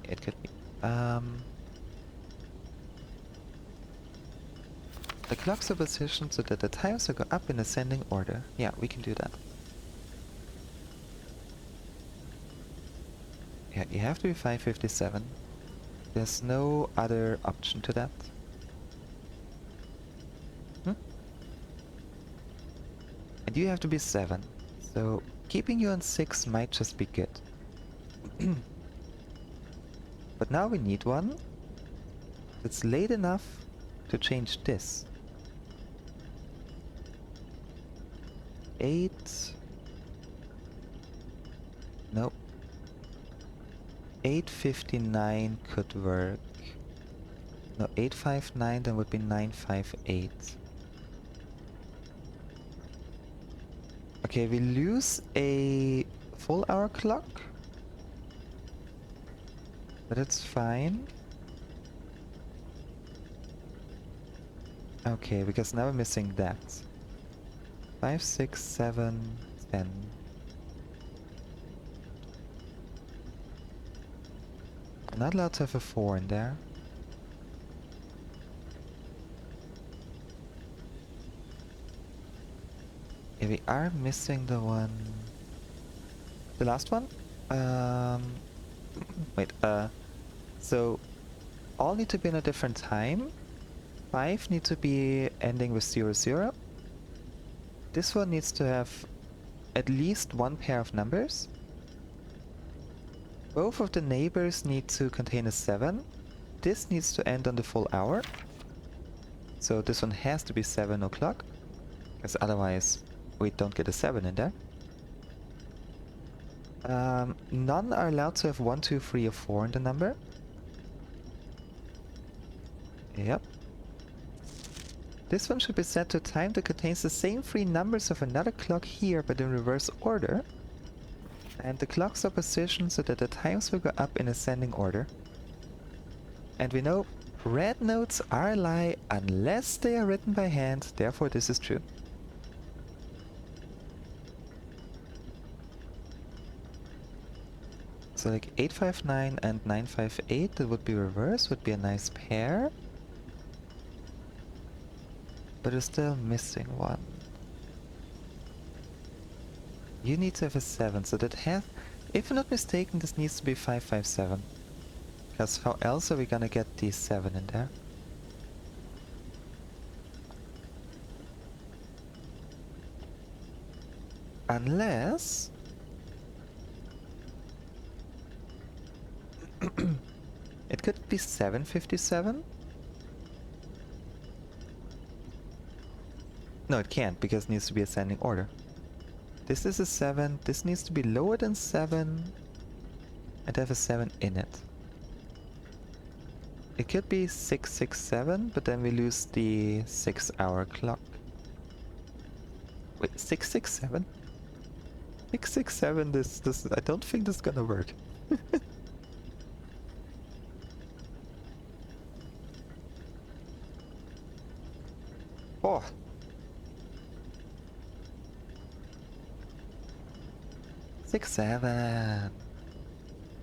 The clocks are positioned so that the tiles will go up in ascending order. Yeah, we can do that. Yeah, you have to be 557. There's no other option to that. And you have to be 7. So keeping you on 6 might just be good. But now we need one that's late enough to change this. 8. Nope. 8:59 could work. No, 8:59 then would be 9:58. Okay, we lose a full hour clock. But it's fine. Okay, because now we're missing that. 5, 6, 7, 10. I'm not allowed to have a 4 in there. Yeah, we are missing the one... The last one? Wait, so all need to be in a different time. 5 need to be ending with 0, 0. This one needs to have at least one pair of numbers. Both of the neighbors need to contain a 7. This needs to end on the full hour. So this one has to be 7 o'clock, because otherwise we don't get a 7 in there. None are allowed to have 1, 2, 3, or 4 in the number. Yep. This one should be set to a time that contains the same 3 numbers of another clock here, but in reverse order. And the clocks are positioned so that the times will go up in ascending order. And we know red notes are a lie unless they are written by hand, therefore this is true. So like 859 and 958, that would be reverse, would be a nice pair. But we're still missing one. You need to have a 7, so that has... If I'm not mistaken, this needs to be 557. Because how else are we gonna get the 7 in there? Unless... it could be 757? No, it can't, because it needs to be ascending order. This is a 7, this needs to be lower than 7, and have a 7 in it. It could be 667, but then we lose the 6-hour clock. Wait, 667? 667, this, I don't think this is gonna work. Oh! 6, 7.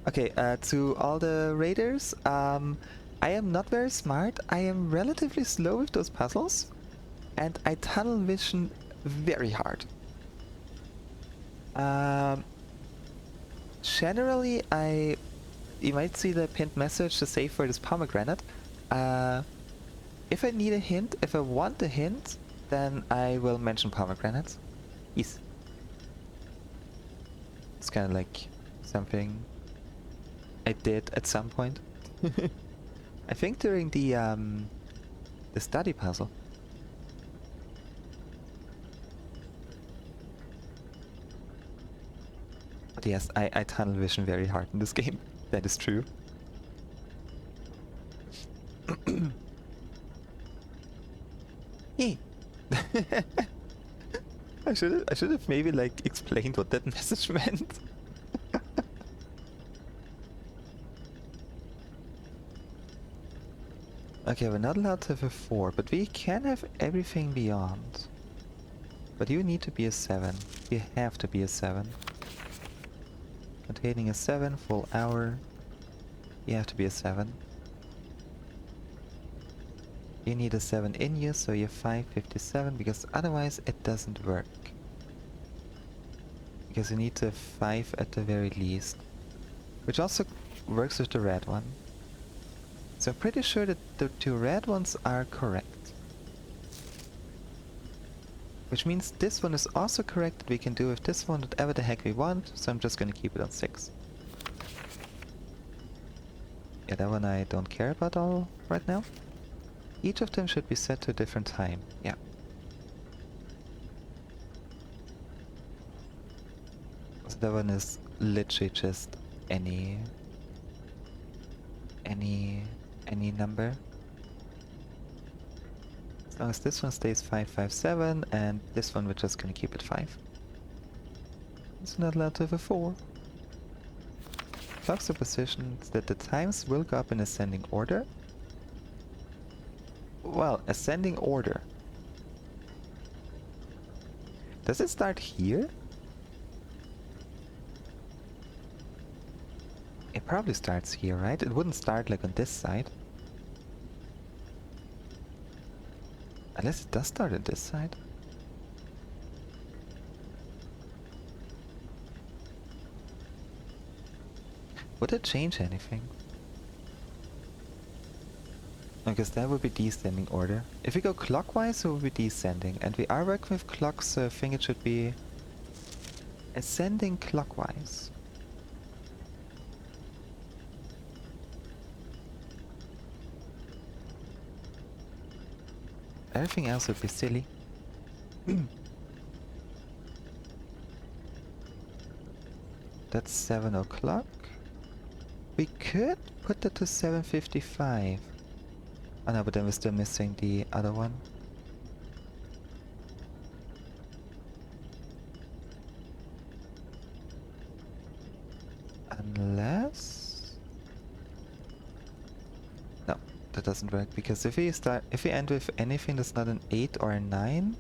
Okay, to all the raiders, I am not very smart. I am relatively slow with those puzzles, and I tunnel vision very hard. Generally, you might see the pinned message to save for this pomegranate. If I need a hint, if I want a hint, then I will mention pomegranates. Yes. It's kind of like something I did at some point. I think during the study puzzle. But yes, I tunnel vision very hard in this game. That is true. Hey. I should have maybe like explained what that message meant. Okay, we're not allowed to have a 4, but we can have everything beyond. But you need to be a 7. You have to be a 7. Containing a 7, full hour. You have to be a 7. You need a 7 in you, so you're 557, because otherwise it doesn't work. Because you need to have 5 at the very least. Which also works with the red one. So I'm pretty sure that the 2 red ones are correct. Which means this one is also correct that we can do with this one whatever the heck we want, so I'm just gonna keep it on 6. Yeah, that one I don't care about all right now. Each of them should be set to a different time. Yeah. So that one is literally just any number. As long as this one stays 557 and this one we're just gonna keep it 5. It's not allowed to have a 4. Clocks are positioned that the times will go up in ascending order. Well, ascending order. Does it start here? It probably starts here, right? It wouldn't start like on this side. Unless it does start on this side. Would it change anything? I guess that would be descending order. If we go clockwise, it would be descending. And we are working with clocks, so I think it should be ascending clockwise. Everything else would be silly. That's 7 o'clock. We could put that to 7:55. Oh no, but then we're still missing the other one. Unless... No, that doesn't work, because if we end with anything that's not an 8 or a 9,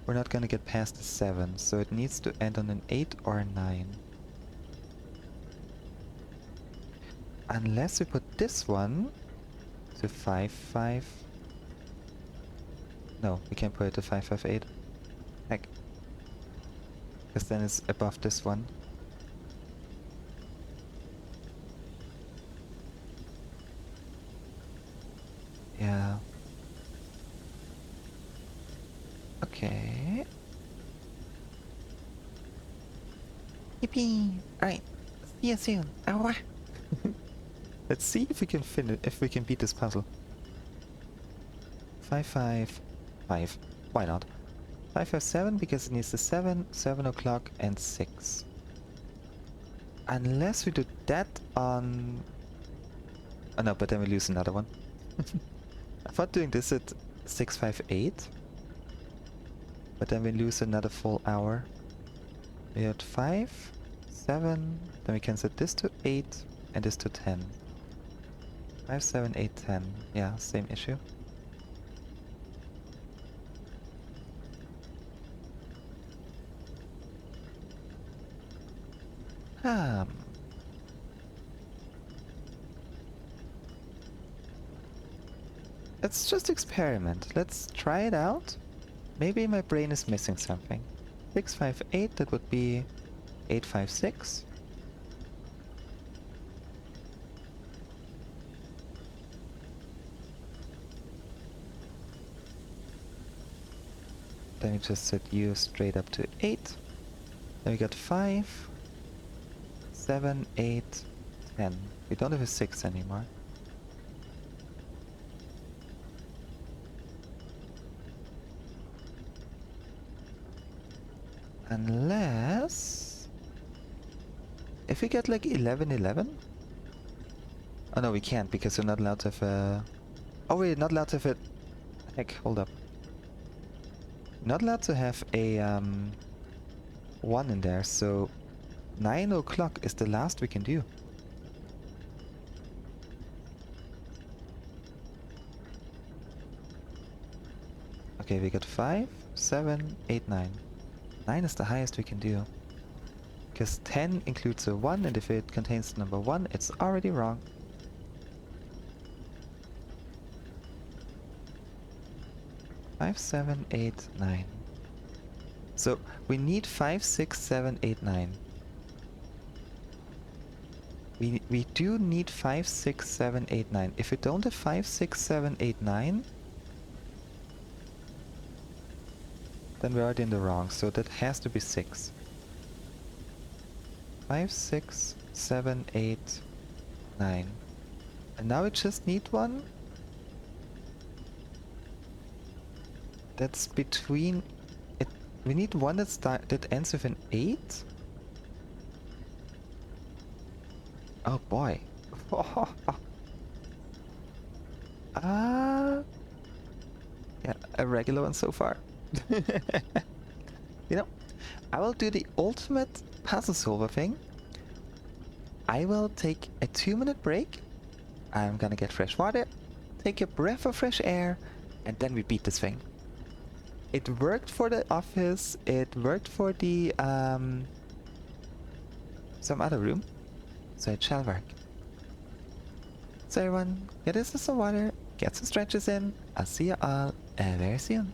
we're not gonna get past the 7, so it needs to end on an 8 or a 9. Unless we put this one to 5-5. No, we can't put it to 5-5-8. Heck. Because then it's above this one. Yeah. Okay. Yippee! Alright. See you soon. Ow. Let's see if we can beat this puzzle. 5-5-5. Why not? 5-5-7 because it needs the 7, 7 o'clock, and 6. Unless we do that on... Oh no, but then we lose another one. I thought doing this at 6-5-8. But then we lose another full hour. We had 5, 7, then we can set this to 8 and this to 10. 5, 7, 8, 10. Yeah, same issue. Let's just experiment. Let's try it out. Maybe my brain is missing something. 6-5-8, that would be 8-5-6. Then we just set U straight up to 8. Then we got 5, 7, 8, 10. We don't have a 6 anymore. Unless... if we get like 11-11? Oh no, we can't because we're not allowed to have a... Oh, we're not allowed to have a... Heck, hold up. Not allowed to have a 1 in there, so 9 o'clock is the last we can do. Okay, we got 5, 7, 8, 9. 9 is the highest we can do. Because 10 includes a 1, and if it contains the number 1, it's already wrong. Five, 7, 8, 9. So we need 5, 6, 7, 8, 9. We do need 5, 6, 7, 8, 9. If we don't have 5, 6, 7, 8, 9, then we're already in the wrong. So that has to be 6. 5, 6, 7, 8, 9. And now we just need one that's between it. We need one that ends with an 8. Oh boy. Yeah, a regular one so far. You know, I will do the ultimate puzzle solver thing. I will take a 2-minute break. I'm gonna get fresh water, take a breath of fresh air, and then we beat this thing. It worked for the office, it worked for the, some other room, so it shall work. So everyone, get us some water, get some stretches in. I'll see you all very soon.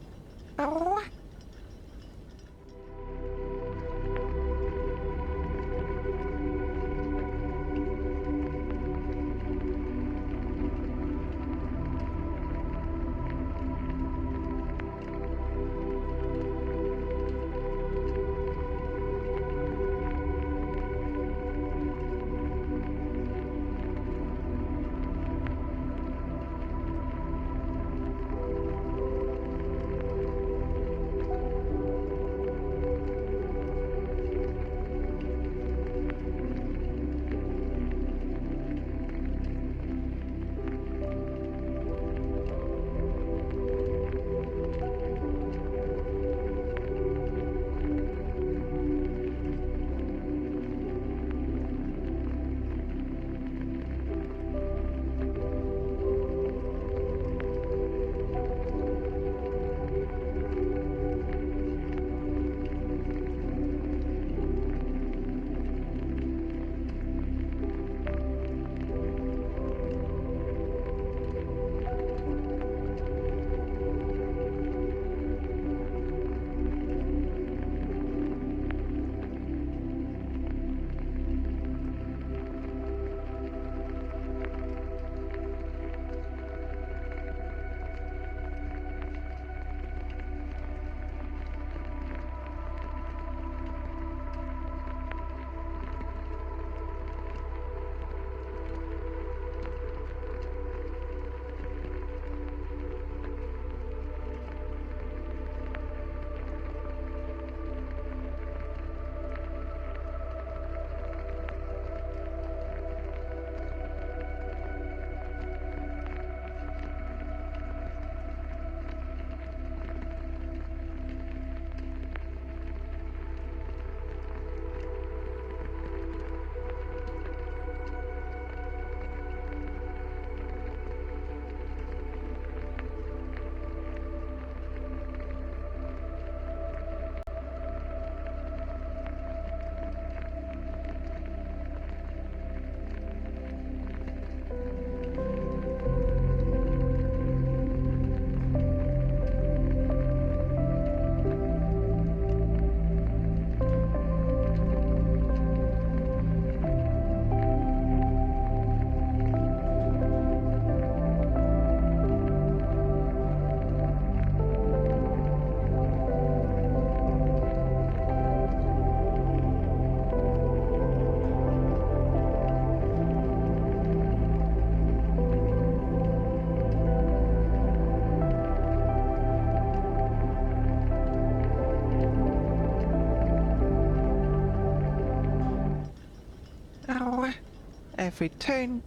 I've returned.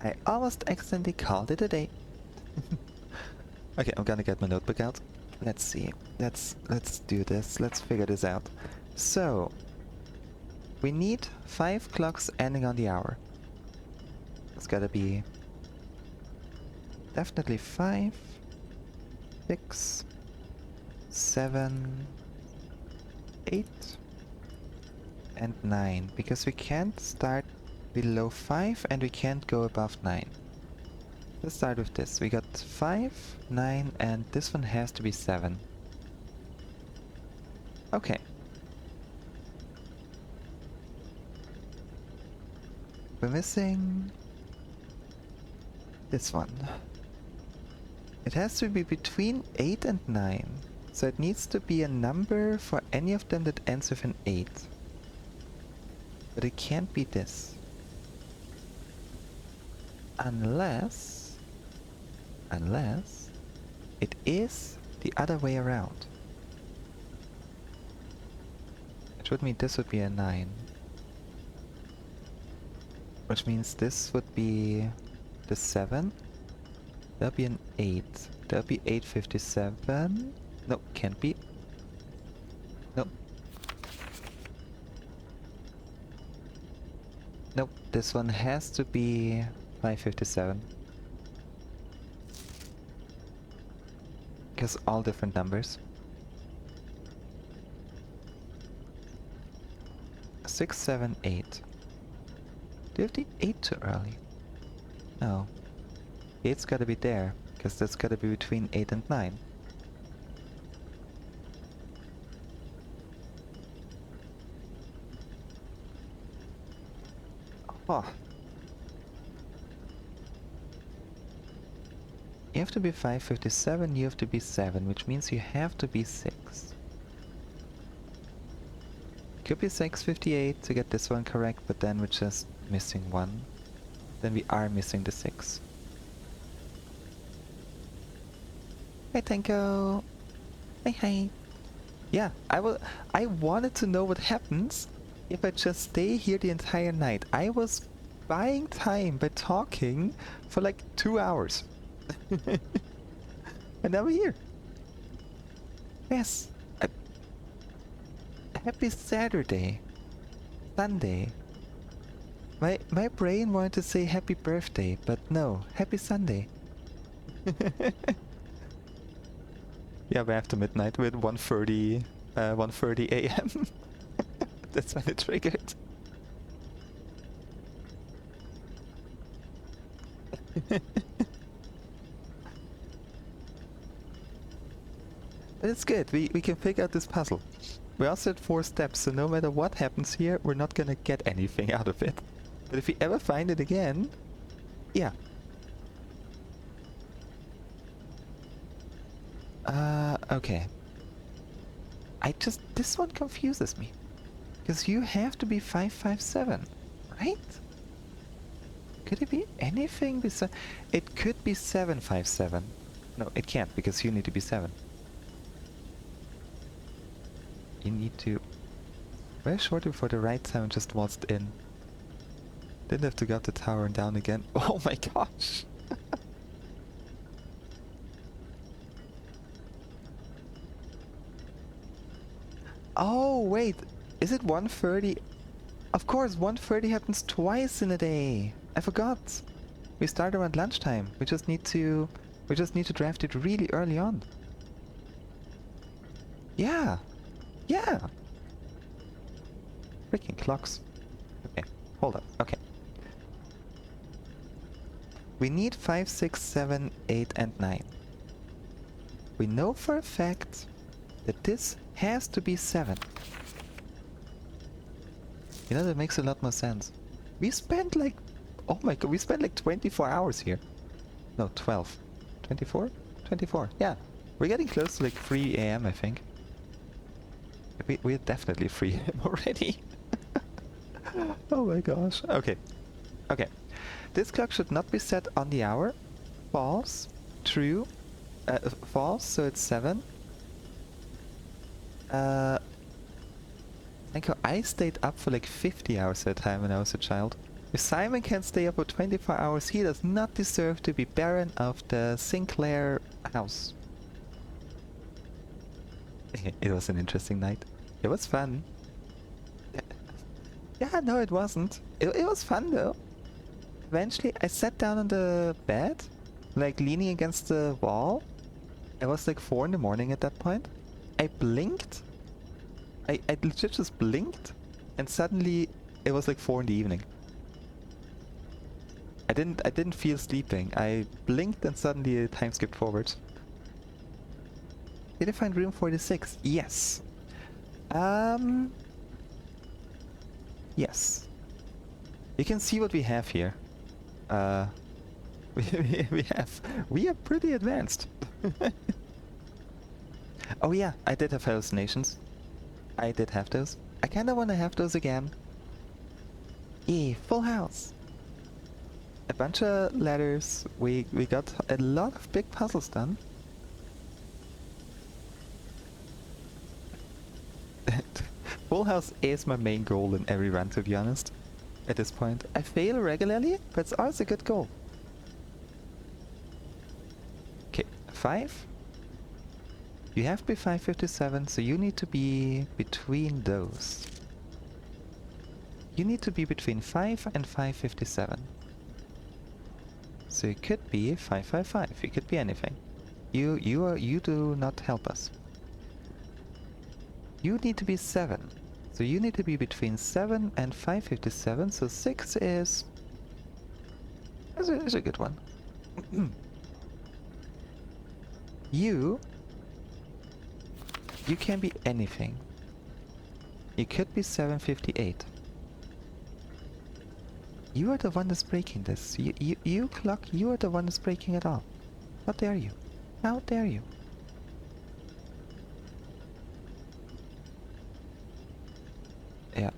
I almost accidentally called it a day. Okay, I'm gonna get my notebook out. Let's see. Let's do this. Let's figure this out. So we need 5 clocks ending on the hour. It's gotta be definitely 5, 6, 7, 8, and 9, because we can't start below 5 and we can't go above 9. Let's start with this. We got 5, 9, and this one has to be 7. Okay. We're missing this one. It has to be between 8 and 9. So it needs to be a number for any of them that ends with an 8. But it can't be this. Unless it is the other way around. Which would mean this would be a 9. Which means this would be the 7. That'll be an 8. That'll be 857. No, can't be. Nope. Nope, this one has to be 557. Because all different numbers. 6, 7, 8. Do you have the 8 too early? No. 8's gotta be there, because that's gotta be between 8 and 9. Oh. You have to be 557, you have to be 7, which means you have to be 6. Could be 658 to get this one correct, but then we're just missing 1. Then we are missing the 6. Hey Tenko! Hey hey! Yeah, I wanted to know what happens if I just stay here the entire night. I was buying time by talking for like 2 hours. And now we're here. Yes. Happy Saturday. Sunday. My brain wanted to say happy birthday, but no. Happy Sunday. Yeah, we're after midnight with 1:30 a.m. That's when it triggered. But it's good, we can figure out this puzzle. We also had 4 steps, so no matter what happens here, we're not gonna get anything out of it. But if we ever find it again, yeah. Okay. This one confuses me. Because you have to be 557, right? Could it be anything besides... It could be 757. No, it can't, because you need to be 7. You need to... Very short before the right time and just waltzed in. Didn't have to go up the tower and down again. Oh my gosh! Oh, wait. Is it 1:30? Of course, 1:30 happens twice in a day. I forgot. We start around lunchtime. We just need to draft it really early on. Yeah. Yeah. Freaking clocks. Okay, hold up. Okay. We need 5, 6, 7, 8, and 9. We know for a fact that this has to be 7. You know, that makes a lot more sense. We spent like... Oh my god, we spent like 24 hours here. No, 12. 24? 24, yeah. We're getting close to like 3 a.m. I think. We're definitely 3 a.m. already. Oh my gosh. Okay. Okay. This clock should not be set on the hour. False. True. False, so it's 7. I stayed up for like 50 hours at a time when I was a child. If Simon can stay up for 24 hours, he does not deserve to be Baron of the Sinclair house. It was an interesting night. It was fun. Yeah, no, it wasn't. It was fun though. Eventually, I sat down on the bed, like leaning against the wall. It was like 4 in the morning at that point. I blinked. I legit just blinked, and suddenly it was like 4 in the evening. I didn't feel sleeping. I blinked and suddenly the time skipped forward. Did I find room 46? Yes. Yes. You can see what we have here. We are pretty advanced. Oh yeah, I did have hallucinations. I did have those. I kinda wanna have those again. Yeah, full house. A bunch of letters. We got a lot of big puzzles done. Full house is my main goal in every run, to be honest. At this point, I fail regularly, but it's always a good goal. Okay, 5. You have to be 557, so you need to be between those. You need to be between 5 and 557. So it could be 555. It could be anything. You do not help us. You need to be 7. So you need to be between 7 and 557. So 6 is a good one. You can be anything. You could be 758. You are the one that's breaking this. You clock, you are the one that's breaking it all. How dare you? How dare you? Yeah.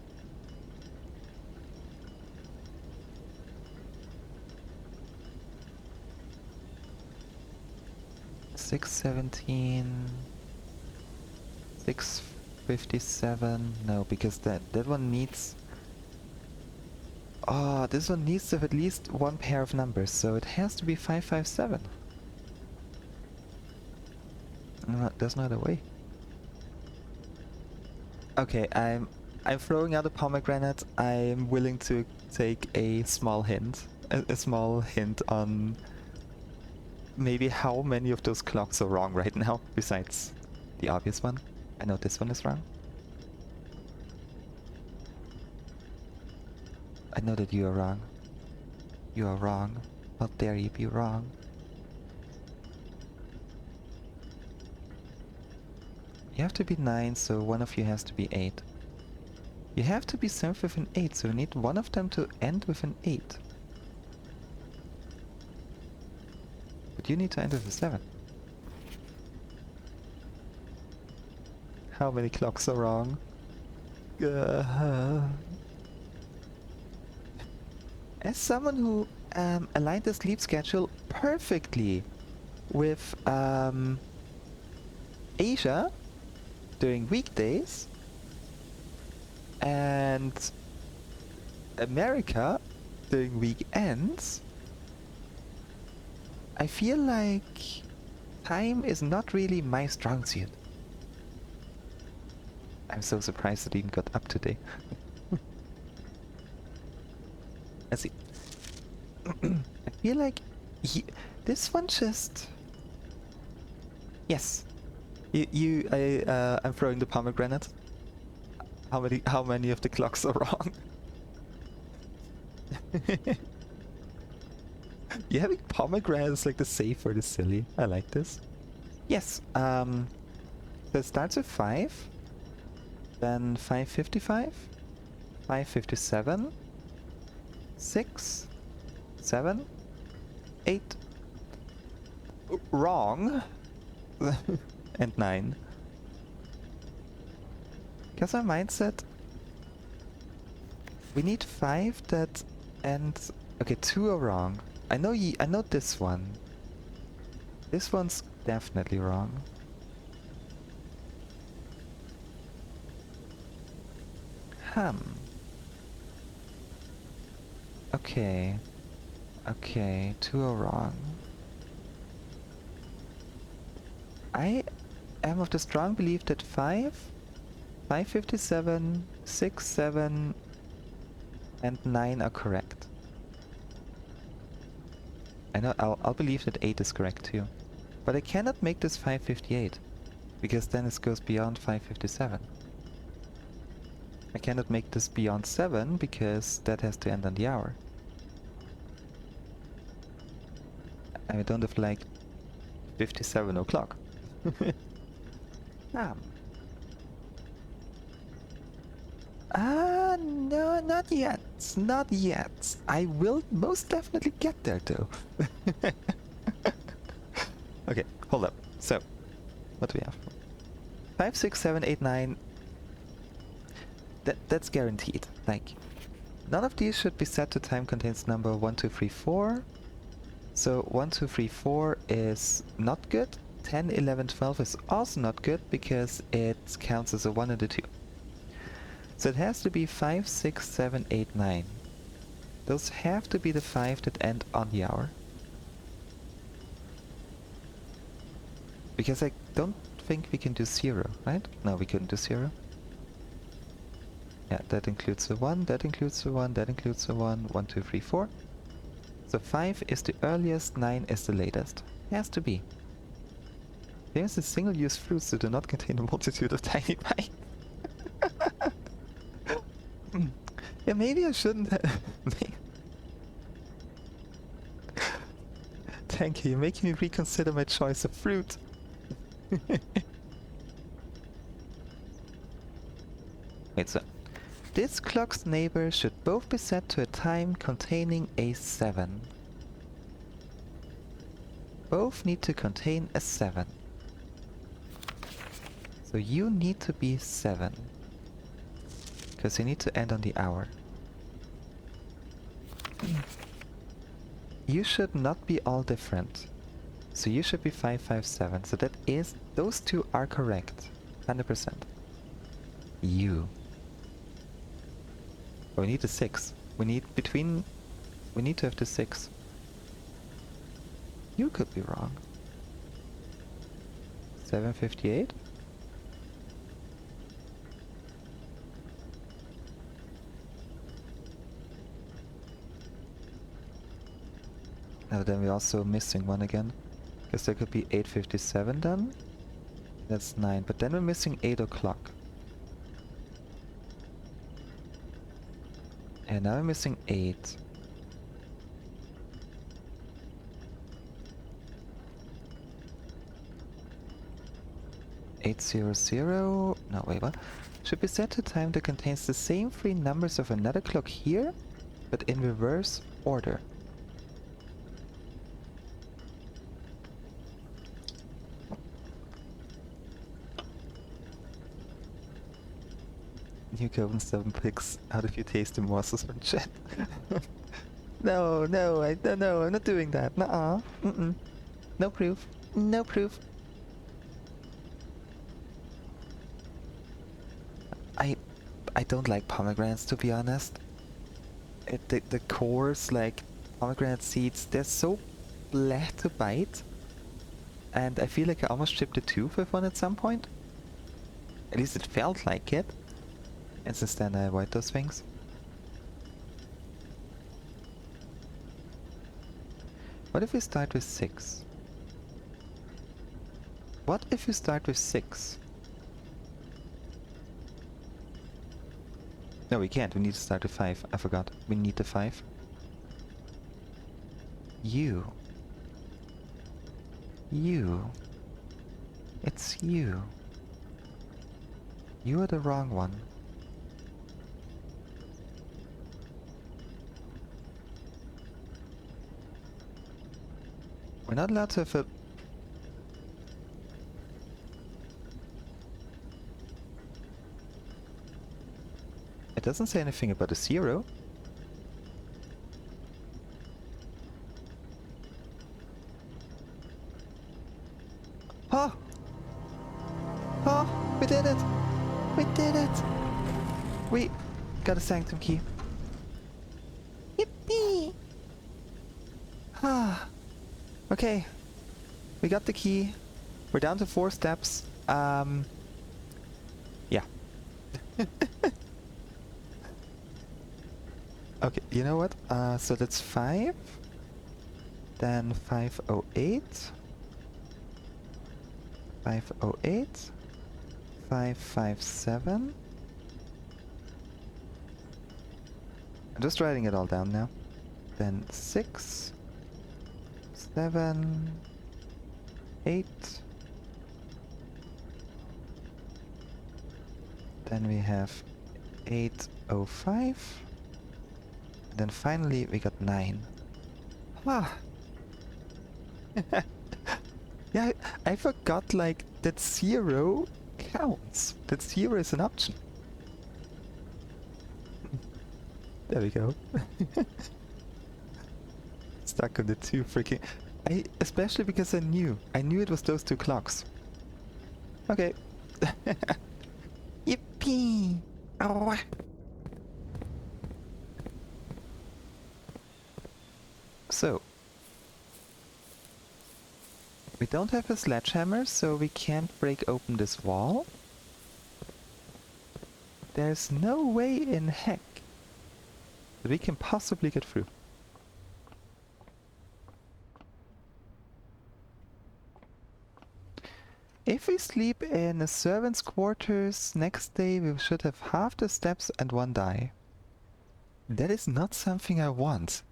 $6.17. $6.57. No, because that one needs. Oh, this one needs to have at least one pair of numbers, so it has to be 557. No, there's no other way. Okay, I'm throwing out a pomegranate. I'm willing to take a small hint. A small hint on maybe how many of those clocks are wrong right now, besides the obvious one. I know this one is wrong. I know that you are wrong. You are wrong. How dare you be wrong? You have to be 9, so one of you has to be 8. You have to be served with an 8, so you need one of them to end with an 8. But you need to end with a 7. How many clocks are wrong? As someone who aligned the sleep schedule perfectly with Asia during weekdays and America during weekends, I feel like time is not really my strong suit. I'm so surprised it even got up today. Let's see. I feel like this one just. Yes. I'm throwing the pomegranate. How many of the clocks are wrong? You having pomegranates like the safe or the silly. I like this. Yes. So it starts with 5. Then 555. 557. 6. 7. 8. Wrong. And 9. Because our mindset, we need 5 that end. Okay, 2 are wrong. I know this one. This one's definitely wrong. Okay. Okay, 2 are wrong. I am of the strong belief that 557, 6, 7, and 9 are correct. I know I'll believe that 8 is correct too. But I cannot make this 558, because then it goes beyond 557. I cannot make this beyond 7, because that has to end on the hour. I don't have like 57 o'clock. No, not yet. Not yet. I will most definitely get there though. Okay, hold up. So, what do we have? 5, 6, 7, 8, 9. That's guaranteed. Like, none of these should be set to time contains number 1, 2, 3, 4. So 1, 2, 3, 4 is not good. 10, 11, 12 is also not good because it counts as a 1 and a 2. So it has to be 5, 6, 7, 8, 9. Those have to be the 5 that end on the hour. Because I don't think we can do 0, right? No, we couldn't do 0. Yeah, that includes the 1, that includes the 1, that includes the 1, 1, 2, 3, 4. So 5 is the earliest, 9 is the latest. Has to be. There's a single-use fruits that do not contain a multitude of tiny bites. Yeah, maybe I shouldn't have... Thank you, you're making me reconsider my choice of fruit. Wait, so... This clock's neighbor should both be set to a time containing a 7. Both need to contain a 7. So you need to be 7. Because you need to end on the hour. You should not be all different. So you should be 5, 5, 7. So that is... Those two are correct. 100%. You. Oh, we need a 6. We need between... We need to have the 6. You could be wrong. 758? No, then we're also missing one again. Because there could be 857 then. That's 9. But then we're missing 8 o'clock. And now we're missing 8. $800. No, wait, what? Should be set to time that contains the same 3 numbers of another clock here, but in reverse order. New Coven 7 picks out if you taste the morsels from chat. No, no, I don't know, I'm not doing that. Nuh-uh. Mm-mm. No proof. No proof. I don't like pomegranates, to be honest. The cores, like pomegranate seeds, they're so blah to bite. And I feel like I almost chipped a tooth with one at some point. At least it felt like it. And since then I avoid those things. What if we start with 6? What if we start with 6? No, we can't. We need to start with 5. I forgot. We need the 5. You. You. It's you. You are the wrong one. We're not allowed to have a... It doesn't say anything about a 0. Oh! Oh! We did it! We did it! We got a Sanctum key. Yippee! Ah. Okay. We got the key. We're down to 4 steps. Yeah. Okay, you know what? So that's 5. Then 508. 508. 557. I'm just writing it all down now. Then 6. 7. 8. Then we have 805. Then finally we got 9. Ah. Yeah, I forgot like that 0 counts. That 0 is an option. There we go. Stuck on the 2 freaking... especially because I knew it was those 2 clocks. Okay. Yippee! Oh. So, we don't have a sledgehammer, so we can't break open this wall. There's no way in heck that we can possibly get through. If we sleep in a servant's quarters, next day we should have half the steps and 1 die. That is not something I want.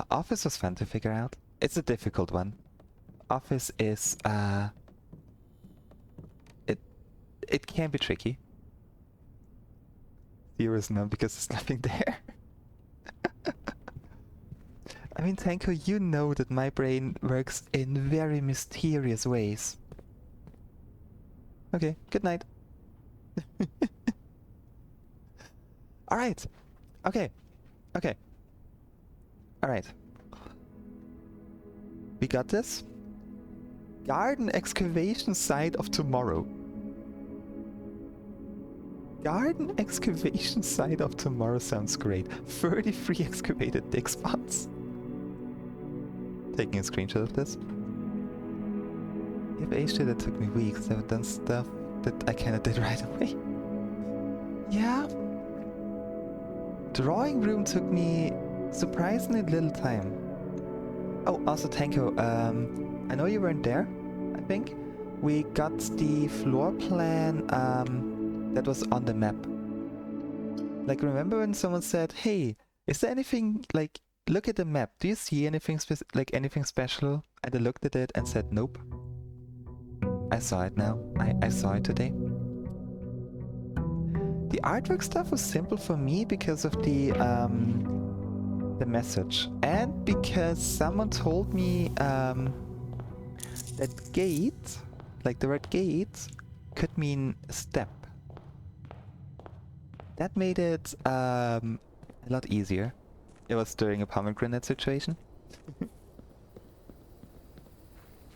Office was fun to figure out. It's a difficult one. Office is, it can be tricky. 0 is none because there's nothing there. I mean, Tanko, you know that my brain works in very mysterious ways. Okay, good night. Alright. Okay. Okay. Alright. We got this. Garden excavation site of tomorrow. Garden excavation site of tomorrow sounds great. 33 excavated dig spots. Taking a screenshot of this. If HJ that took me weeks, I've done stuff that I kinda did right away. Yeah. Drawing room took me surprisingly little time. Oh, also Tanko, I know you weren't there, I think. We got the floor plan that was on the map. Like, remember when someone said, hey, is there anything, like, look at the map, do you see anything anything special? And I looked at it and said, nope. I saw it now. I saw it today. The artwork stuff was simple for me because of the message. And because someone told me that gate, like the word gate, could mean step. That made it a lot easier. It was during a pomegranate situation.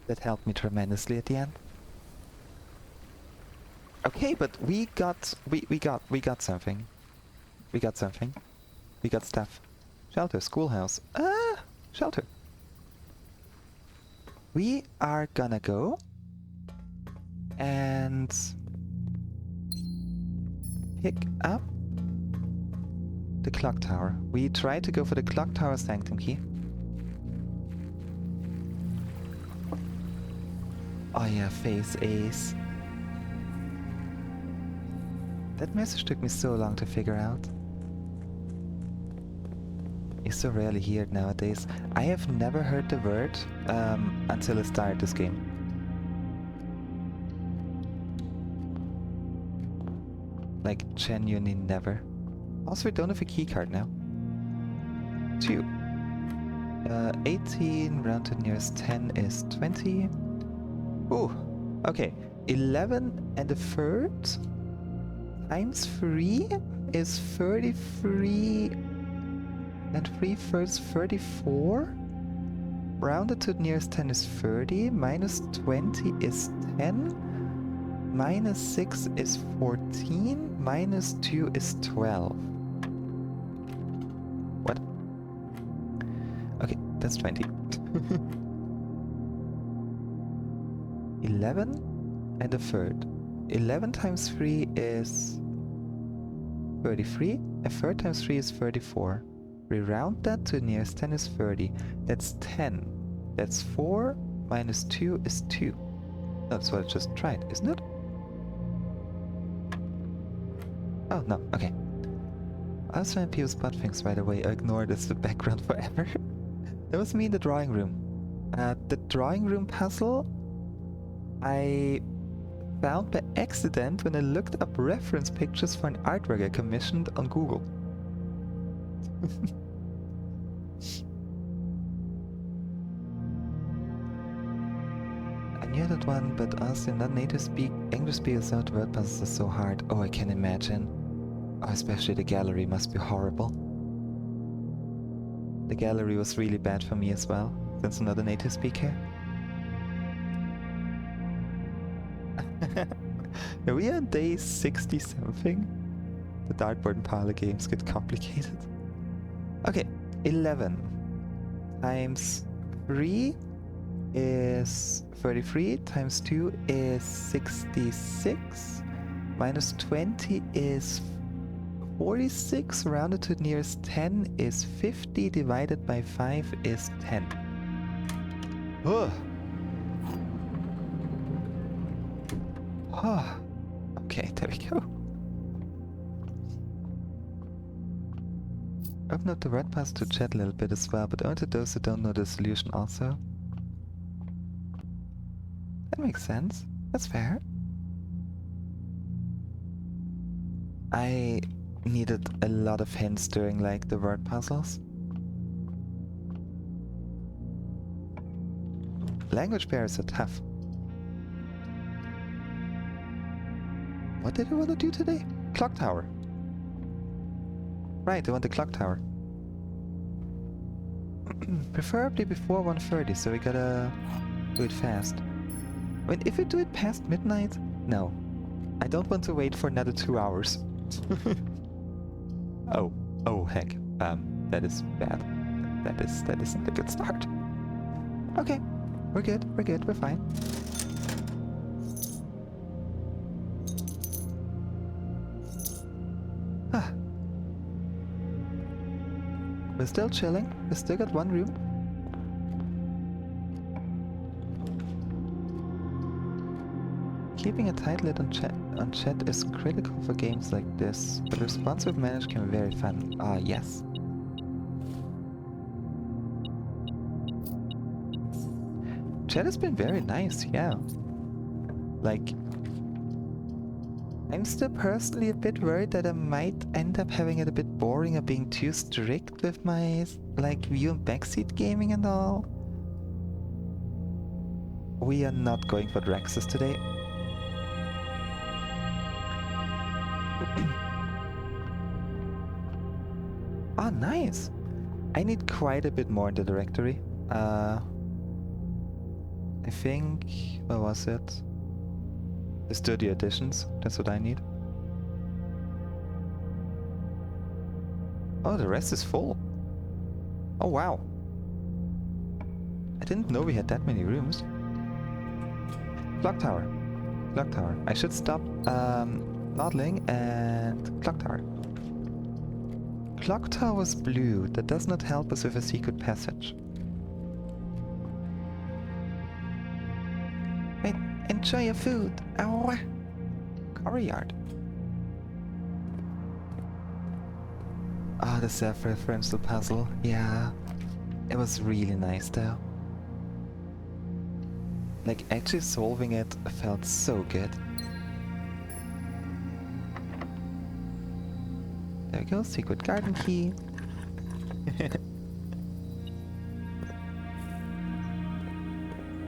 That helped me tremendously at the end. Okay, but we got something. We got something. We got stuff. Shelter, schoolhouse. Shelter. We are gonna go and pick up the clock tower. We tried to go for the clock tower sanctum key. Oh yeah, face ace. That message took me so long to figure out. You so rarely hear it nowadays. I have never heard the word until I started this game. Like, genuinely never. Also, we don't have a keycard now. 2. 18, round to nearest 10 is 20. Ooh, okay. 11 and a third times 3 is 33, and 3 thirds 34. Rounded to the nearest 10 is 30, minus 20 is 10, minus 6 is 14, minus 2 is 12. What? Okay, that's 20. 11 and a third. 11 times 3 is 33. A third times 3 is 34. We round that to the nearest 10 is 30. That's 10. That's 4 minus 2 is 2. That's what I just tried, isn't it? Oh, no, okay. I was trying to peel spot things right away. I ignored this the background forever. That was me in the drawing room. The drawing room puzzle I found by accident when I looked up reference pictures for an artwork I commissioned on Google. I knew that one, but honestly, not native English speakers out word puzzles are so hard. Oh, I can imagine. Oh, especially the gallery must be horrible. The gallery was really bad for me as well, since I'm not a native speaker. Are we on day 60 something? The dartboard and parlor games get complicated. Okay, 11 times 3 is 33, times 2 is 66, minus 20 is 46, rounded to the nearest 10 is 50, divided by 5 is 10. Ugh. Oh. Okay, there we go. Open up the word pass to chat a little bit as well, but only to those who don't know the solution also. That makes sense. That's fair. I needed a lot of hints during like the word puzzles. Language barriers are tough. What did I want to do today? Clock tower. Right, I want the clock tower. Preferably before 1:30, so we gotta do it fast. I mean, if we do it past midnight, no. I don't want to wait for another 2 hours. Oh heck. That is bad. That isn't a good start. Okay, we're good, we're fine. Ah. We're still chilling. We still got one room. Keeping a tight lid on chat is critical for games like this, but responsive manage can be very fun. Ah, yes. Chat has been very nice, yeah. Like, I'm still personally a bit worried that I might end up having it a bit boring or being too strict with my, like, view and backseat gaming and all. We are not going for Draxus today. Ah, nice! I need quite a bit more in the directory. I think... where was it? The studio editions, that's what I need. Oh, the rest is full. Oh, wow. I didn't know we had that many rooms. Clock tower. Clock tower. I should stop nodding and clock tower. Clock tower was blue. That does not help us with a secret passage. Wait, enjoy your food. Ow. Courtyard. Ah, the self-referential puzzle. Yeah. It was really nice though. Like, actually solving it felt so good. There we go, secret garden key.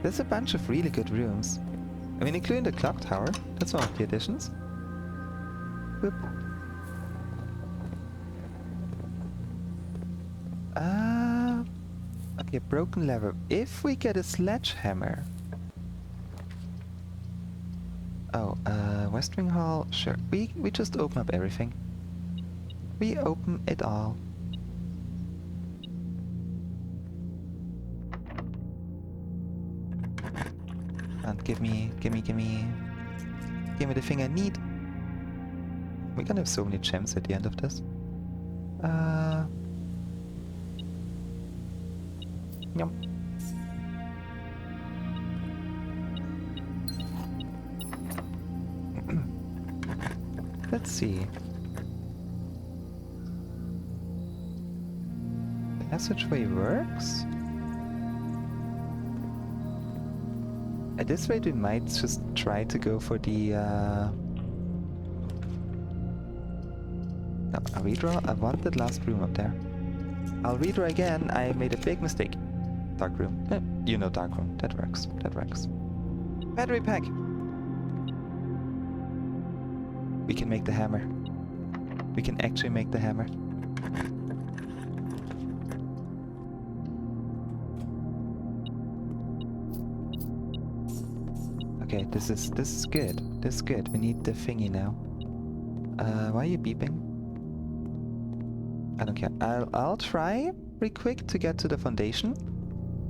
There's a bunch of really good rooms. I mean, including the clock tower. That's one of the additions. Boop. Okay, broken lever. If we get a sledgehammer... Oh, West Wing Hall, sure. We just open up everything. We open it all. And give me the thing I need. We're gonna have so many gems at the end of this. Yum. Let's see. Passageway works? At this rate we might just try to go for the no, a redraw. I want that last room up there. I'll redraw again. I made a big mistake. Dark room. You know dark room. That works. That works. Battery pack! We can make the hammer. We can actually make the hammer. Okay, this is good. This is good. We need the thingy now. Why are you beeping? I don't care. I'll try real quick to get to the foundation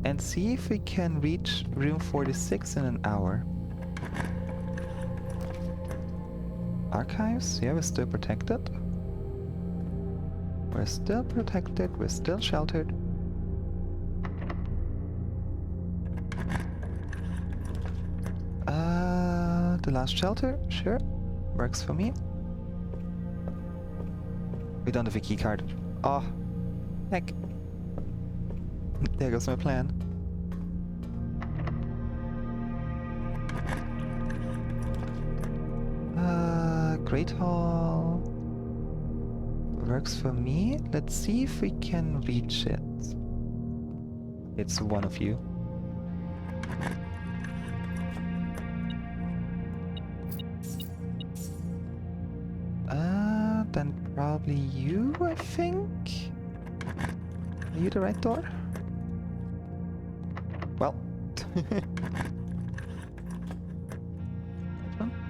and see if we can reach room 46 in an hour. Archives? Yeah, we're still protected. We're still protected. We're still sheltered. The last shelter? Sure. Works for me. We don't have a key card. Oh, heck. There goes my plan. Great Hall works for me. Let's see if we can reach it. It's one of you. Then probably you, I think? Are you the right door? Well.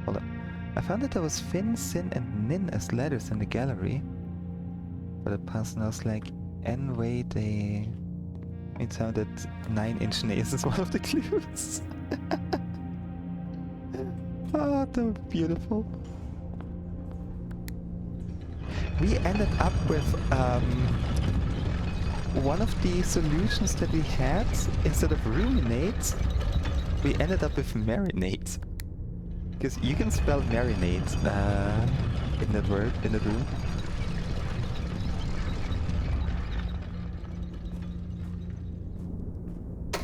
Hold on. I found that there was Finn, Sin, and Nin as letters in the gallery. But the person was like, anyway, they... It sounded 9-inch nails is one of the clues. Oh, they were beautiful. We ended up with one of the solutions that we had. Instead of ruminate, we ended up with marinate. Because you can spell marinate in that word, in that room.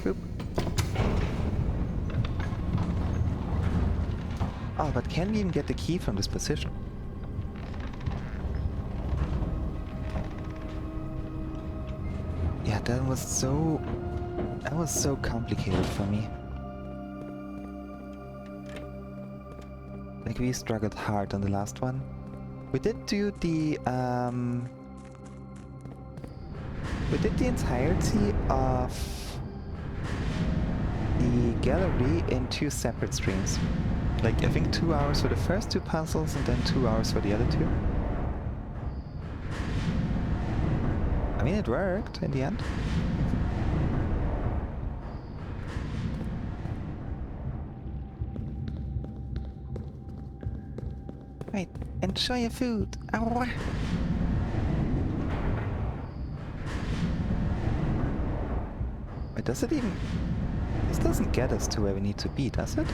Boop. Oh, but can we even get the key from this position? Yeah, that was so complicated for me. Like, we struggled hard on the last one. We did do the entirety of the gallery in 2 separate streams. Like, I think 2 hours for the first 2 puzzles and then 2 hours for the other 2. I mean, it worked in the end. Wait, enjoy your food. Ow. Wait, does it even... This doesn't get us to where we need to be, does it?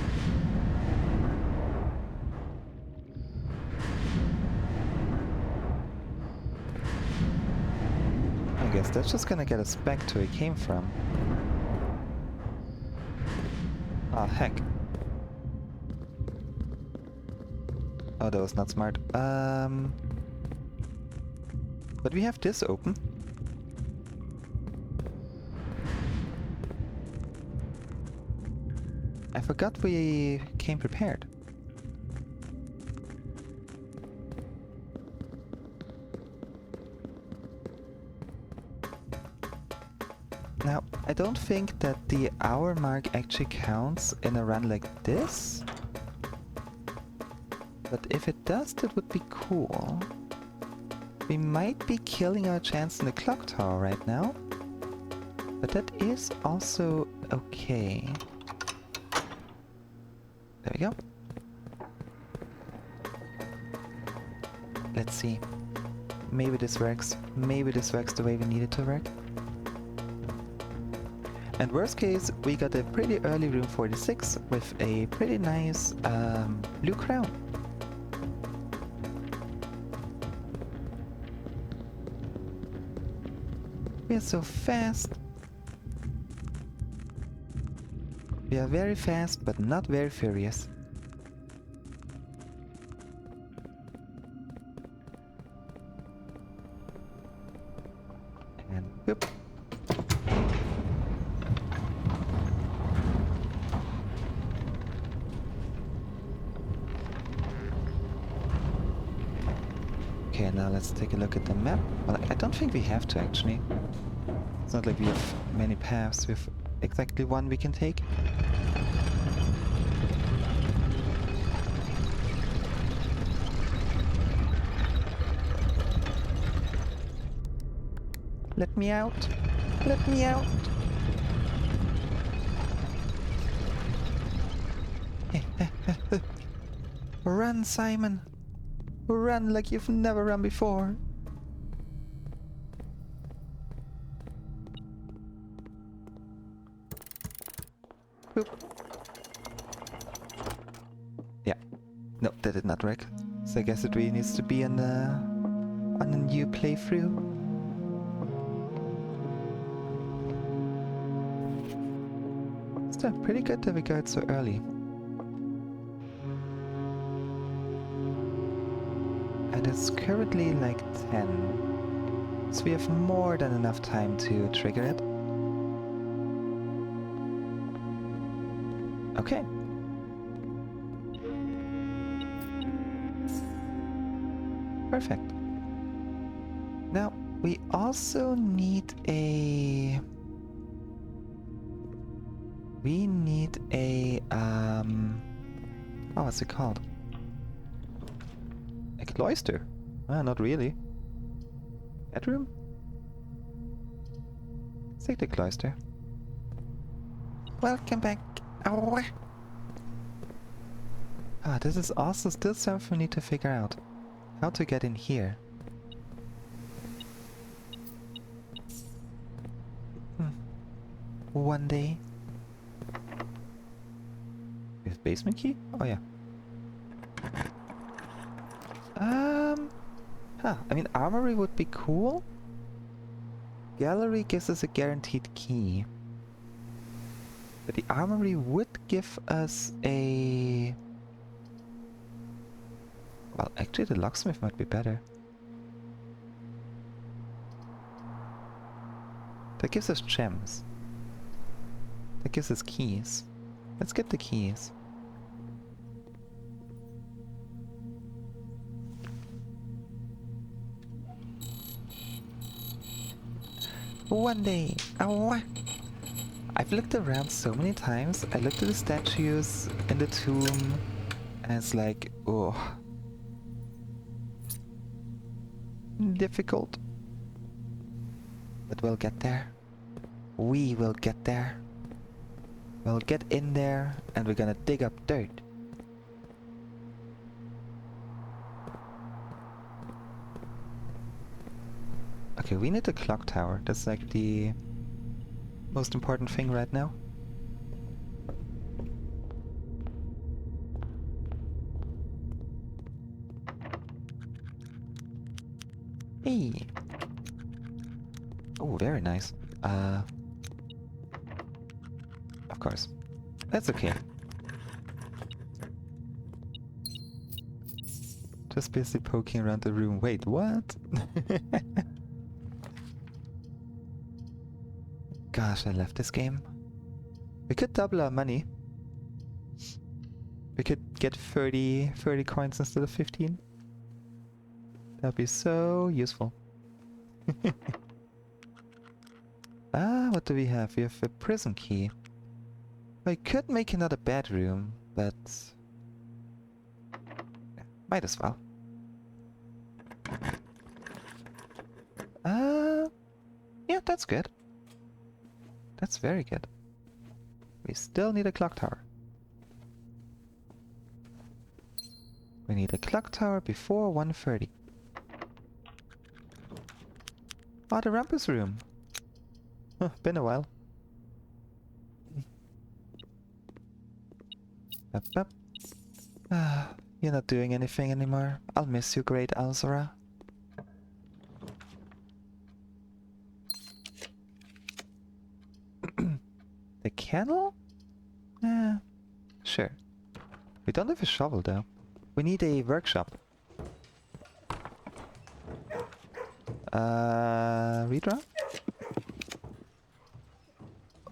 I guess that's just gonna get us back to where it came from. Ah, heck. Oh, that was not smart. But we have this open. I forgot we came prepared. Now, I don't think that the hour mark actually counts in a run like this. But if it does, that would be cool. We might be killing our chance in the clock tower right now. But that is also okay. There we go. Let's see. Maybe this works. Maybe this works the way we need it to work. And worst case, we got a pretty early room 46 with a pretty nice blue crown. We are so fast. We are very fast, but not very furious. And whoop. Okay, now let's take a look at the map. Well, I don't think we have to actually. It's not like we have many paths. We have exactly one we can take. Let me out! Let me out! Run, Simon! Run like you've never run before! Boop. Yeah. No, that did not work. So I guess it really needs to be on a new playthrough. Still pretty good that we got so early. And it's currently like 10. So we have more than enough time to trigger it. Okay. Perfect. Now, we also need a... We need a, oh, what's it called? A cloister? Not really. Bedroom? Let's take the cloister. Welcome back. Oh. Ah, this is also still something we need to figure out. How to get in here. One day. We have basement key? Oh yeah. I mean, armory would be cool. Gallery gives us a guaranteed key. But the armory would give us a... Well, actually the locksmith might be better. That gives us gems. That gives us keys. Let's get the keys. One day. Oh. I've looked around so many times. I looked at the statues in the tomb, and it's like, oh, difficult. But we'll get there. We will get there. We'll get in there, and we're gonna dig up dirt. Okay, we need the clock tower. That's like the most important thing right now. Hey! Oh, very nice. Of course. That's okay. Just busy poking around the room. Wait, what? Gosh, I left this game. We could double our money. We could get 30 coins instead of 15. That'd be so useful. What do we have? We have a prison key. I could make another bedroom, but... might as well. Yeah, that's good. That's very good. We still need a clock tower. We need a clock tower before 1:30. Oh, the Rumpus room. Huh, been a while. Up, up. You're not doing anything anymore. I'll miss you, great Alzora. The kennel? Sure. We don't have a shovel though. We need a workshop. Redraw?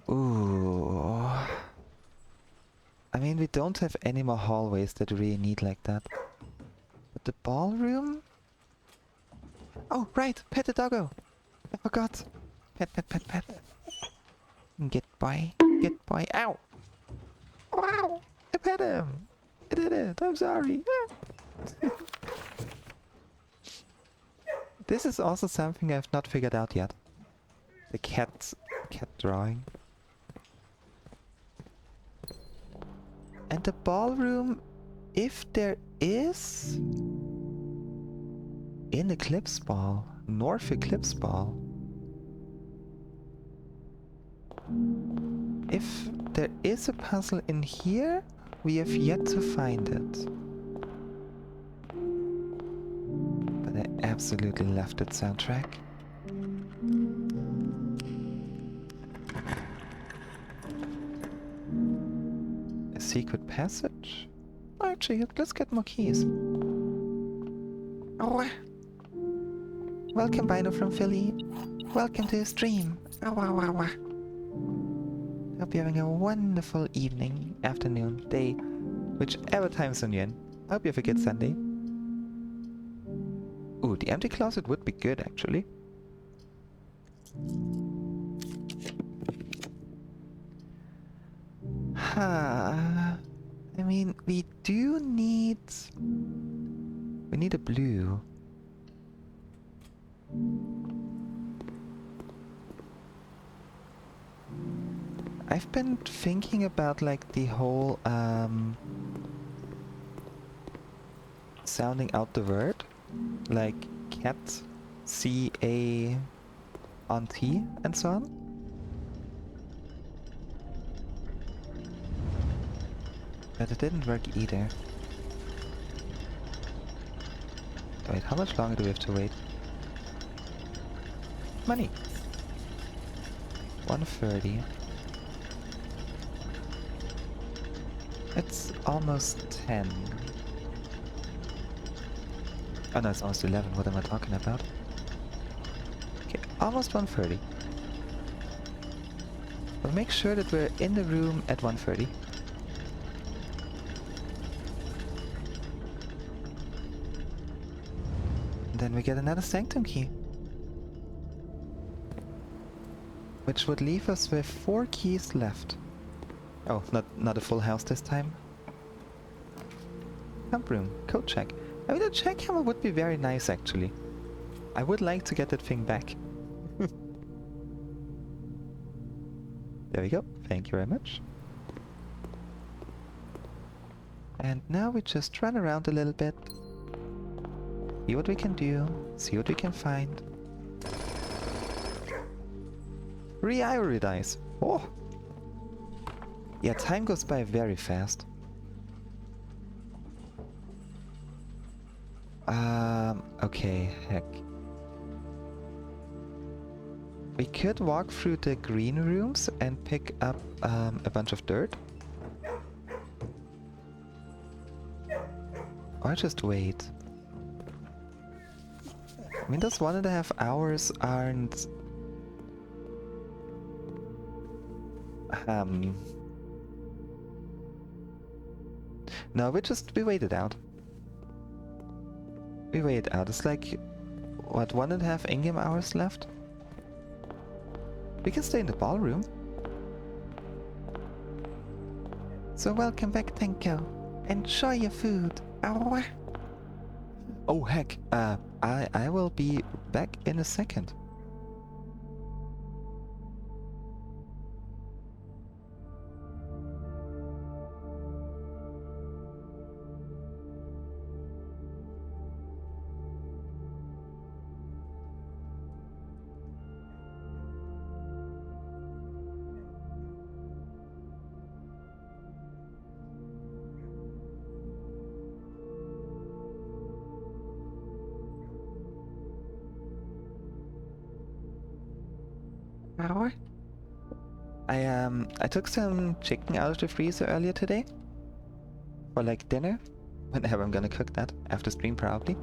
Ooh. I mean, we don't have any more hallways that we really need like that. But the ballroom? Oh, right, pet the doggo. I forgot. Pet, pet, pet, pet. Good boy. Good boy. Ow! Wow! I pet him! I did it! I'm sorry! This is also something I've not figured out yet. The cat drawing. And the ballroom, if there is... in Eclipse Ball. North Eclipse Ball. If there is a puzzle in here, we have yet to find it. But I absolutely love that soundtrack. A secret passage? Actually, let's get more keys. Oh. Welcome, Bino from Philly. Welcome to the stream. Hope you're having a wonderful evening, afternoon, day, whichever time zone you're in. Hope you have a good Sunday. Ooh, the empty closet would be good, actually. I mean, we do need... we need a blue. I've been thinking about like the whole sounding out the word, like cat, C-A on T and so on. But it didn't work either. Wait, how much longer do we have to wait? Money! 130. It's almost 10. Oh no, it's almost 11. What am I talking about? Okay, almost 1:30. We'll make sure that we're in the room at 1:30. And then we get another sanctum key. Which would leave us with 4 keys left. Oh, not a full house this time. Pump room, code check. I mean, a jackhammer would be very nice, actually. I would like to get that thing back. There we go. Thank you very much. And now we just run around a little bit. See what we can do. See what we can find. 3 ivory dice. Oh! Yeah, time goes by very fast. Okay, heck. We could walk through the green rooms and pick up a bunch of dirt. Or just wait. I mean, those 1.5 hours aren't... No, we wait it out. We wait it out. It's like, what, 1.5 in-game hours left? We can stay in the ballroom. So welcome back, Tenko. Enjoy your food. Ow. Oh heck, I will be back in a second. I took some chicken out of the freezer earlier today for like dinner, whenever I'm gonna cook that after stream probably.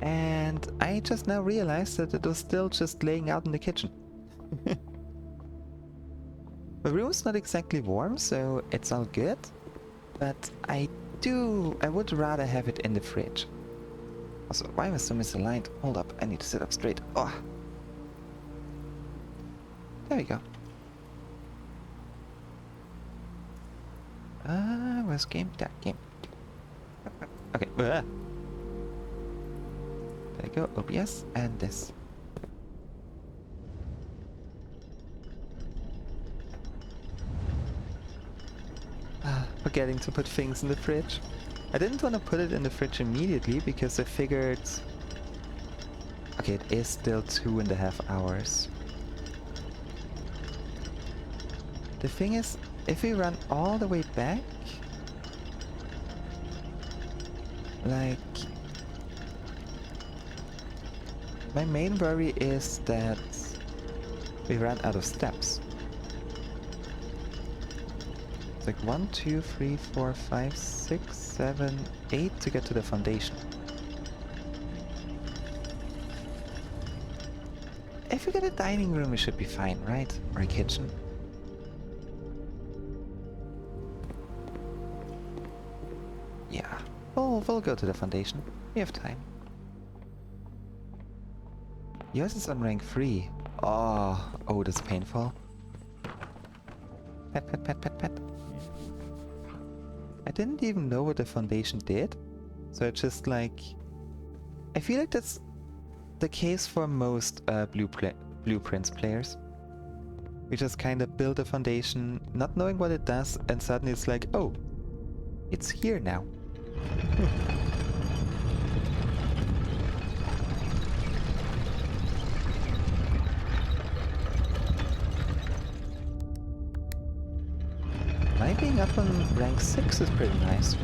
And I just now realized that it was still just laying out in the kitchen. The room's not exactly warm, so it's all good, but I I would rather have it in the fridge. Also, why am I so misaligned? Hold up, I need to sit up straight. Oh. There we go. Where's game? That game. Okay. There you go. OBS and this. Forgetting to put things in the fridge. I didn't want to put it in the fridge immediately because I figured... Okay, it is still 2.5 hours. The thing is, if we run all the way back... Like... My main worry is that we ran out of steps. It's like 1, 2, 3, 4, 5, 6, 7, 8 to get to the foundation. If we get a dining room, we should be fine, right? Or a kitchen. Yeah, we'll go to the foundation. We have time. Yours is on rank 3. Oh, that's painful. Pet, pet, pet, pet, pet. I didn't even know what the foundation did. So it's just like... I feel like that's the case for most Blueprints players. We just kind of build a foundation, not knowing what it does, and suddenly it's like, oh, it's here now. My being up on rank 6 is pretty nice.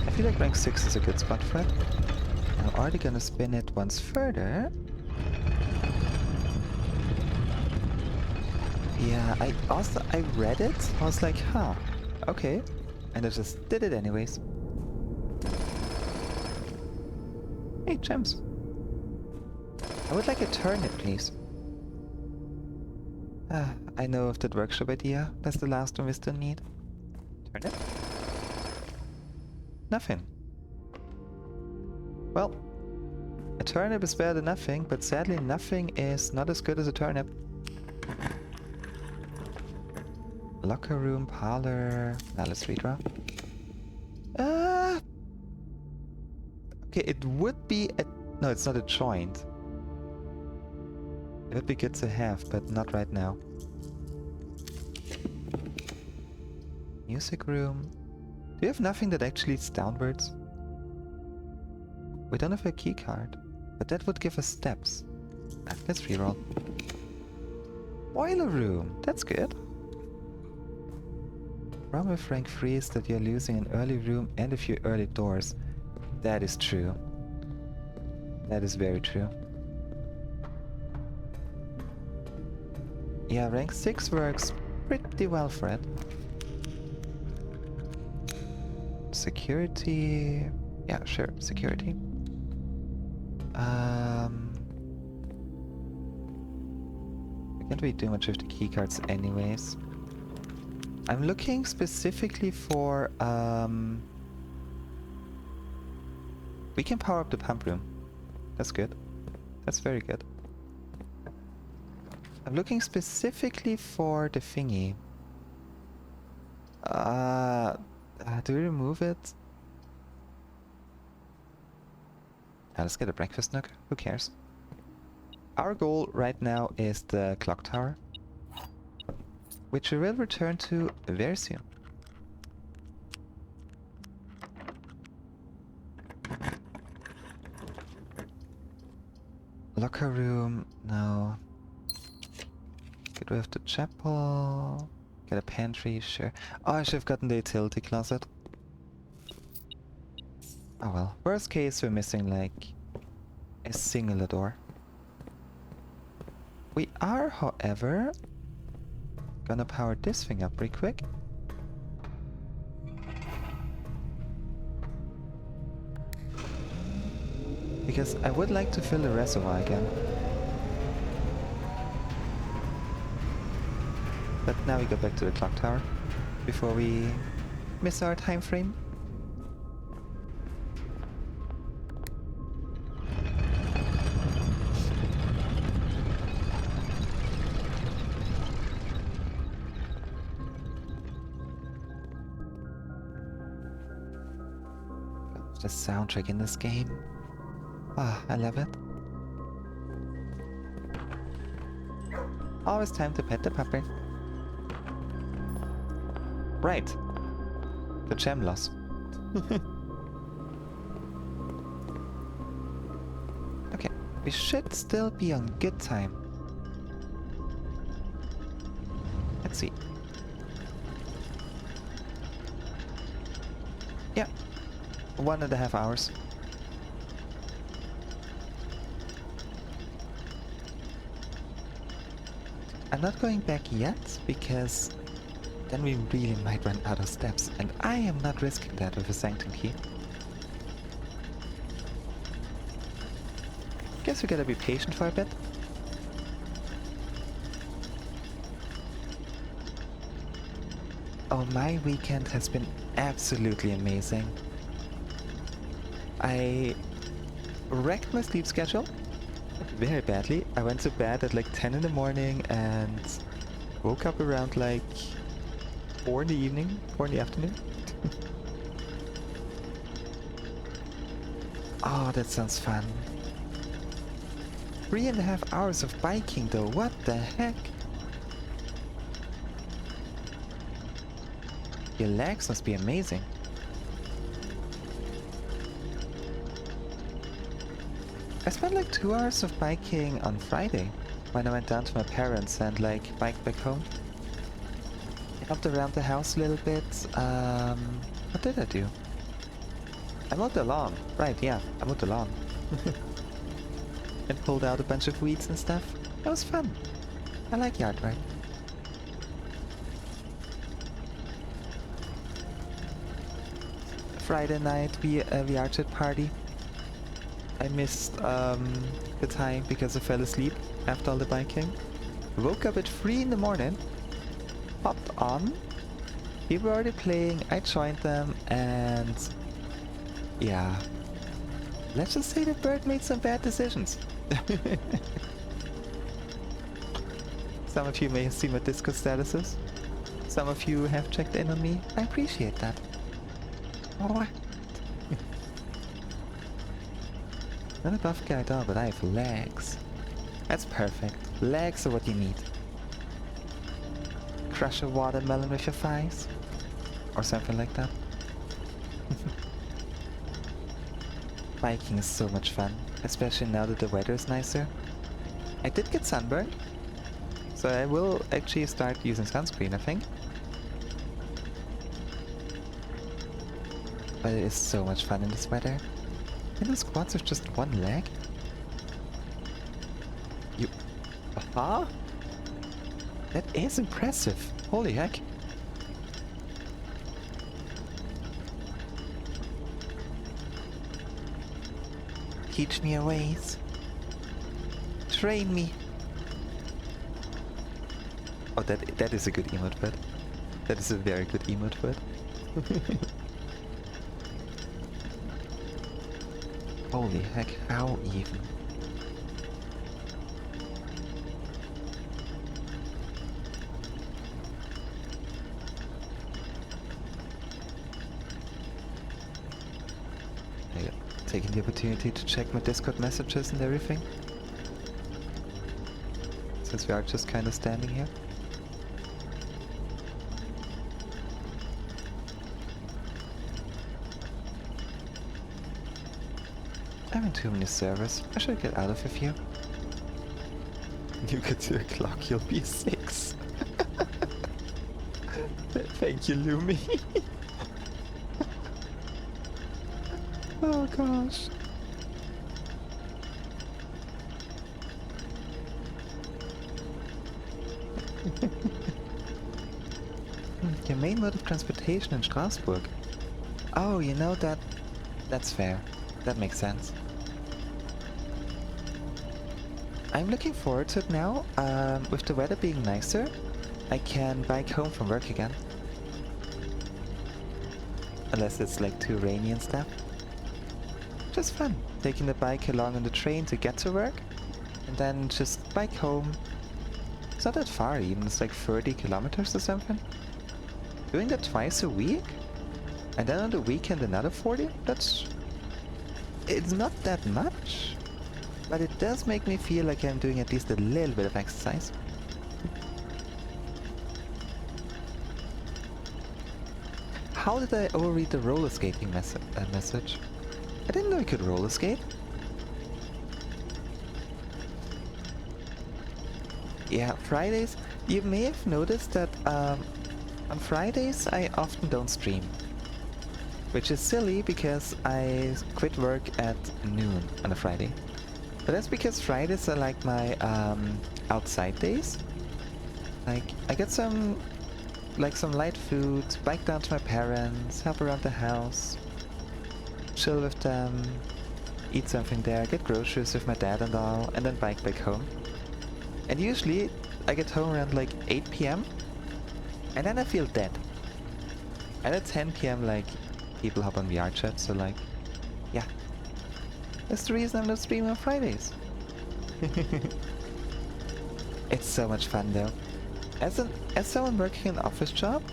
I feel like rank 6 is a good spot for it. I'm already gonna spin it once further. Yeah, I read it, I was like, huh, okay. And I just did it anyways. Hey, gems. I would like a turnip, please. I know of that workshop idea. That's the last one we still need. Turnip? Nothing. Well, a turnip is better than nothing, but sadly nothing is not as good as a turnip. Locker room, parlor... Now let's redraw. Okay, it would be a... No, it's not a joint. It would be good to have, but not right now. Music room. Do you have nothing that actually leads downwards? We don't have a key card, but that would give us steps. Let's reroll. Boiler room. That's good. Problem with rank 3 is that you're losing an early room and a few early doors. That is true. That is very true. Yeah, rank 6 works pretty well for it. Security... Yeah, sure, security. We can't really do much with the keycards anyways. I'm looking specifically for... We can power up the pump room. That's good. That's very good. I'm looking specifically for the thingy. Do we remove it? Let's get a breakfast nook. Who cares? Our goal right now is the clock tower, which we will return to very soon. Locker room, no. Get rid of the chapel. Get a pantry, sure. Oh, I should have gotten the utility closet. Oh well. Worst case, we're missing like a singular door. We are, however, gonna power this thing up pretty quick. Because I would like to fill the reservoir again. But now we go back to the clock tower before we miss our time frame. The soundtrack in this game. Ah, I love it. Always time to pet the puppy. Right. The gem loss. Okay, we should still be on good time. Let's see. Yeah, 1.5 hours. I'm not going back yet, because then we really might run out of steps, and I am not risking that with a Sanctum key. Guess we gotta be patient for a bit. Oh, my weekend has been absolutely amazing. I wrecked my sleep schedule very badly. I went to bed at like 10 in the morning and woke up around like 4 in the evening, 4 in the afternoon. Oh, that sounds fun. 3.5 hours of biking though, what the heck? Your legs must be amazing. I spent like 2 hours of biking on Friday when I went down to my parents and like biked back home. Helped around the house a little bit. What did I do? I mowed the lawn. Right, yeah, I mowed the lawn. And pulled out a bunch of weeds and stuff. That was fun. I like yard work. Friday night we arched party. I missed the time because I fell asleep after all the biking. Woke up at 3 in the morning, popped on, people were already playing, I joined them, and yeah, let's just say the bird made some bad decisions. Some of you may have seen my Discord statuses. Some of you have checked in on me. I appreciate that. Oh. Not a buff guy at all, but I have legs. That's perfect. Legs are what you need. Crush a watermelon with your thighs. Or something like that. Biking is so much fun, especially now that the weather is nicer. I did get sunburned, so I will actually start using sunscreen, I think. But it is so much fun in this weather. Can do squats with just one leg? You... Aha? That is impressive. Holy heck. Teach me your ways. Train me. Oh, that is a good emote word. That is a very good emote word. Holy heck, how even? Taking the opportunity to check my Discord messages and everything. Since we are just kind of standing here. I'm in too many servers. I should get out of a few. You get to a clock, you'll be 6. Thank you, Lumi. Oh gosh. Your main mode of transportation in Strasbourg. Oh, you know that... That's fair. That makes sense. I'm looking forward to it now. With the weather being nicer, I can bike home from work again. unless it's like too rainy and stuff. Just fun, taking the bike along on the train to get to work, and then just bike home. It's not that far even, it's like 30 kilometers or something. Doing that twice a week, and then on the weekend another 40, it's not that much, but it does make me feel like I'm doing at least a little bit of exercise. How did I overread the roller skating message? I didn't know you could roller skate. Yeah, Fridays. You may have noticed that on Fridays I often don't stream. Which is silly because I quit work at noon on a Friday. But that's because Fridays are like my outside days. Like I get some light food, bike down to my parents, help around the house, chill with them, eat something there, get groceries with my dad and all, and then bike back home. And usually I get home around like 8 p.m. and then I feel dead. And at 10 p.m. like people hop on VR chat, so like, yeah. That's the reason I'm not streaming on Fridays. It's so much fun though. As someone working an office job,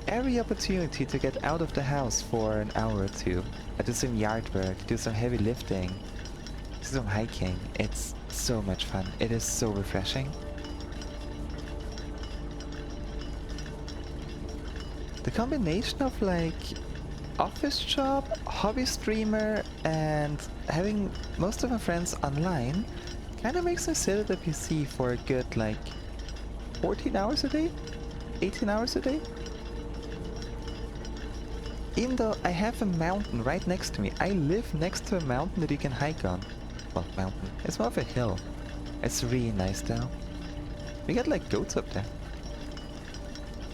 every opportunity to get out of the house for an hour or two, do some yard work, do some heavy lifting, do some hiking, it's so much fun. It is so refreshing. The combination of like office job, hobby streamer, and having most of my friends online kind of makes me sit at the PC for a good like 14 hours a day? 18 hours a day? Even though I have a mountain right next to me. I live next to a mountain that you can hike on. Well, mountain. It's more of a hill. It's really nice though. We got like goats up there.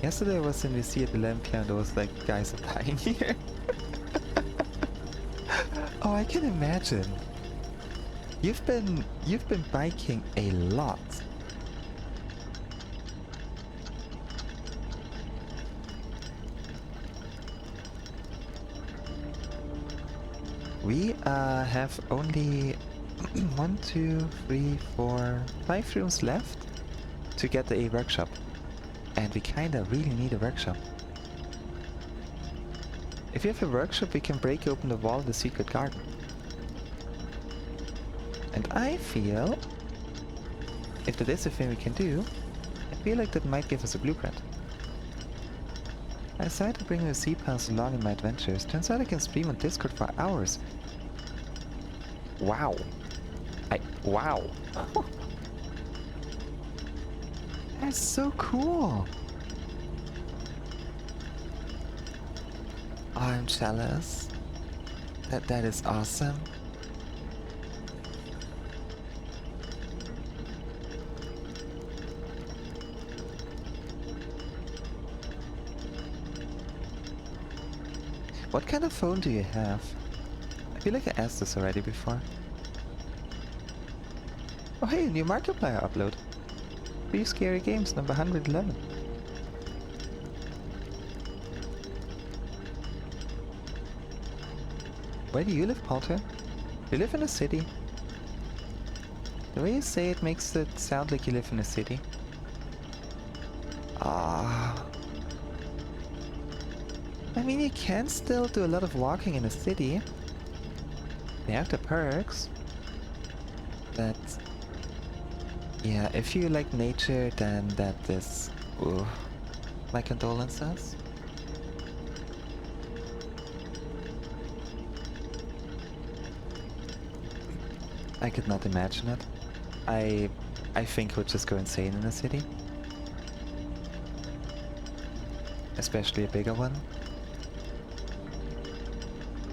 Yesterday I was in VC at 11 p.m. and there was like, guys are dying here. Oh, I can imagine. You've been biking a lot. We have only 1, 2, 3, 4, 5 rooms left to get a workshop. And we kinda really need a workshop. If you have a workshop, we can break open the wall of the secret garden. And I feel, if that is a thing we can do, I feel like that might give us a blueprint. I decided to bring the sea pass along in my adventures. Turns out I can stream on Discord for hours. Wow. Wow. That's so cool. Oh, I'm jealous. That is awesome. What kind of phone do you have? I feel like I asked this already before. Oh hey, new Markiplier upload. 3 Scary Games, number 111. Where do you live, Paulter? You live in a city. The way you say it makes it sound like you live in a city. Ah. I mean, you can still do a lot of walking in a city. They have the perks. But yeah, if you like nature, then that is... Ooh, my condolences. I could not imagine it. I think I would just go insane in a city. Especially a bigger one.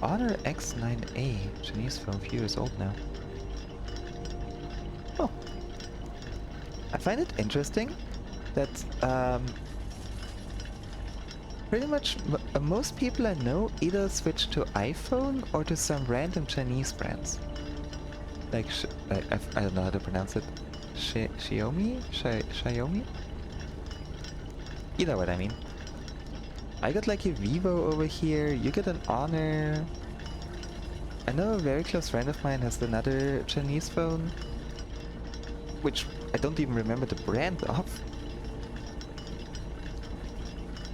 Honor X9A, Chinese phone, few years old now. Oh. I find it interesting that pretty much most people I know either switch to iPhone or to some random Chinese brands. Like, I don't know how to pronounce it. Xiaomi? Xiaomi? You know what I mean. I got like a Vivo over here, you get an Honor. I know a very close friend of mine has another Chinese phone, which I don't even remember the brand of.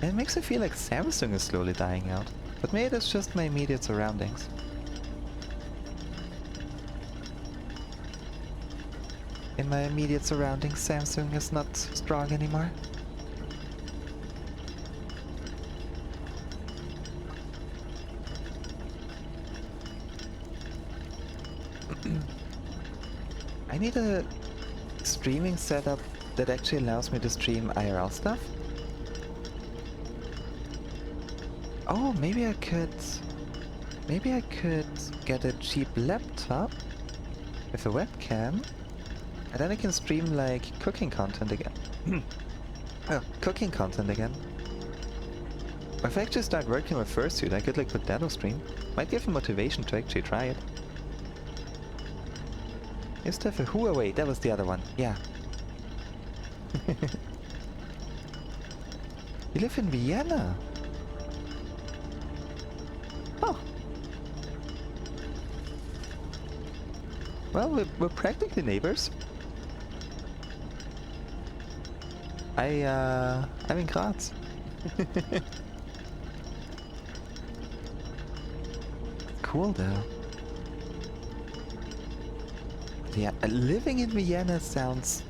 And it makes me feel like Samsung is slowly dying out, but maybe that's just my immediate surroundings. In my immediate surroundings, Samsung is not strong anymore. I need a streaming setup that actually allows me to stream IRL stuff. Oh, maybe I could get a cheap laptop with a webcam, and then I can stream like cooking content again. Cooking content again. Or if I actually start working with Fursuit, I could like put that on stream. Might give me motivation to actually try it. Used to have a Huawei, that was the other one, yeah. You live in Vienna? Oh. Well, we're practically neighbors. I'm in Graz. Cool though. Yeah, living in Vienna sounds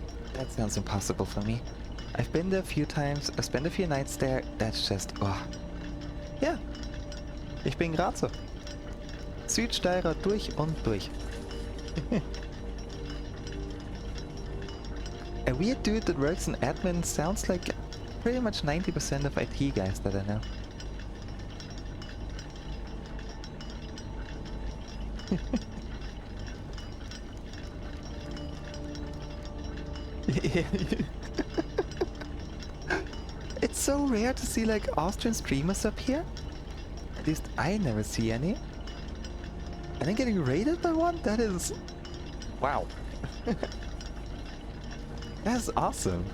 impossible for me. I've been there a few times, I spent a few nights there, that's just, oh. Ja, ich bin Grazer. Südsteirer durch und durch. A weird dude that works in admin sounds like pretty much 90% of IT guys that I know. It's so rare to see like Austrian streamers up here. At least I never see any. And then getting raided by one? That is... wow. That's awesome.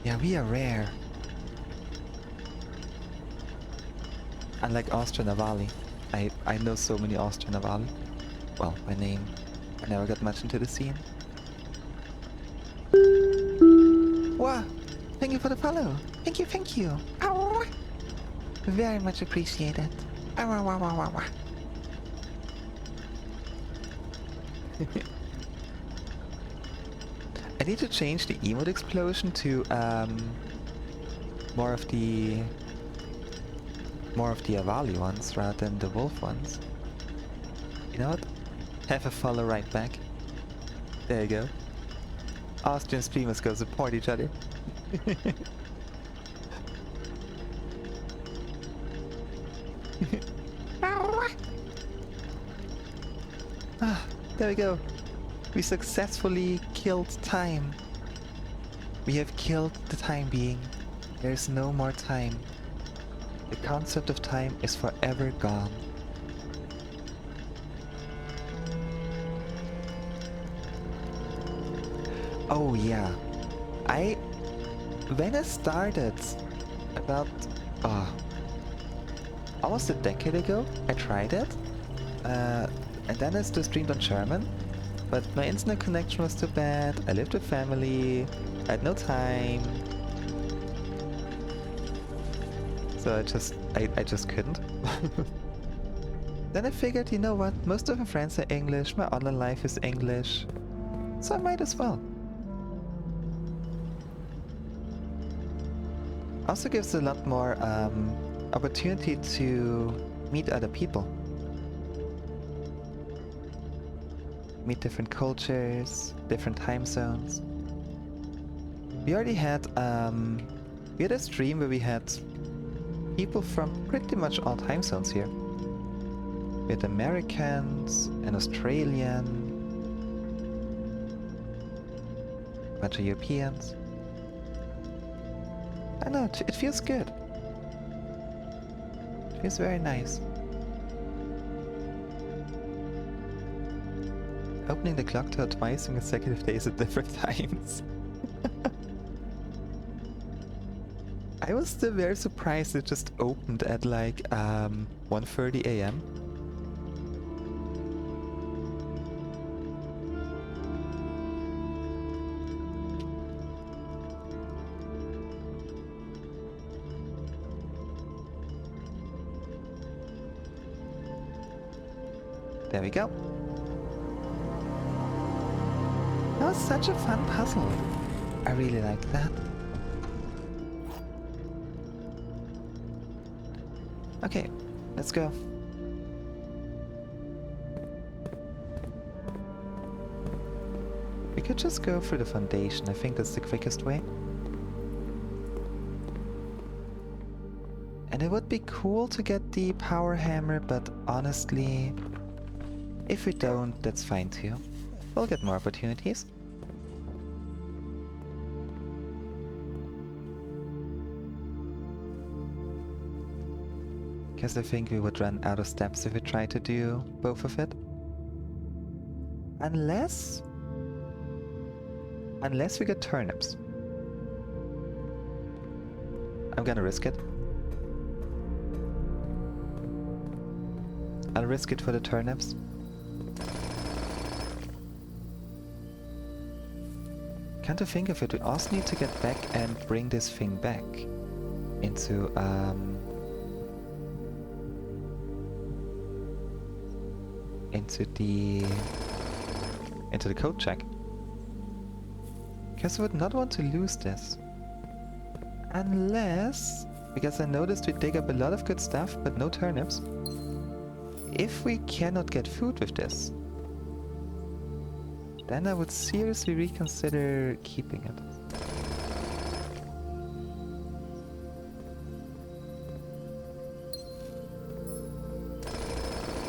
Yeah, we are rare. Unlike Austrian Navali. I know so many Austrian Navali. Well, by name. I never got much into the scene. Wow! Thank you for the follow. Thank you, thank you. Ow. Very much appreciated. Ow, ow, ow, ow, ow. I need to change the emote explosion to more of the Avali ones rather than the wolf ones. You know what? Have a follow right back. There you go. Austrian streamers go support each other. Ah, there we go. We successfully killed time. We have killed the time being. There's no more time. The concept of time is forever gone. Oh yeah. When I started about almost a decade ago, I tried it. And then I still streamed on German. But my internet connection was too bad, I lived with family, I had no time. So I just couldn't. Then I figured, you know what, most of my friends are English, my online life is English, so I might as well. Also gives a lot more opportunity to meet other people. Meet different cultures, different time zones. We already had a stream where we had people from pretty much all time zones here. We had Americans, an Australian, a bunch of Europeans. I know, it feels good. It feels very nice. Opening the clock tower twice in consecutive days at different times. I was still very surprised it just opened at like 1:30 a.m. There we go. That was such a fun puzzle. I really liked that. Okay, let's go. We could just go through the foundation. I think that's the quickest way. And it would be cool to get the power hammer, but honestly, if we don't, that's fine too. We'll get more opportunities. Guess I think we would run out of steps if we try to do both of it. Unless we get turnips. I'm gonna risk it. I'll risk it for the turnips. Come to think of it, we also need to get back and bring this thing back into the code check. Because I would not want to lose this. Unless, because I noticed we dig up a lot of good stuff, but no turnips. If we cannot get food with this, then I would seriously reconsider keeping it.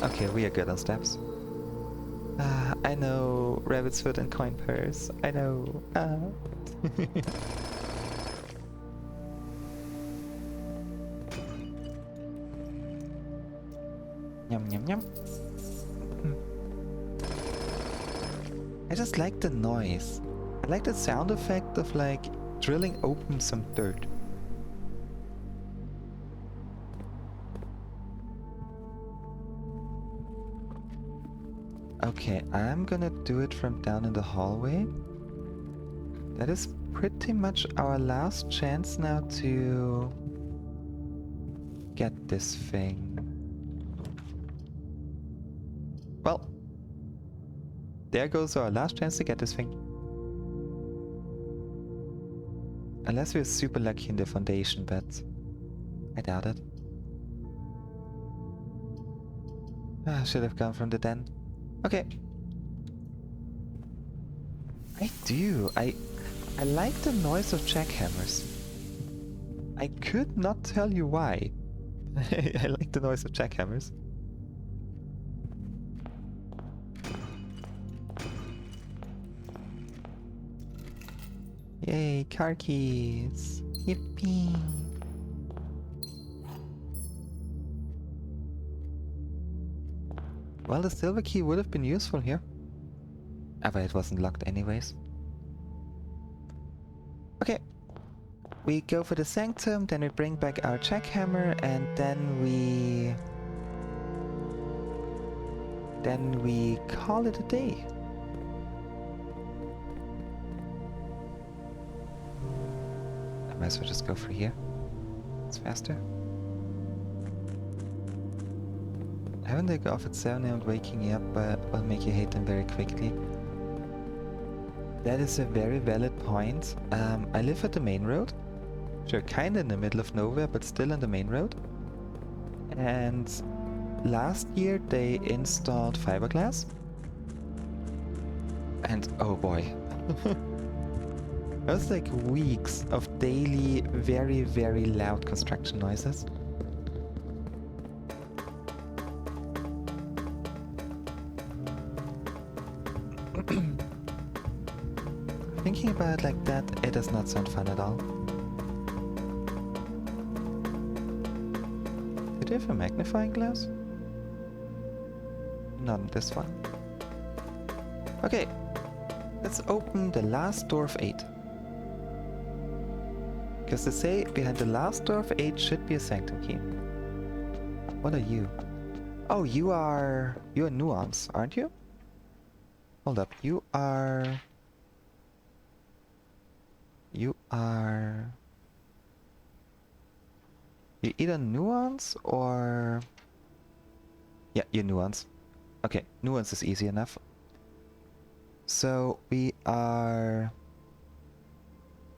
Okay, we are good on steps. I know, rabbit's foot and coin purse. I know. Yum yum yum. I just like the noise. I like the sound effect of like drilling open some dirt. Okay, I'm gonna do it from down in the hallway. That is pretty much our last chance now to get this thing. Well, there goes our last chance to get this thing. Unless we're super lucky in the foundation, but I doubt it. I should have gone from the den. Okay. I do. I like the noise of jackhammers. I could not tell you why. I like the noise of jackhammers. Yay, car keys. Yippee. Well, the silver key would have been useful here. But it wasn't locked anyways. Okay. We go for the sanctum, then we bring back our jackhammer, and then we call it a day. I might as well just go for here. It's faster. Having they go off at 7 and waking you up will make you hate them very quickly. That is a very valid point. I live at the main road. Sure, kinda in the middle of nowhere, but still on the main road. And last year they installed fiberglass. And oh boy. It was like weeks of daily, very, very loud construction noises. Thinking about it like that, it does not sound fun at all. Did you have a magnifying glass? Not in this one. Okay, let's open the last door of 8. Because they say behind the last door of 8 should be a sanctum key. What are you? Oh, you're Nuance, aren't you? Hold up, you are you either Nuance or... Yeah, you're Nuance. Okay, Nuance is easy enough. So we are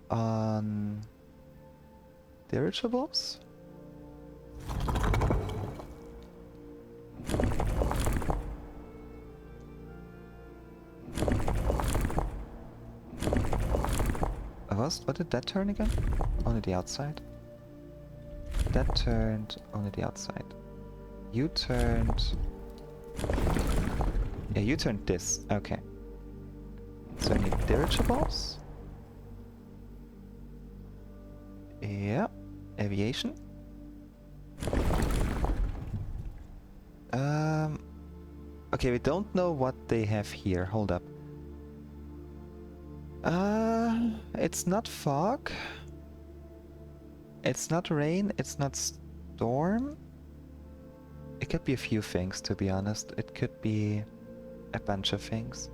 on dirigibles? What did that turn again? Only the outside. That turned only the outside. You turned... Yeah, you turned this. Okay. So I need dirigibles. Yeah. Aviation. Okay, we don't know what they have here. Hold up. It's not fog. It's not rain. It's not storm. It could be a few things, to be honest. It could be a bunch of things.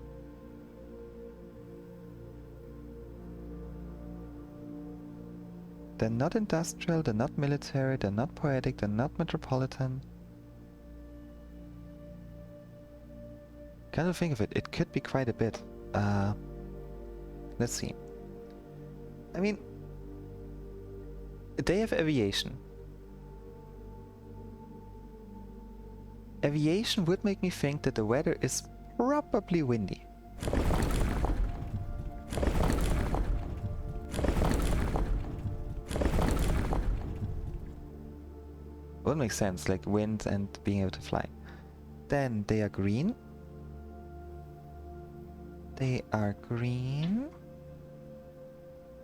They're not industrial, they're not military, they're not poetic, they're not metropolitan. Kind of think of it, it could be quite a bit. Let's see. I mean, they have aviation. Aviation would make me think that the weather is probably windy. Would make sense, like wind and being able to fly. Then they are green. They are green.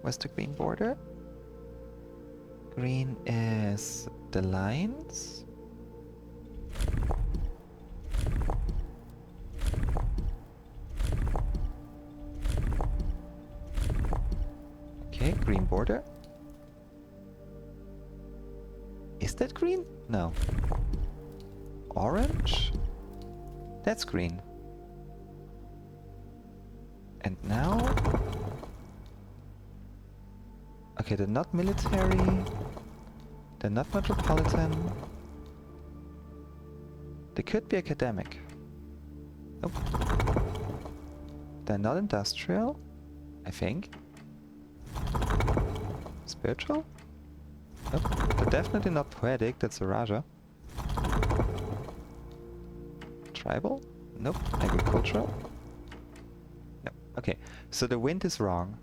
Where's the green border? Green is the lines. Okay, green border. Is that green? No. Orange? That's green. And now... Okay, they're not military. They're not metropolitan. They could be academic. Nope. They're not industrial, I think. Spiritual? Nope. They're definitely not poetic, that's a Raja. Tribal? Nope. Agricultural? Nope. Okay, so the wind is wrong.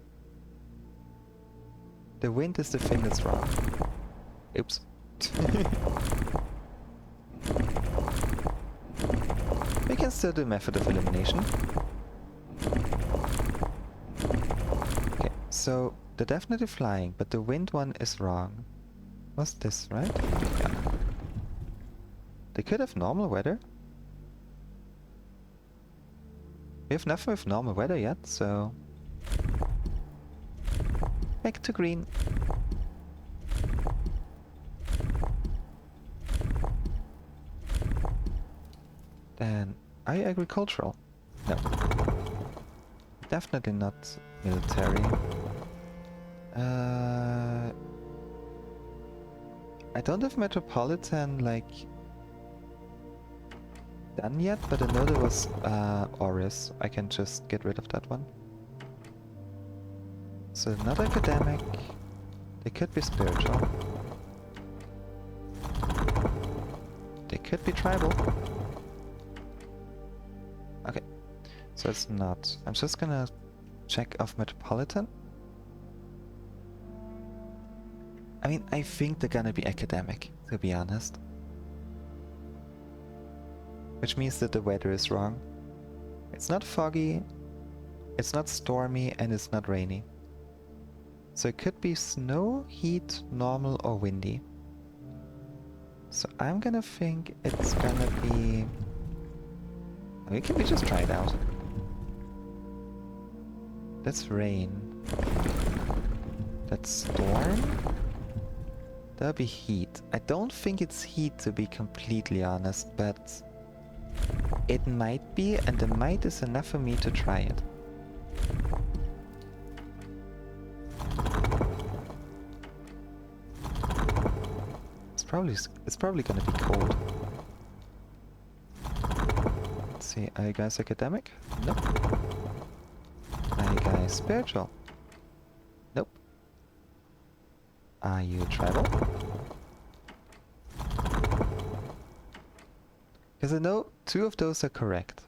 The wind is the thing that's wrong. Oops. We can still do method of elimination. Okay, so they're definitely flying, but the wind one is wrong. What's this, right? Yeah. They could have normal weather. We have nothing with normal weather yet, so... Back to green. Then, are you agricultural? No. Definitely not military. I don't have metropolitan, like, done yet, but I know there was Oris. I can just get rid of that one. So not academic. They could be spiritual. They could be tribal. Okay, so it's not. I'm just gonna check off metropolitan. I mean, I think they're gonna be academic, to be honest. Which means that the weather is wrong. It's not foggy, it's not stormy, and it's not rainy. So it could be snow, heat, normal, or windy. So I'm gonna think it's gonna be... We just try it out. That's rain. That's storm. That'll be heat. I don't think it's heat, to be completely honest, but it might be, and the might is enough for me to try it. It's probably gonna be cold. Let's see, are you guys academic? Nope. Are you guys spiritual? Nope. Are you tribal? Because I know 2 of those are correct.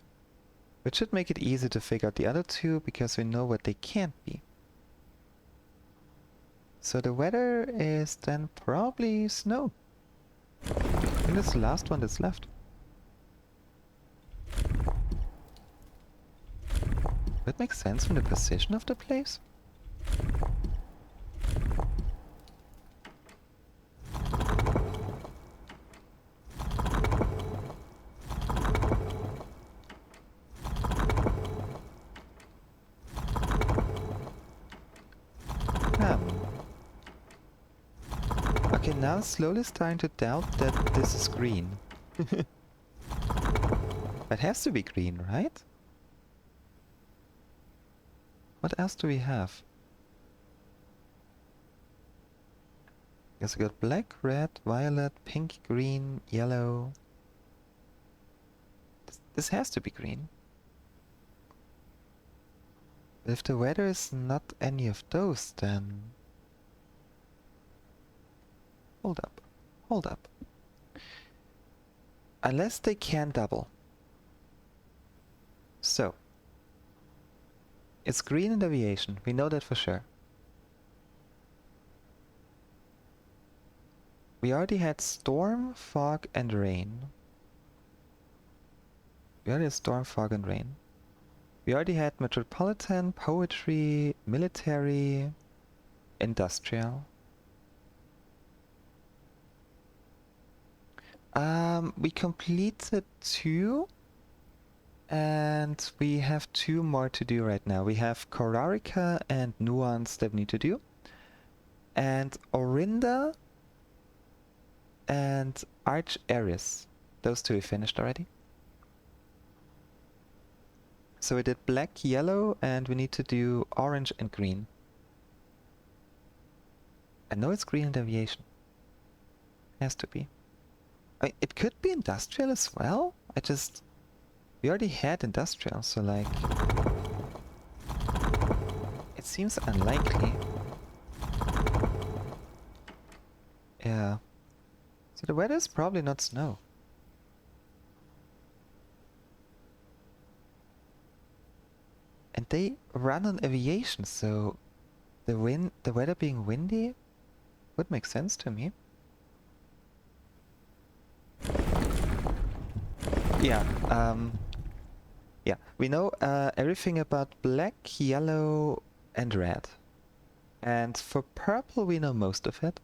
Which should make it easy to figure out the other 2, because we know what they can't be. So the weather is then probably snow. I think that's the last one that's left. That makes sense from the position of the place. Okay, now I'm slowly starting to doubt that this is green. It has to be green, right? What else do we have? Guess we got black, red, violet, pink, green, yellow. This has to be green. But if the weather is not any of those, then... Hold up. Hold up. Unless they can double. So. It's green in aviation. We know that for sure. We already had storm, fog, and rain. We already had storm, fog, and rain. We already had metropolitan, poetry, military, industrial. We completed 2, and we have 2 more to do right now. We have Korarika and Nuance that we need to do, and Orinda and Arch Eris. Those 2 we finished already. So we did black, yellow, and we need to do orange and green. I know it's green in aviation. Has to be. It could be industrial as well. We already had industrial, so like... It seems unlikely. Yeah. So the weather is probably not snow. And they run on aviation, so the weather being windy would make sense to me. Yeah, yeah, we know everything about black, yellow, and red. And for purple we know most of it.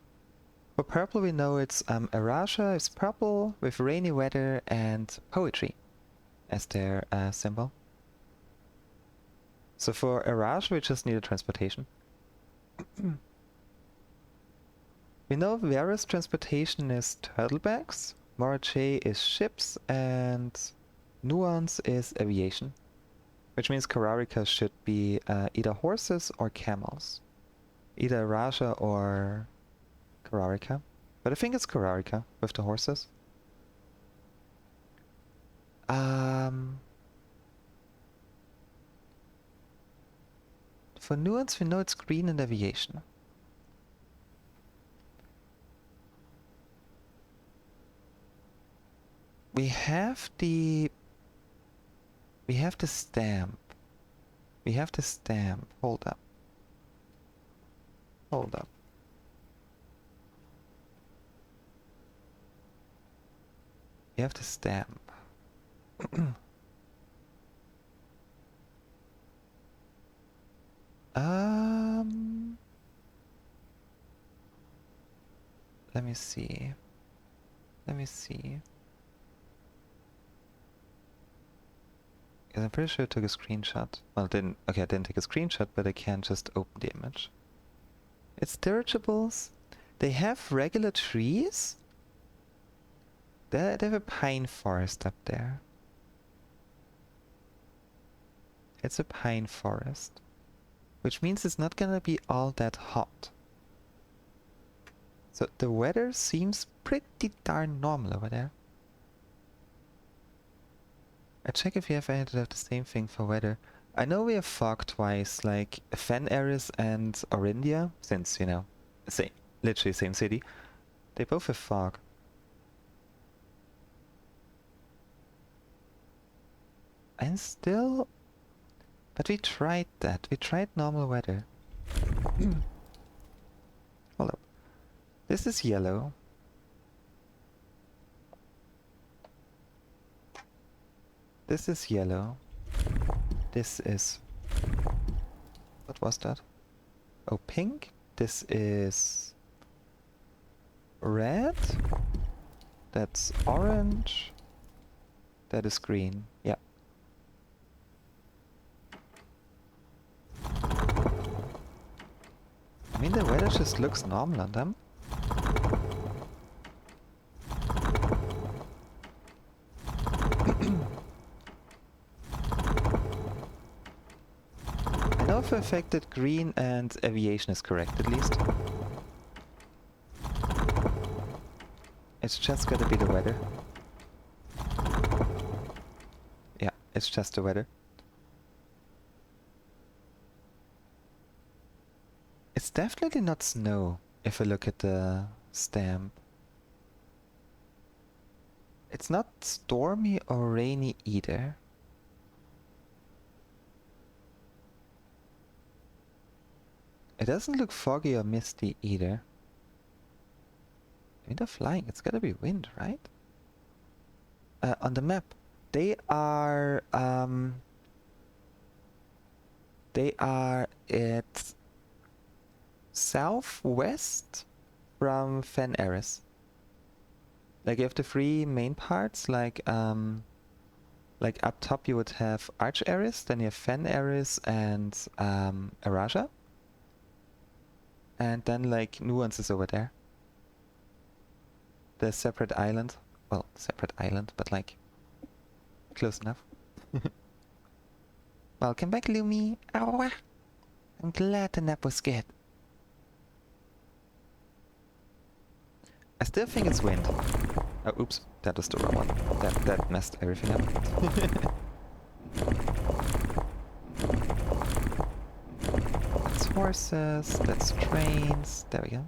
For purple we know it's Erasha is purple with rainy weather and poetry as their symbol. So for Erasha we just need a transportation. We know Vera's transportation is turtlebacks, Morache is ships, and Nuance is aviation. Which means Korarika should be either horses or camels. Either Raja or Korarika. But I think it's Korarika with the horses. For Nuance we know it's green in aviation. We have the stamp. We have the stamp. Hold up. Hold up. We have the stamp. Let me see. Let me see. Because I'm pretty sure I took a screenshot. Well, I didn't take a screenshot, but I can just open the image. It's dirigibles. They have regular trees. They have a pine forest up there. It's a pine forest. Which means it's not gonna be all that hot. So the weather seems pretty darn normal over there. I check if we have ended up the same thing for weather. I know we have fog twice, like Fen Eris and Orindia, since, you know, literally same city. They both have fog. And still... But we tried that. We tried normal weather. Hold up. This is yellow. This is yellow. This is... What was that? Oh, pink. This is... red. That's orange. That is green. Yeah. I mean, the weather just looks normal on them. I know for a fact that green and aviation is correct, at least. It's just gotta be the weather. Yeah, it's just the weather. It's definitely not snow, if I look at the stamp. It's not stormy or rainy either. It doesn't look foggy or misty either. Wind or flying? It's gotta be wind, right? On the map, they are at southwest from Fen Eris. Like you have the three main parts, like up top you would have Arch Eris, then you have Fen Eris and Araja. And then like Nuance is over there. The separate island. Well, separate island, but like close enough. Welcome back, Lumi. Ow. I'm glad the nap was good. I still think it's wind. Oh, oops, that was the wrong one. That messed everything up. That's horses, that's trains. There we go.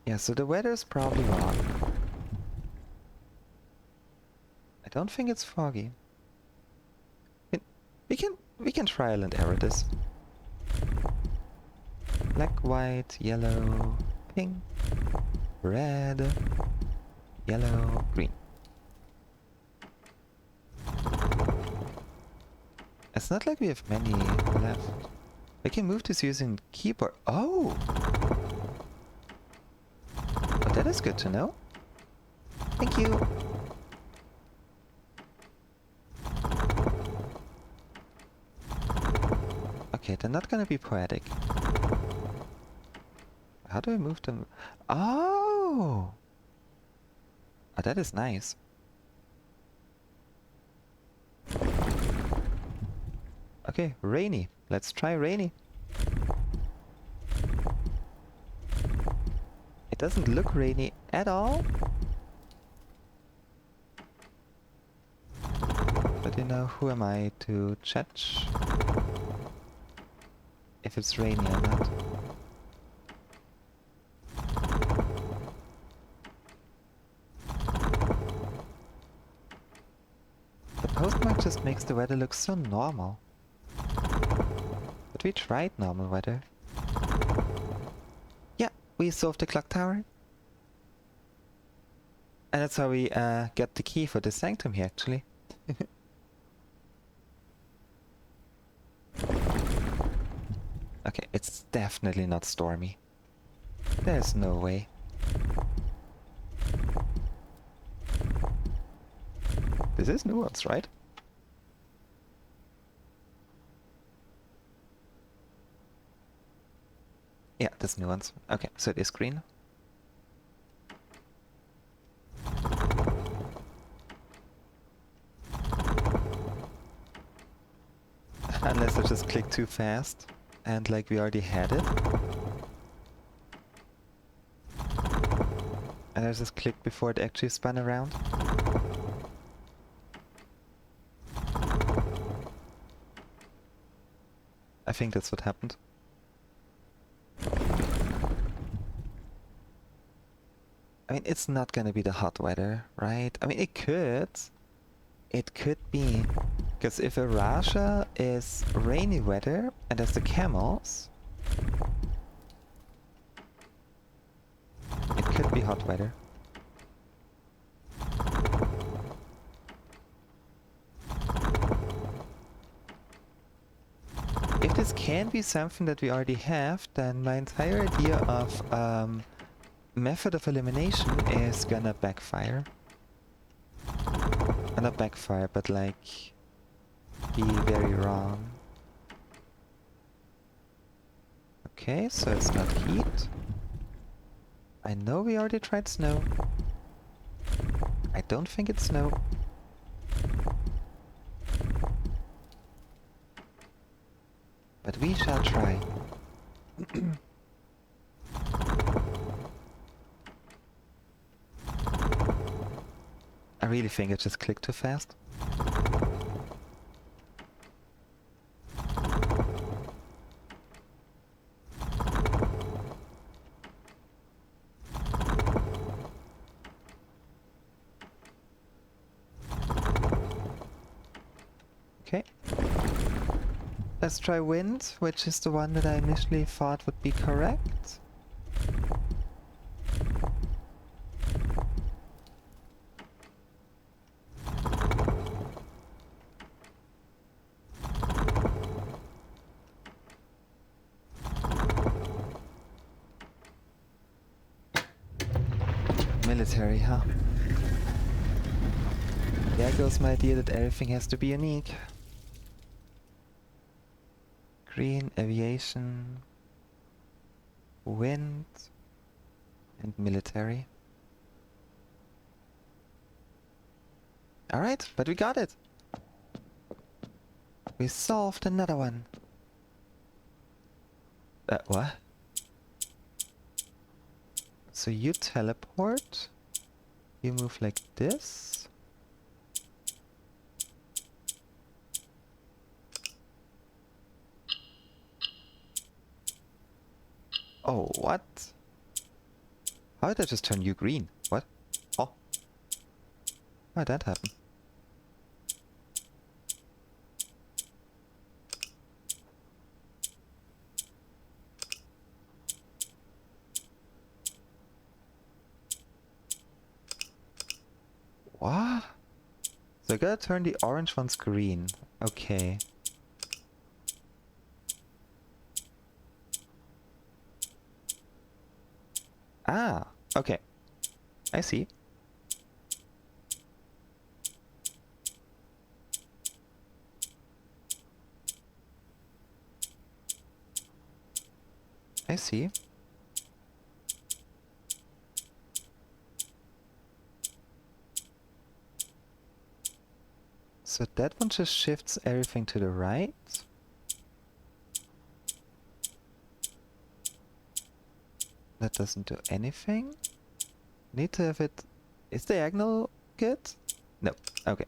Yeah, so the weather's probably wrong. I don't think it's foggy. We can trial and error this. Black, white, yellow, pink, red, yellow, green. It's not like we have many left. We can move this using keyboard. Oh! Oh, that is good to know. Thank you. Okay, they're not gonna be poetic. How do I move them? Oh! Oh, that is nice. Okay, rainy. Let's try rainy. It doesn't look rainy at all. But you know, who am I to judge if it's rainy or not? The postmark just makes the weather look so normal. But we tried normal weather. Yeah, we solved the clock tower. And that's how we get the key for the sanctum here, actually. Okay, it's definitely not stormy. There's no way. This is Nuance, right? Yeah, there's new ones. Okay, so it is green. Unless I just clicked too fast and like we already had it. And I just clicked before it actually spun around. I think that's what happened. I mean, it's not gonna be the hot weather, right? I mean, it could. It could be. Because if Erasha is rainy weather and there's the camels, it could be hot weather. If this can be something that we already have, then my entire idea of method of elimination is gonna backfire. Not backfire, but like be very wrong. Okay, so it's not heat. I know we already tried snow. I don't think it's snow. But we shall try. I really think I just clicked too fast. Okay. Let's try wind, which is the one that I initially thought would be correct. Military, huh? There goes my idea that everything has to be unique. Green, aviation, wind, and military. Alright, but we got it! We solved another one! What? So you teleport, you move like this. Oh, what? How did I just turn you green? What? Oh. How did that happen? What? So I gotta turn the orange ones green. Okay. Ah, okay. I see. I see. So that one just shifts everything to the right. That doesn't do anything. Need to have it... Is diagonal good? No. Okay.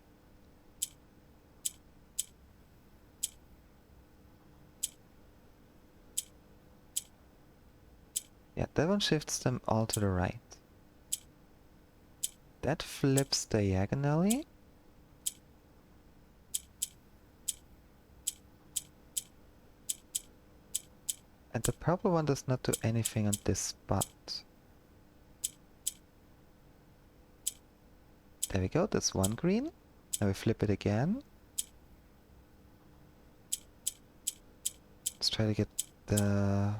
Yeah, that one shifts them all to the right. That flips diagonally. And the purple one does not do anything on this spot. There we go, that's one green. Now we flip it again. Let's try to get the...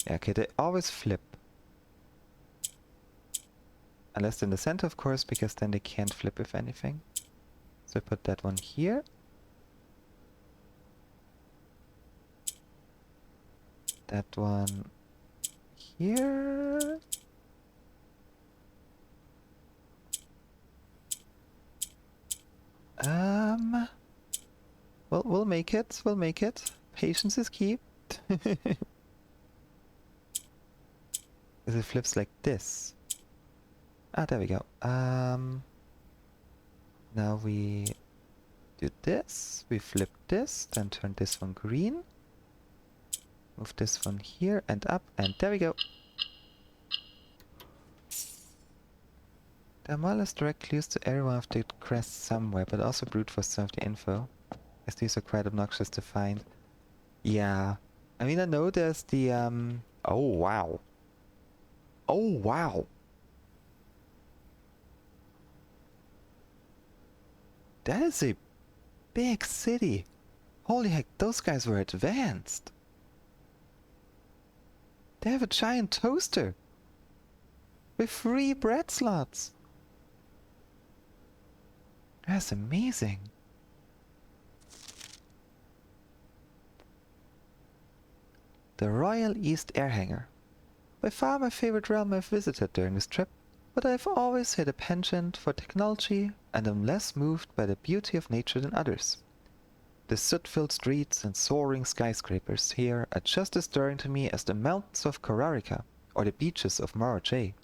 Yeah, okay, they always flip. Unless in the center, of course, because then they can't flip if anything. So I put that one here. that one here. Well, we'll make it. We'll make it. Patience is key. If it flips like this. Ah, there we go. Now we do this. We flip this, then turn this one green. Move this one here and up, and there we go. There are more or less direct clues to every one of the crests somewhere, but also brute force some of the info, as these are quite obnoxious to find. Yeah. I mean, I know there's the, oh, wow. Oh, wow. That is a big city. Holy heck, those guys were advanced. They have a giant toaster with 3 bread slots. That's amazing. The Royal East Air Hangar. By far my favorite realm I've visited during this trip, but I've always had a penchant for technology and am less moved by the beauty of nature than others. The soot-filled streets and soaring skyscrapers here are just as stirring to me as the mountains of Korarika or the beaches of Mara Jay.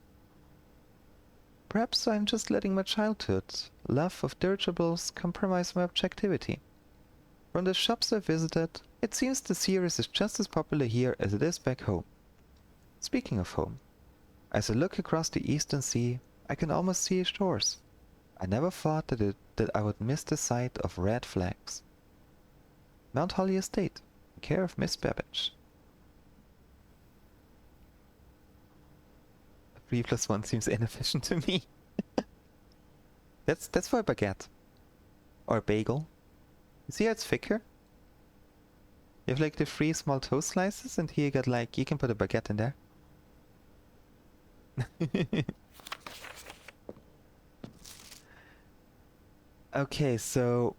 Perhaps I'm just letting my childhood love of dirigibles compromise my objectivity. From the shops I visited, it seems the series is just as popular here as it is back home. Speaking of home, as I look across the eastern sea, I can almost see its shores. I never thought that I would miss the sight of red flags. Mount Holly Estate, in care of Miss Babbage. 3+1 seems inefficient to me. That's for a baguette. Or a bagel. You see how it's thicker? You have like the 3 small toast slices, and here you got like, you can put a baguette in there. Okay, so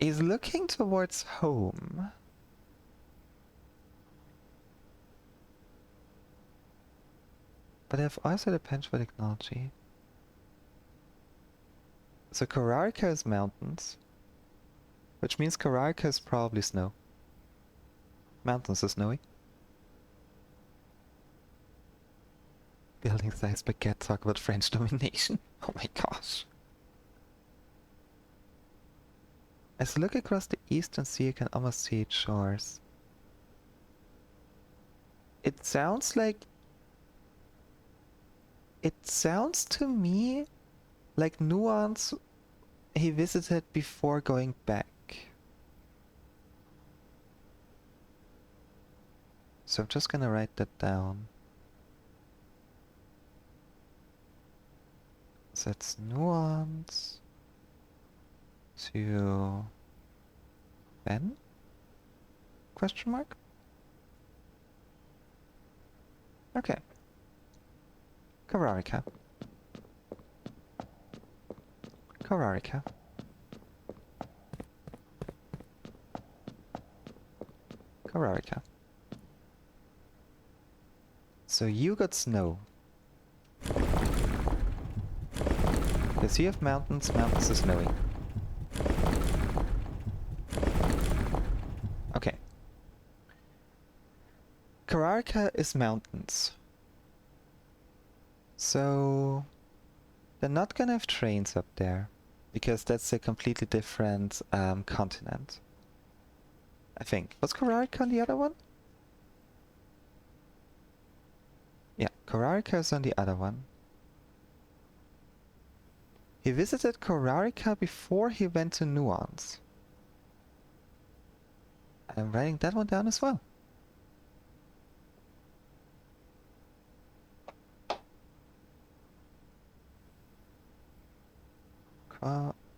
he's looking towards home. But I've also the penchant for technology. So Korarika is mountains, which means Korarika is probably snow. Mountains are snowy. Building size baguette, talk about French domination. Oh my gosh. As I look across the eastern sea, you can almost see its shores. It sounds like... It sounds to me like Nuance he visited before going back. So I'm just gonna write that down. So that's Nuance to Ben? Question mark? Okay. Korarika. Korarika. Korarika. So you got snow. Because you have mountains, mountains are snowy. Okay. Korarika is mountains. So they're not gonna have trains up there, because that's a completely different continent. I think. Was Korarika on the other one? Yeah, Korarika is on the other one. He visited Korarika before he went to Nuance. I'm writing that one down as well.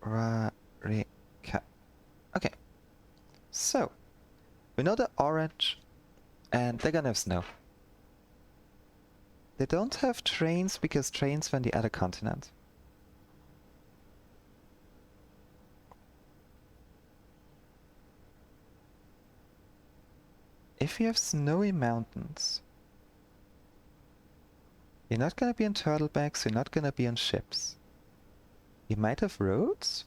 Korarika. Okay. So, we know the orange, and they're gonna have snow. They don't have trains because trains were on the other continent. if you have snowy mountains, you're not gonna be on turtlebacks, you're not gonna be on ships. You might have roads,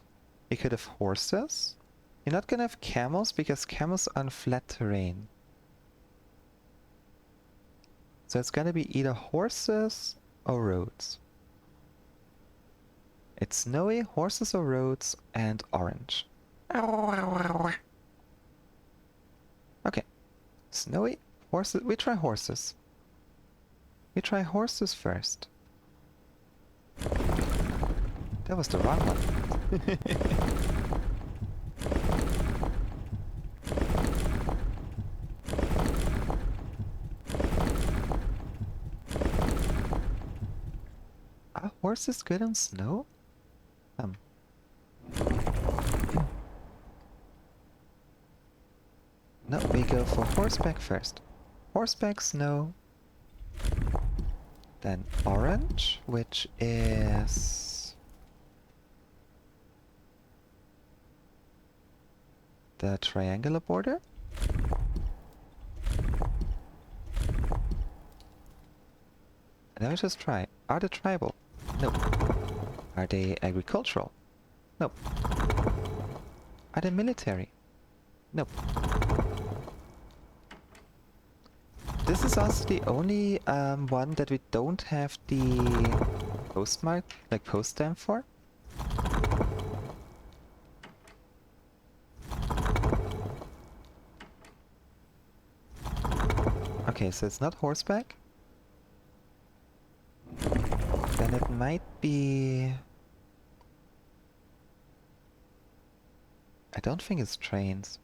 you could have horses. You're not gonna have camels because camels are on flat terrain. So it's gonna be either horses or roads. It's snowy, horses or roads, and orange. Okay. Snowy, horses. We try horses. We try horses first. That was the wrong one. Are horses good on snow? No, we go for horseback first. Horseback, snow. Then orange, which is the triangular border. And then we just try. Are they tribal? Nope. Are they agricultural? Nope. Are they military? Nope. This is also the only one that we don't have the postmark, like post stamp for. Okay, so it's not horseback. Then it might be... I don't think it's trains.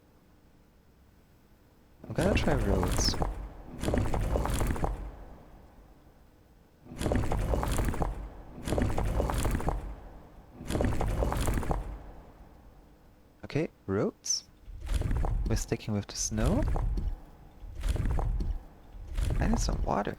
I'm gonna try roads. Okay, roads. We're sticking with the snow. I need some water.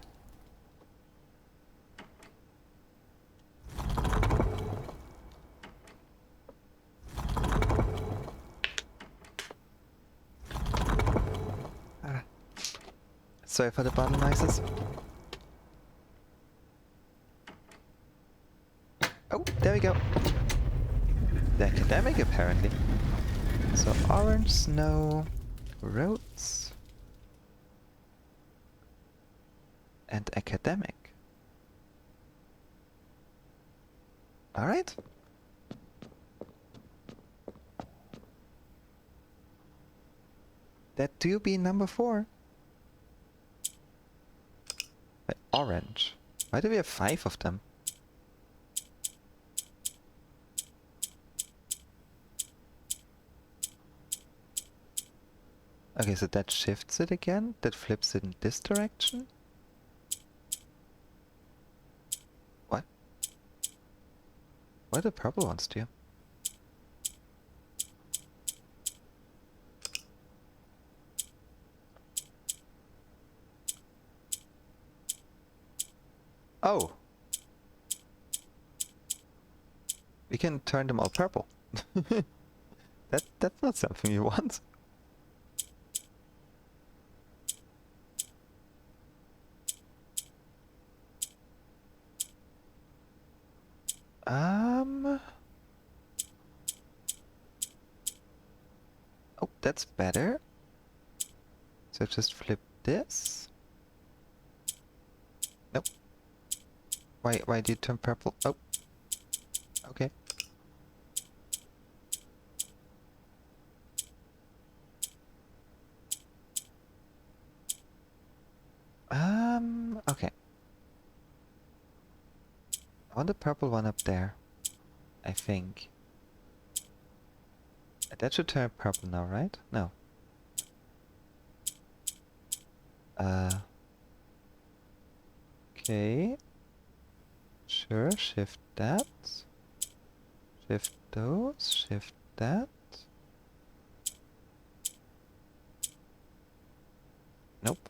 Sorry for the bottle noises. Oh, there we go. The academic, apparently. So orange, snow, roads, and academic. Alright. That do be number 4. Wait, orange. Why do we have 5 of them? Okay, so that shifts it again. That flips it in this direction. What? What do the purple ones do? Oh! We can turn them all purple. That's not something you want. Oh, that's better. So just flip this. Nope. Why did you turn purple? Oh. Okay. Okay. I want the purple one up there. I think. That should turn purple now, right? No. Okay. Sure, shift that. Shift those, shift that. Nope.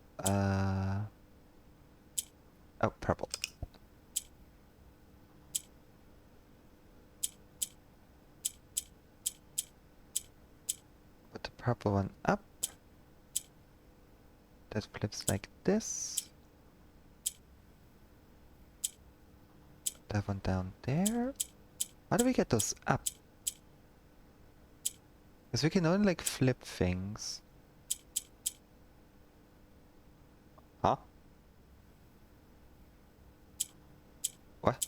Oh, purple. Put the purple one up. That flips like this. That one down there. How do we get those up? Because we can only like flip things. Huh? What?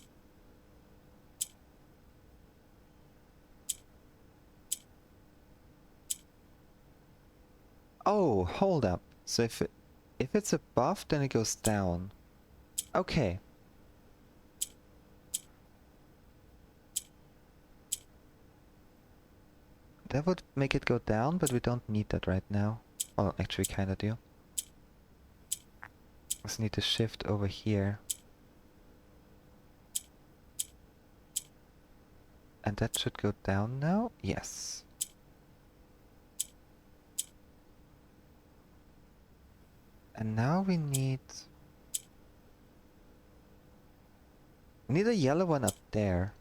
Oh, hold up. So if it's above, then it goes down. Okay. That would make it go down, but we don't need that right now. Well, actually we kinda do. Just need to shift over here. And that should go down now? Yes. And now we need a yellow one up there.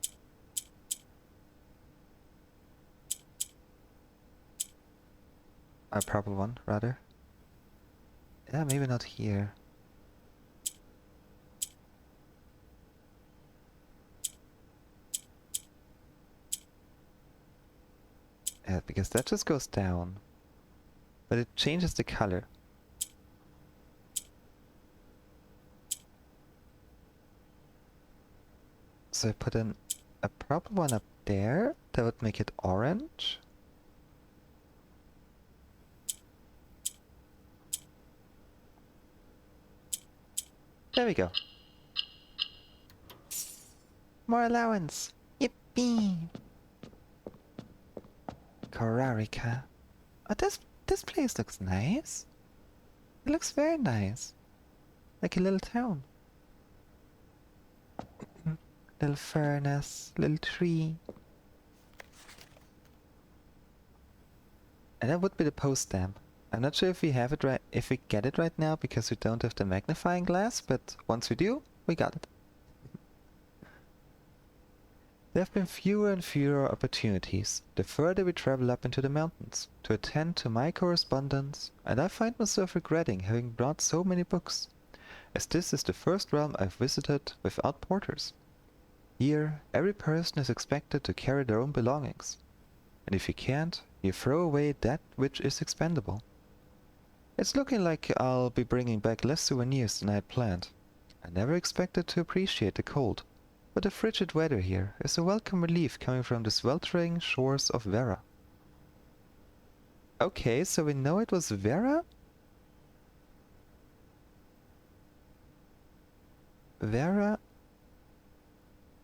A purple one, rather. Yeah, maybe not here. Yeah, because that just goes down. But it changes the color. So I put in a purple one up there. That would make it orange. There we go. More allowance. Yippee! Korarika. Oh, this place looks nice. It looks very nice. Like a little town. Little furnace, little tree. And that would be the post stamp. I'm not sure if we have it right, if we get it right now because we don't have the magnifying glass, but once we do, we got it. There have been fewer and fewer opportunities, the further we travel up into the mountains, to attend to my correspondence, and I find myself regretting having brought so many books, as this is the first realm I've visited without porters. Here, every person is expected to carry their own belongings, and if you can't, you throw away that which is expendable. It's looking like I'll be bringing back less souvenirs than I had planned. I never expected to appreciate the cold, but the frigid weather here is a welcome relief coming from the sweltering shores of Vera. Okay, so we know it was Vera? Vera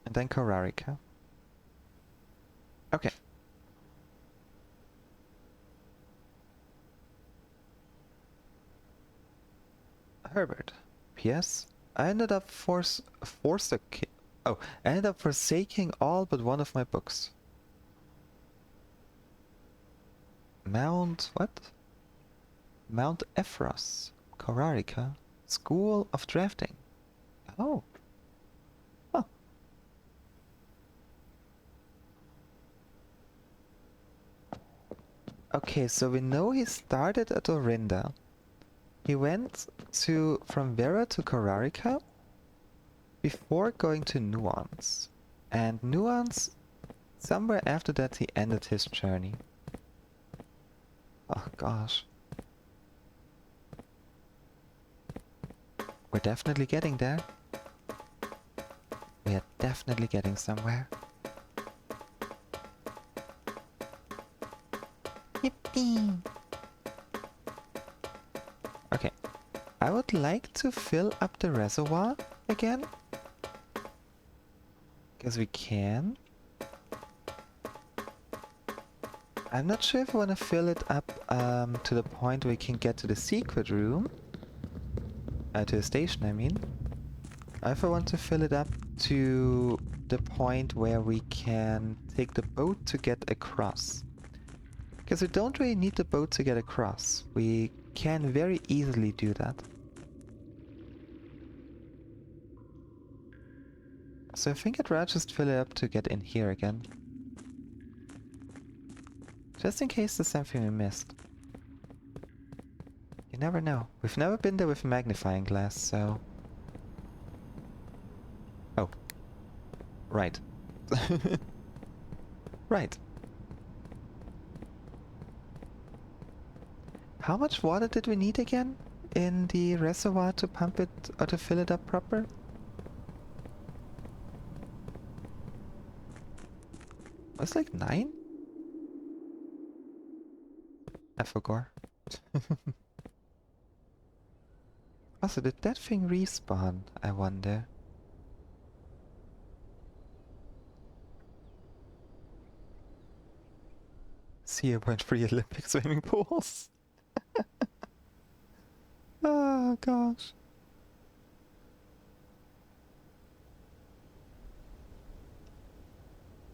and then Korarika. Okay. Herbert. P.S. I ended up forsaking all but one of my books. Mount Ephros, Korarika, School of Drafting. Oh. Oh. Okay, so we know he started at Orinda. He went from Vera to Korarika before going to Nuance. And Nuance, somewhere after that he ended his journey. Oh gosh. We're definitely getting there. We are definitely getting somewhere. Yippee! Okay. I would like to fill up the reservoir again. Because we can. I'm not sure if I want to fill it up to the point where we can get to the secret room. To the station, I mean. If I want to fill it up to the point where we can take the boat to get across. Because we don't really need the boat to get across. We can very easily do that. So I think I'd rather just fill it up to get in here again. Just in case there's something we missed. You never know. We've never been there with a magnifying glass, so... Oh. Right. Right. How much water did we need again in the reservoir to pump it or to fill it up proper? Was it like 9? I forgot. Also, did that thing respawn, I wonder? .3 Olympic swimming pools. Oh gosh.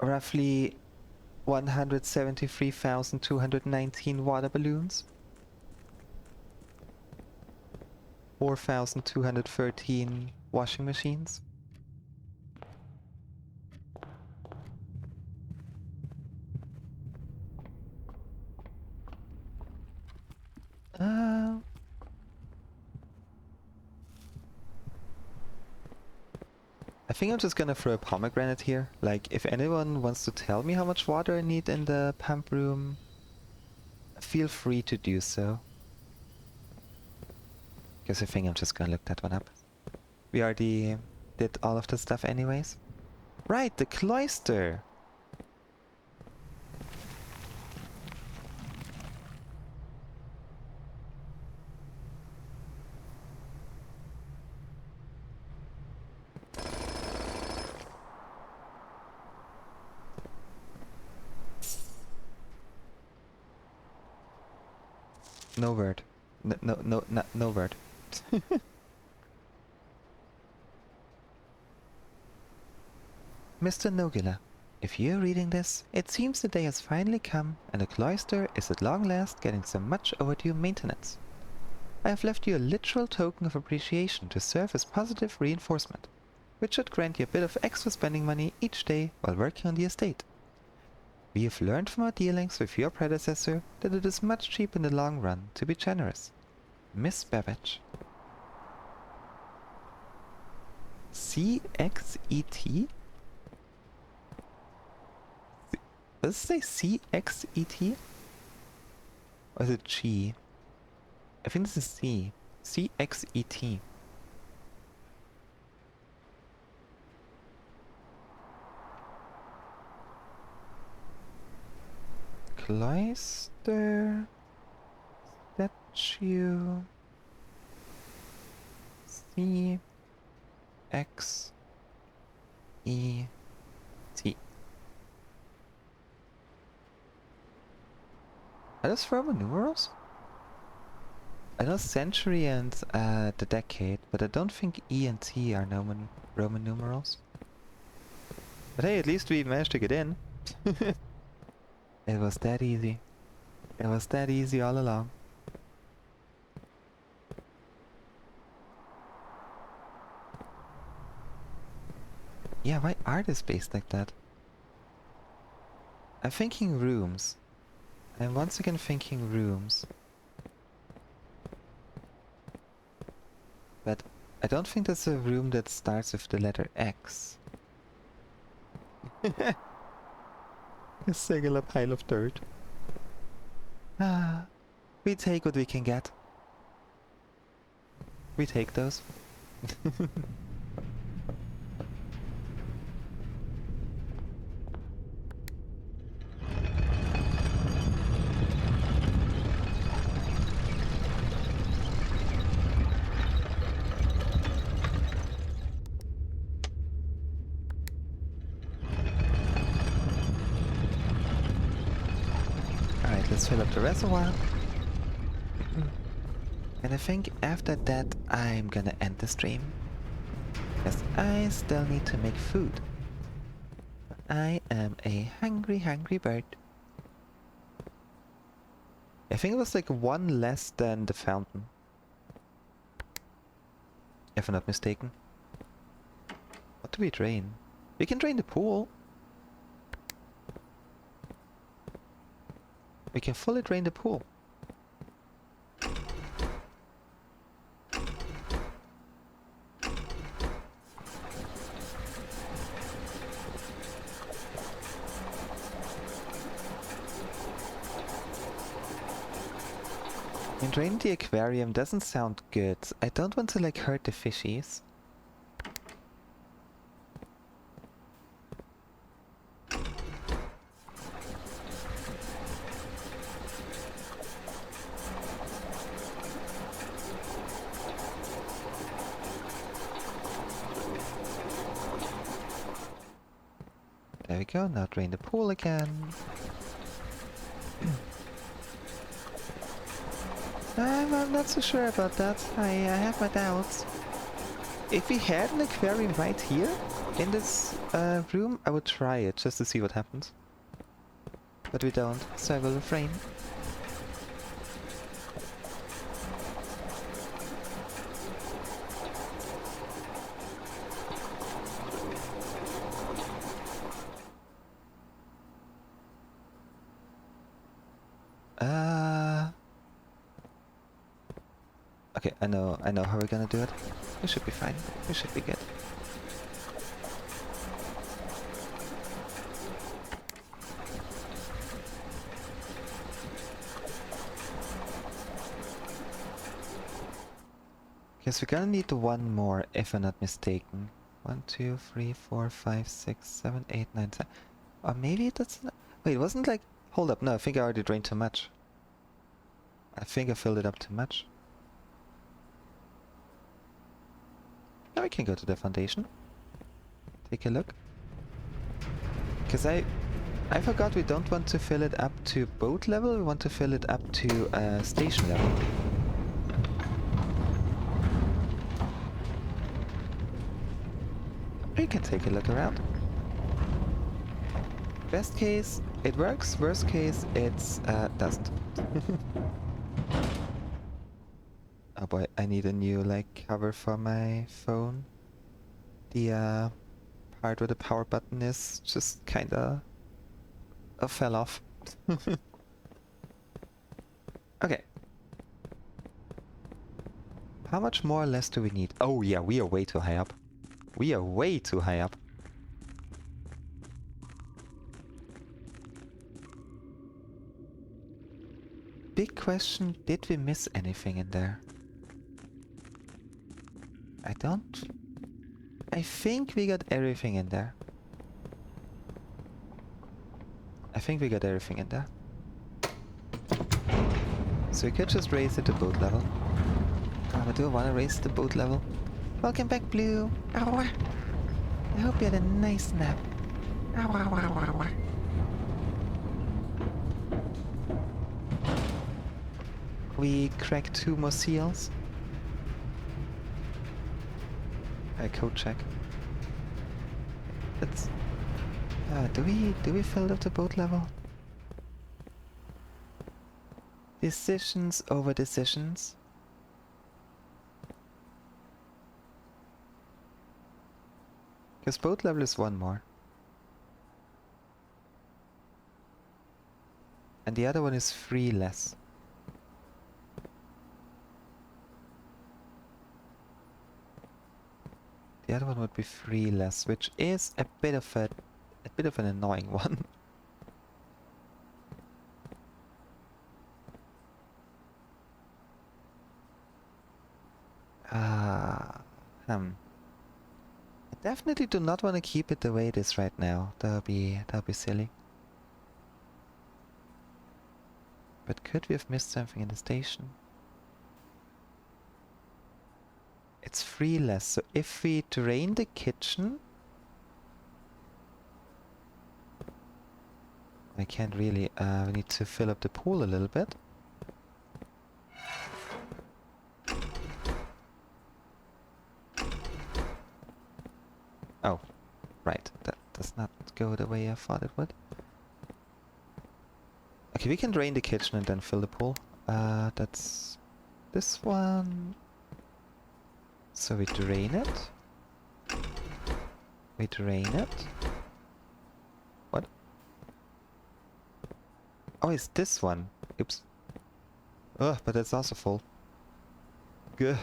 Roughly 173,219 water balloons. 4,213 washing machines. I think I'm just gonna throw a pomegranate here. Like, if anyone wants to tell me how much water I need in the pump room, feel free to do so. Because I think I'm just gonna look that one up. We already did all of the stuff anyways. Right, the cloister! No word. No word. Mr. Nogila, if you're reading this, it seems the day has finally come and the cloister is at long last getting some much overdue maintenance. I have left you a literal token of appreciation to serve as positive reinforcement, which should grant you a bit of extra spending money each day while working on the estate. We have learned from our dealings with your predecessor that it is much cheaper in the long run to be generous. Miss Babbage. CXET? Does it say CXET? Or is it G? I think this is C. CXET. Cloister statue C X E T. Are those Roman numerals? I know century and the decade, but I don't think E and T are Roman numerals. But hey, at least we managed to get in. It was that easy. It was that easy all along. Yeah, why are they spaced like that? I'm thinking rooms. I'm once again thinking rooms. But I don't think there's a room that starts with the letter X. A singular pile of dirt. Ah, we take what we can get. We take those. Alright, let's fill up the reservoir. And I think after that I'm gonna end the stream. Because I still need to make food. I am a hungry bird. I think it was like one less than the fountain. If I'm not mistaken. What do we drain? We can drain the pool. We can fully drain the pool. And draining the aquarium doesn't sound good. I don't want to like hurt the fishies. There we go, now drain the pool again. I'm not so sure about that. I have my doubts. If we had an aquarium right here, in this room, I would try it just to see what happens. But we don't, so I will refrain. Okay, I know how we're gonna do it. We should be fine. We should be good. Guess we're gonna need one more, if I'm not mistaken. 1, 2, 3, 4, 5, 6, 7, 8, 9, 10. Or maybe that's not... Wait, it wasn't like... Hold up, no, I think I already drained too much. I think I filled it up too much. Now we can go to the foundation. Take a look. Because I forgot we don't want to fill it up to boat level, we want to fill it up to station level. We can take a look around. Best case, it works. Worst case, it's doesn't. Oh boy, I need a new like cover for my phone. The part where the power button is just kinda fell off. Okay. How much more or less do we need? Oh yeah, we are way too high up. We are way too high up. Big question, did we miss anything in there? I think we got everything in there. I think we got everything in there. So we could just raise it to boat level. But do I want to raise the boat level? Welcome back, Blue. Ow. I hope you had a nice nap. Ow, ow, ow, ow, ow. We cracked 2 more seals. Code check. Let's... do we fill up the boat level? Decisions over decisions. Because boat level is 1 more. And the other one is 3 less. The other one would be 3 less, which is a bit of an annoying one. I definitely do not want to keep it the way it is right now. That'll be silly. But could we have missed something in the station? It's 3 less, so if we drain the kitchen... I can't really, we need to fill up the pool a little bit. Oh, right, that does not go the way I thought it would. Okay, we can drain the kitchen and then fill the pool. That's this one. So we drain it. We drain it. What? Oh, it's this one. Oops. Ugh, but that's also full. Gah.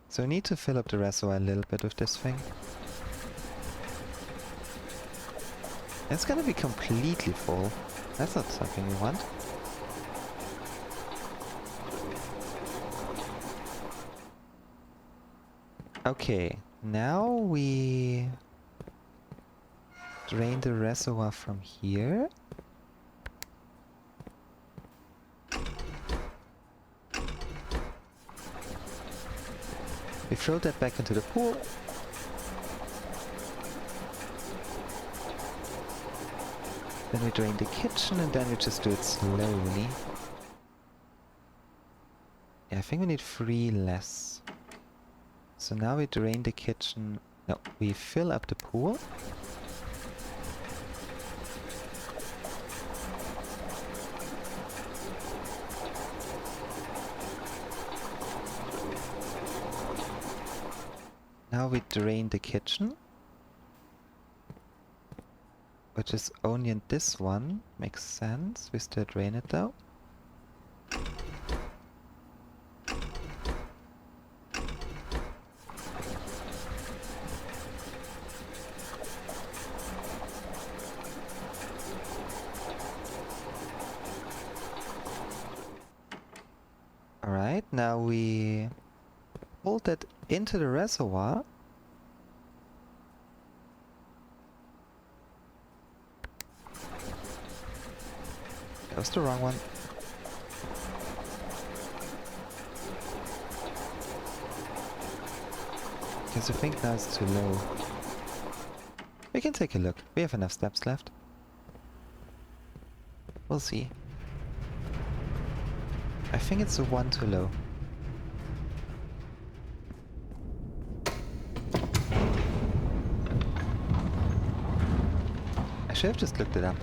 So I need to fill up the reservoir a little bit with this thing. It's gonna be completely full. That's not something we want. Okay, now we drain the reservoir from here. We throw that back into the pool. Then we drain the kitchen and then we just do it slowly. Yeah, I think we need 3 less. So now we drain the kitchen. No, we fill up the pool. Now we drain the kitchen. Which is only in this one. Makes sense. We still drain it though. Alright, now we pull that into the reservoir. That was the wrong one. Because I think now it's too low. We can take a look. We have enough steps left. We'll see. I think it's a 1 too low. I should have just looked it up.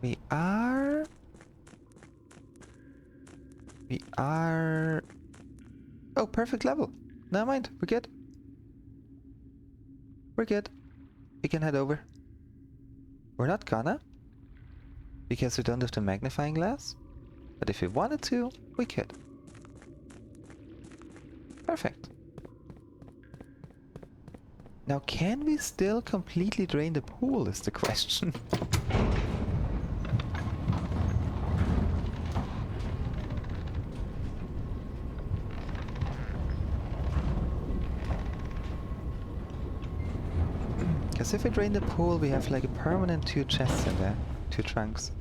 We are... Oh, perfect level. Never mind, we're good. We're good. We can head over. We're not gonna, because we don't have the magnifying glass. But if we wanted to, we could. Perfect. Now, can we still completely drain the pool is the question. Because if we drain the pool, we have like a permanent 2 chests in there. 2 trunks.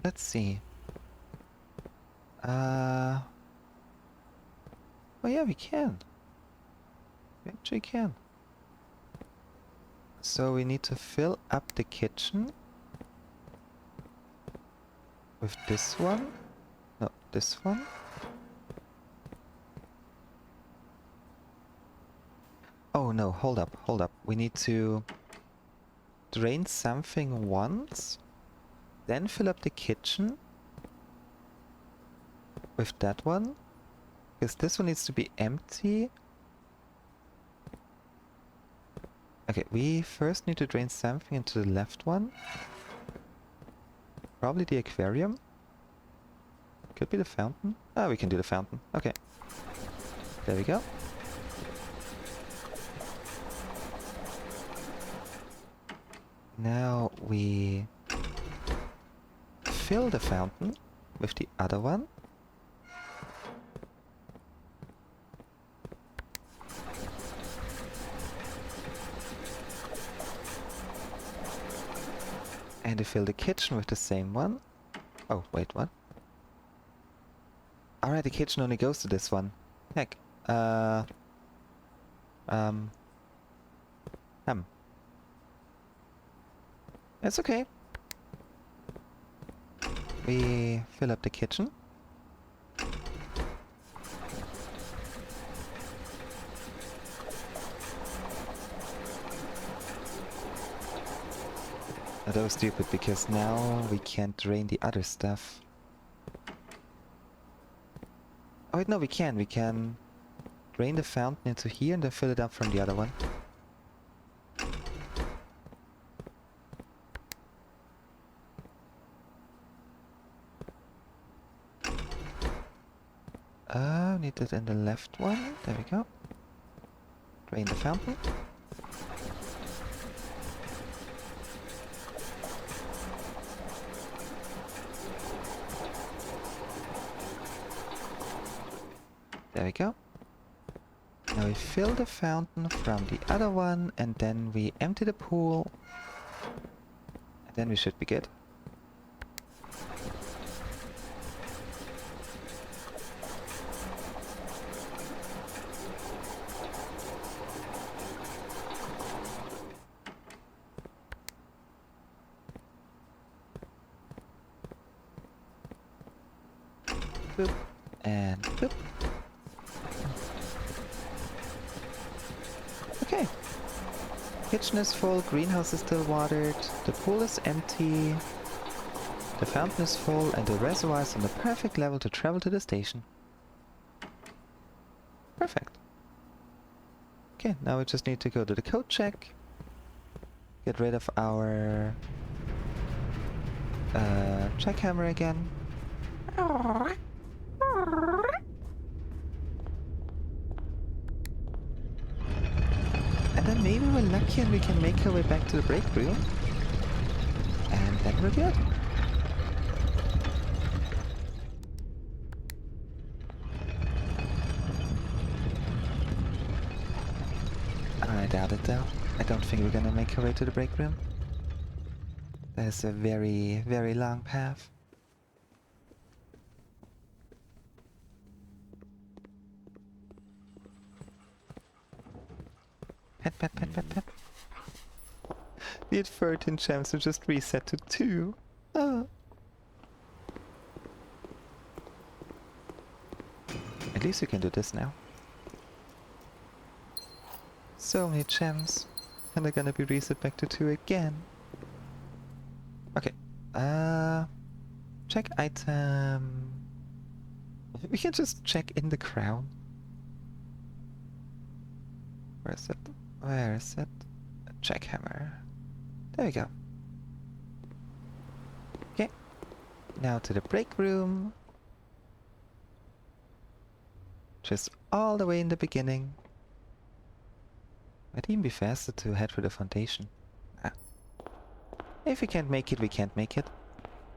Let's see. Oh yeah, we can. We actually can. So we need to fill up the kitchen with this one. No, this one. Oh no, hold up, hold up. We need to drain something once, then fill up the kitchen with that one, because this one needs to be empty. Okay, we first need to drain something into the left one. Probably the aquarium. Could be the fountain. Ah, we can do the fountain. Okay. There we go. Now we fill the fountain with the other one. And we fill the kitchen with the same one. Oh, wait, what? Alright, the kitchen only goes to this one. Heck. It's okay. We fill up the kitchen. Oh, that was stupid because now we can't drain the other stuff. Oh wait, no, we can. We can drain the fountain into here and then fill it up from the other one. Need it in the left one. There we go. Drain the fountain. There we go. Now we fill the fountain from the other one, and then we empty the pool. And then we should be good. Boop. And boop. Okay. Kitchen is full, greenhouse is still watered, the pool is empty, the fountain is full, and the reservoir is on the perfect level to travel to the station. Perfect. Okay, now we just need to go to the code check, get rid of our jackhammer again. And then maybe we're lucky and we can make our way back to the break room. And then we're good. I doubt it though. I don't think we're gonna make our way to the break room. There's a very, very long path. Pet, pet, pet, pet, pet. We had 13 gems, so just reset to 2. Oh. At least you can do this now. So many gems. And they're gonna be reset back to 2 again. Okay. Check item. We can just check in the crown. Where is it? Where is it? A jackhammer. There we go. Okay. Now to the break room. Just all the way in the beginning. Might even be faster to head for the foundation. Ah. If we can't make it, we can't make it.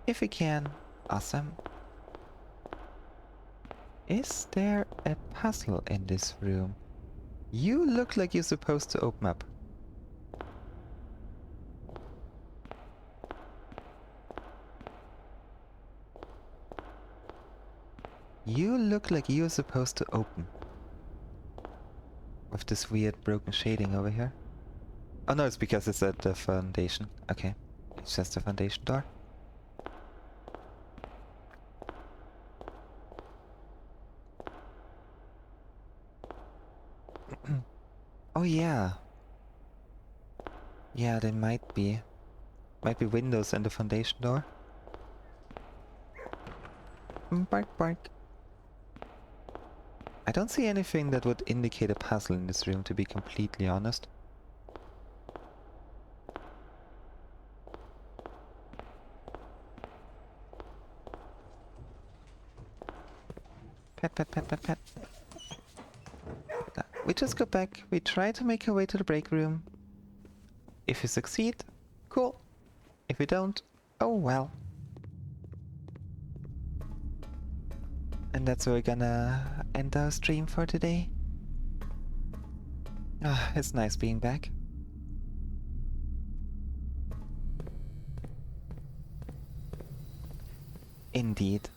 If we can, awesome. Is there a puzzle in this room? You look like you're supposed to open up. You look like you're supposed to open. With this weird broken shading over here. Oh no, it's because it's at the foundation. Okay. It's just the foundation door. Oh yeah. Yeah, there might be. Might be windows in the foundation door. Bark, bark. I don't see anything that would indicate a puzzle in this room, to be completely honest. Pet, pet, pet, pet, pet. We just go back, we try to make our way to the break room. If we succeed, cool. If we don't, oh well. And that's where we're gonna end our stream for today. Ah, it's nice being back. Indeed.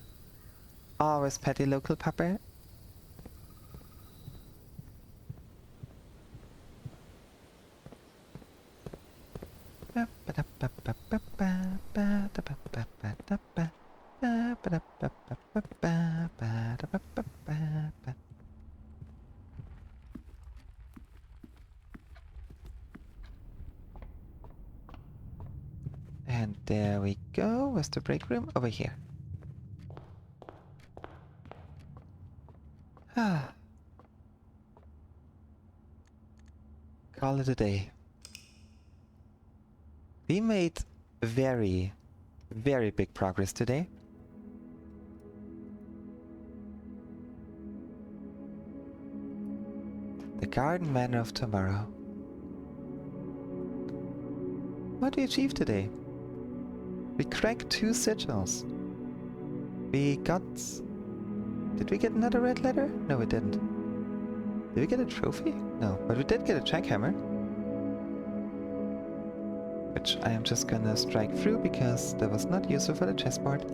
Always petty local pupper. And there we go. Where's the break room? Over here. call it a day. We made very, very big progress today. The Garden Manor of Tomorrow. What did we achieve today? We cracked 2 sigils. We got... Did we get another red letter? No, we didn't. Did we get a trophy? No, but we did get a jackhammer. Which I am just gonna strike through because that was not useful for the chessboard.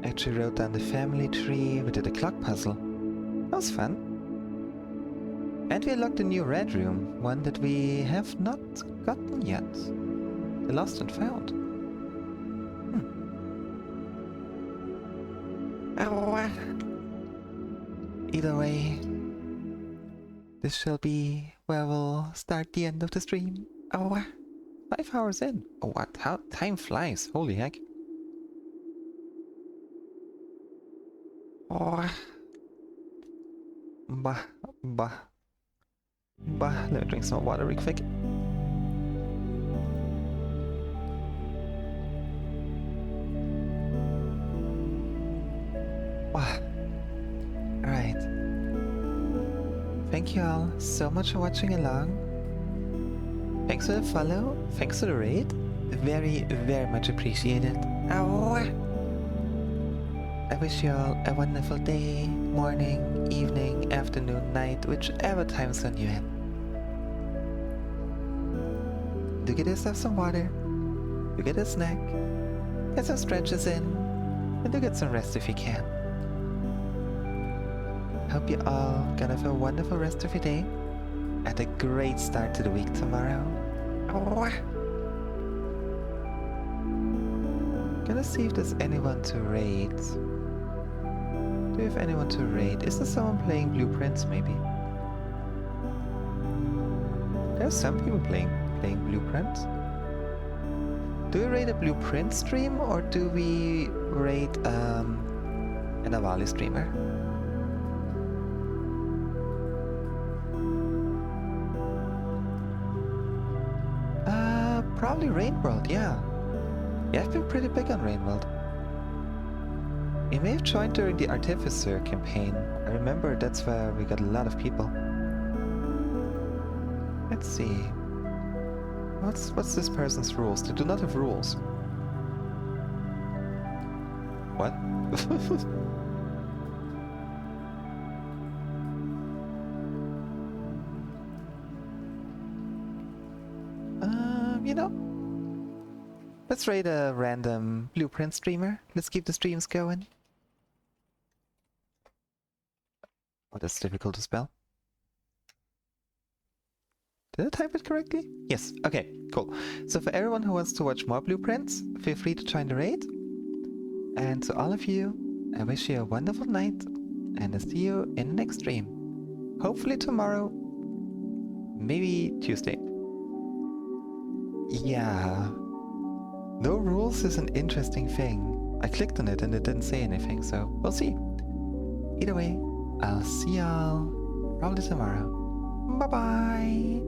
Actually wrote down the family tree, we did a clock puzzle. That was fun. And we unlocked a new red room, one that we have not gotten yet. The Lost and Found. Either way, this shall be where we'll start the end of the stream. 5 hours in. Oh, what? How time flies. Holy heck. Let me drink some water real quick. Alright. Thank you all so much for watching along. Thanks for the follow. Thanks for the raid. Very, very much appreciated. I wish you all a wonderful day, morning, evening, afternoon, night, whichever time zone you're in. Do get yourself some water, do get a snack, get some stretches in, and do get some rest if you can. Hope you all gonna have a wonderful rest of your day, and a great start to the week tomorrow. Gonna see if there's anyone to raid. Do we have anyone to raid? Is there someone playing Blueprints, maybe? There are some people playing Blueprints. Do we raid a Blueprint stream, or do we raid an Avali streamer? Probably Rainworld, yeah. Yeah, I've been pretty big on Rainworld. You may have joined during the Artificer campaign. I remember that's where we got a lot of people. Let's see. What's this person's rules? They do not have rules. What? You know, let's raid a random Blueprint streamer. Let's keep the streams going. Oh, that's difficult to spell. Did I type it correctly? Yes. Okay, cool. So for everyone who wants to watch more Blueprints, feel free to join the raid. And to all of you, I wish you a wonderful night, and I'll see you in the next stream. Hopefully tomorrow, maybe Tuesday. Yeah. No rules is an interesting thing. I clicked on it and it didn't say anything, so we'll see. Either way, I'll see y'all probably tomorrow. Bye-bye.